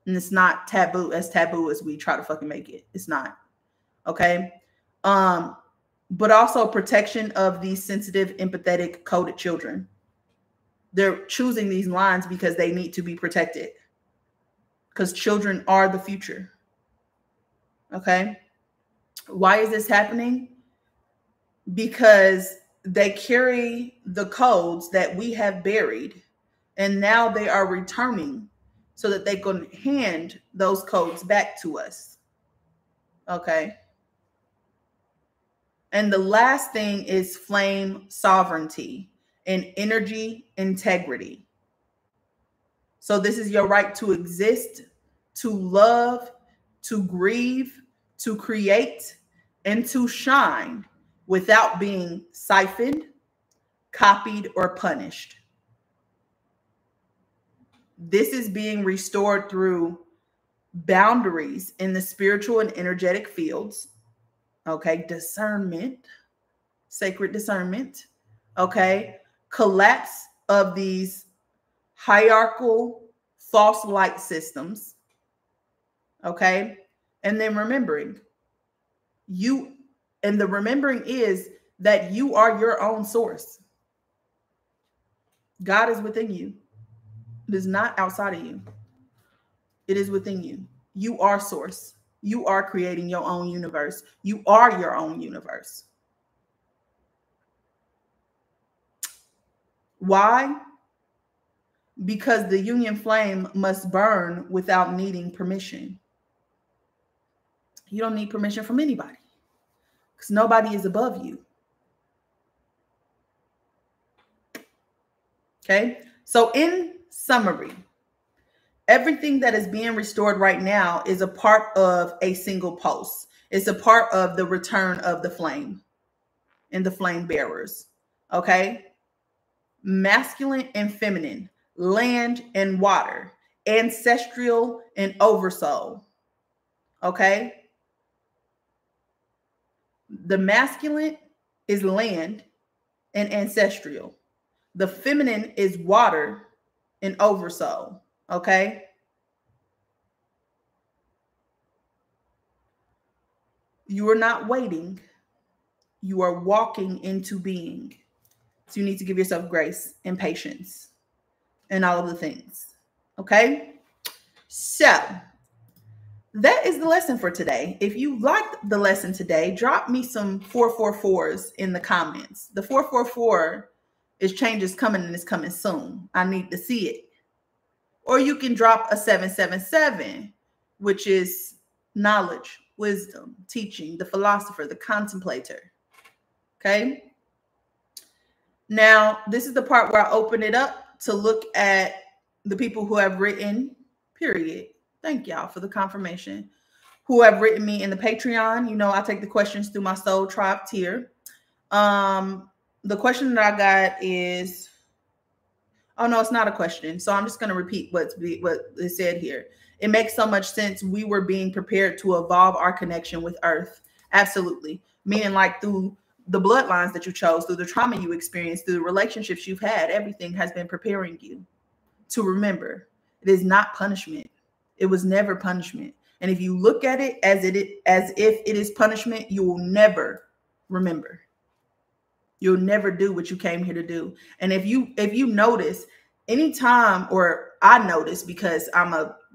it's not taboo, as taboo as we try to fucking make it. It's not. Okay? But also protection of these sensitive, empathetic, coded children. They're choosing these lines because they need to be protected. Because children are the future. Okay? Why is this happening? Because they carry the codes that we have buried, and now they are returning so that they can hand those codes back to us. Okay? And the last thing is flame sovereignty and energy integrity. So this is your right to exist, to love, to grieve, to create, and to shine without being siphoned, copied, or punished. This is being restored through boundaries in the spiritual and energetic fields. Okay, discernment, sacred discernment. Okay, collapse of these hierarchical false light systems. Okay, and then remembering you, and the remembering is that you are your own source. God is within you. It is not outside of you. It is within you. You are source. You are creating your own universe. You are your own universe. Why? Because the union flame must burn without needing permission. You don't need permission from anybody because nobody is above you. Okay? So in summary, everything that is being restored right now is a part of a single pulse. It's a part of the return of the flame and the flame bearers. Okay? Masculine and feminine, land and water, ancestral and oversoul. Okay? The masculine is land and ancestral. The feminine is water and oversoul. Okay? You are not waiting. You are walking into being. So you need to give yourself grace and patience and all of the things. Okay? So that is the lesson for today. If you liked the lesson today, drop me some 444s in the comments. The 444 is change is coming and it's coming soon. I need to see it. Or you can drop a 777, which is knowledge, wisdom, teaching, the philosopher, the contemplator. Okay. Now, this is the part where I open it up to look at the people who have written, period. Thank y'all for the confirmation. Who have written me in the Patreon, you know, I take the questions through my Soul Tribe tier. The question that I got is, oh no, it's not a question. So I'm just going to repeat what is said here. It makes so much sense. We were being prepared to evolve our connection with Earth. Absolutely. Meaning like through the bloodlines that you chose, through the trauma you experienced, through the relationships you've had, everything has been preparing you to remember. It is not punishment. It was never punishment. And if you look at it as if it is punishment, you will never remember. You'll never do what you came here to do. And if you notice anytime, or I notice because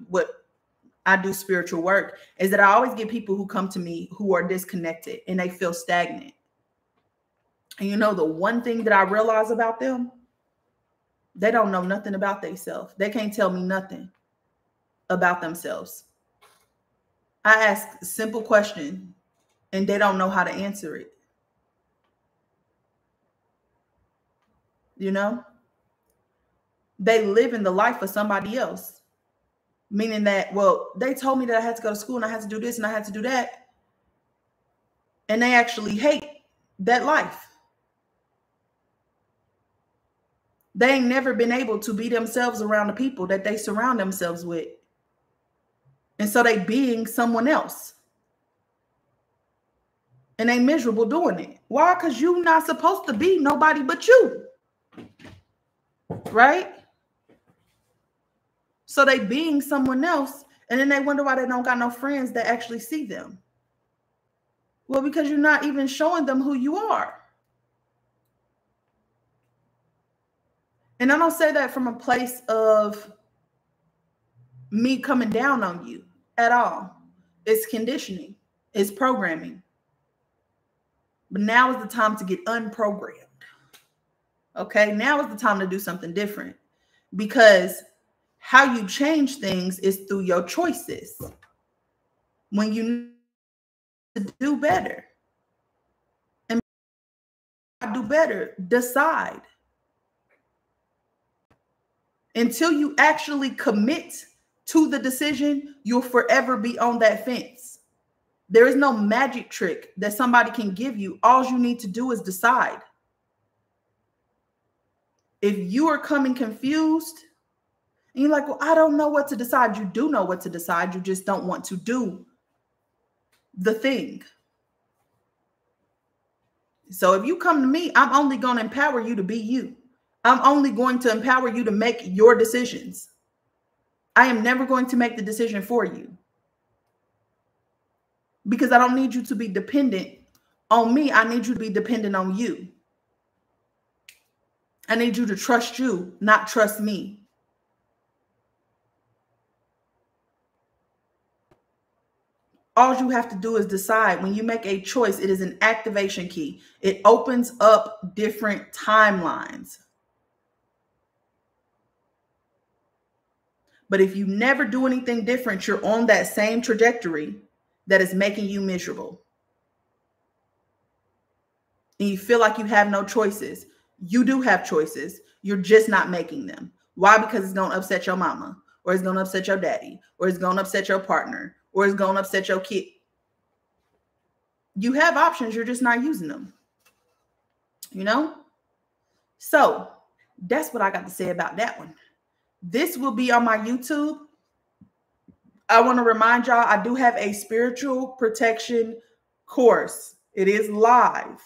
what I do spiritual work, is that I always get people who come to me who are disconnected and they feel stagnant. And you know, the one thing that I realize about them, they don't know nothing about themselves. They can't tell me nothing about themselves. I ask a simple question and they don't know how to answer it. You know, they live in the life of somebody else, meaning that, well, they told me that I had to go to school and I had to do this and I had to do that. And they actually hate that life. They ain't never been able to be themselves around the people that they surround themselves with. And so they being someone else. And they miserable doing it. Why? Because you're not supposed to be nobody but you. Right? So they being someone else, and then they wonder why they don't got no friends that actually see them. Well, because you're not even showing them who you are. And I don't say that from a place of me coming down on you at all. It's conditioning. It's programming. But now is the time to get unprogrammed. Okay, now is the time to do something different, because how you change things is through your choices. When you need to do better and do better, decide. Until you actually commit to the decision, you'll forever be on that fence. There is no magic trick that somebody can give you. All you need to do is decide. If you are coming confused and you're like, well, I don't know what to decide. You do know what to decide. You just don't want to do the thing. So if you come to me, I'm only going to empower you to be you. I'm only going to empower you to make your decisions. I am never going to make the decision for you, because I don't need you to be dependent on me. I need you to be dependent on you. I need you to trust you, not trust me. All you have to do is decide. When you make a choice, it is an activation key. It opens up different timelines. But if you never do anything different, you're on that same trajectory that is making you miserable. And you feel like you have no choices. You do have choices. You're just not making them. Why? Because it's going to upset your mama, or it's going to upset your daddy, or it's going to upset your partner, or it's going to upset your kid. You have options. You're just not using them. You know? So that's what I got to say about that one. This will be on my YouTube. I want to remind y'all, I do have a spiritual protection course. It is live.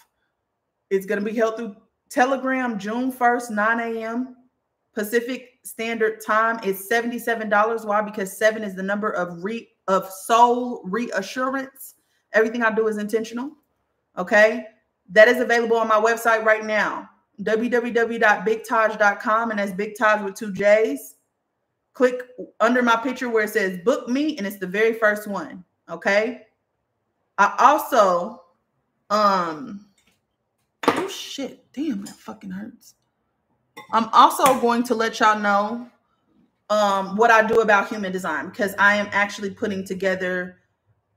It's going to be held through Telegram June 1st, 9 a.m. Pacific Standard Time. It's $77. Why? Because 7 is the number of soul reassurance. Everything I do is intentional. Okay? That is available on my website right now. www.bigtaj.com, and that's Big Taj with 2 J's. Click under my picture where it says book me, and it's the very first one. Okay. I also, oh shit, damn, that fucking hurts. I'm also going to let y'all know what I do about human design, because I am actually putting together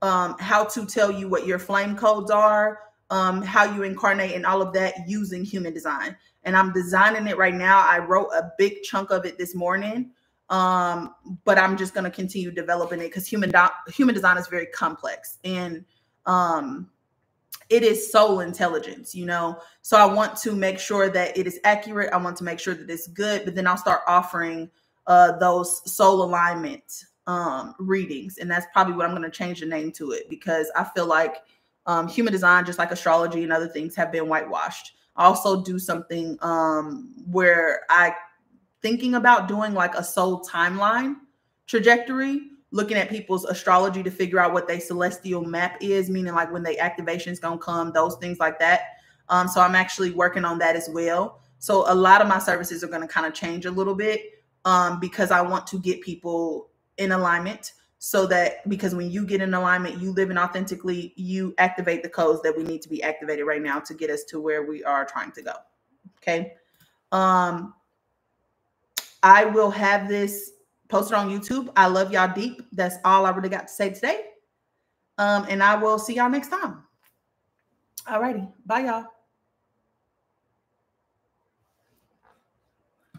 how to tell you what your flame codes are, how you incarnate, and all of that using human design. And I'm designing it right now. I wrote a big chunk of it this morning. But I'm just going to continue developing it because human design is very complex, and it is soul intelligence, you know? So I want to make sure that it is accurate. I want to make sure that it's good, but then I'll start offering those soul alignment readings. And that's probably what I'm going to change the name to it, because I feel like human design, just like astrology and other things, have been whitewashed. I also do something where I thinking about doing like a soul timeline trajectory, looking at people's astrology to figure out what their celestial map is, meaning like when they activation's gonna come, those things like that. So I'm actually working on that as well. So a lot of my services are going to kind of change a little bit because I want to get people in alignment, so that, because when you get in alignment, you live in authentically, you activate the codes that we need to be activated right now to get us to where we are trying to go. Okay. I will have this posted on YouTube. I love y'all deep. That's all I really got to say today. And I will see y'all next time. All righty. Bye, y'all.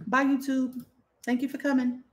Bye, YouTube. Thank you for coming.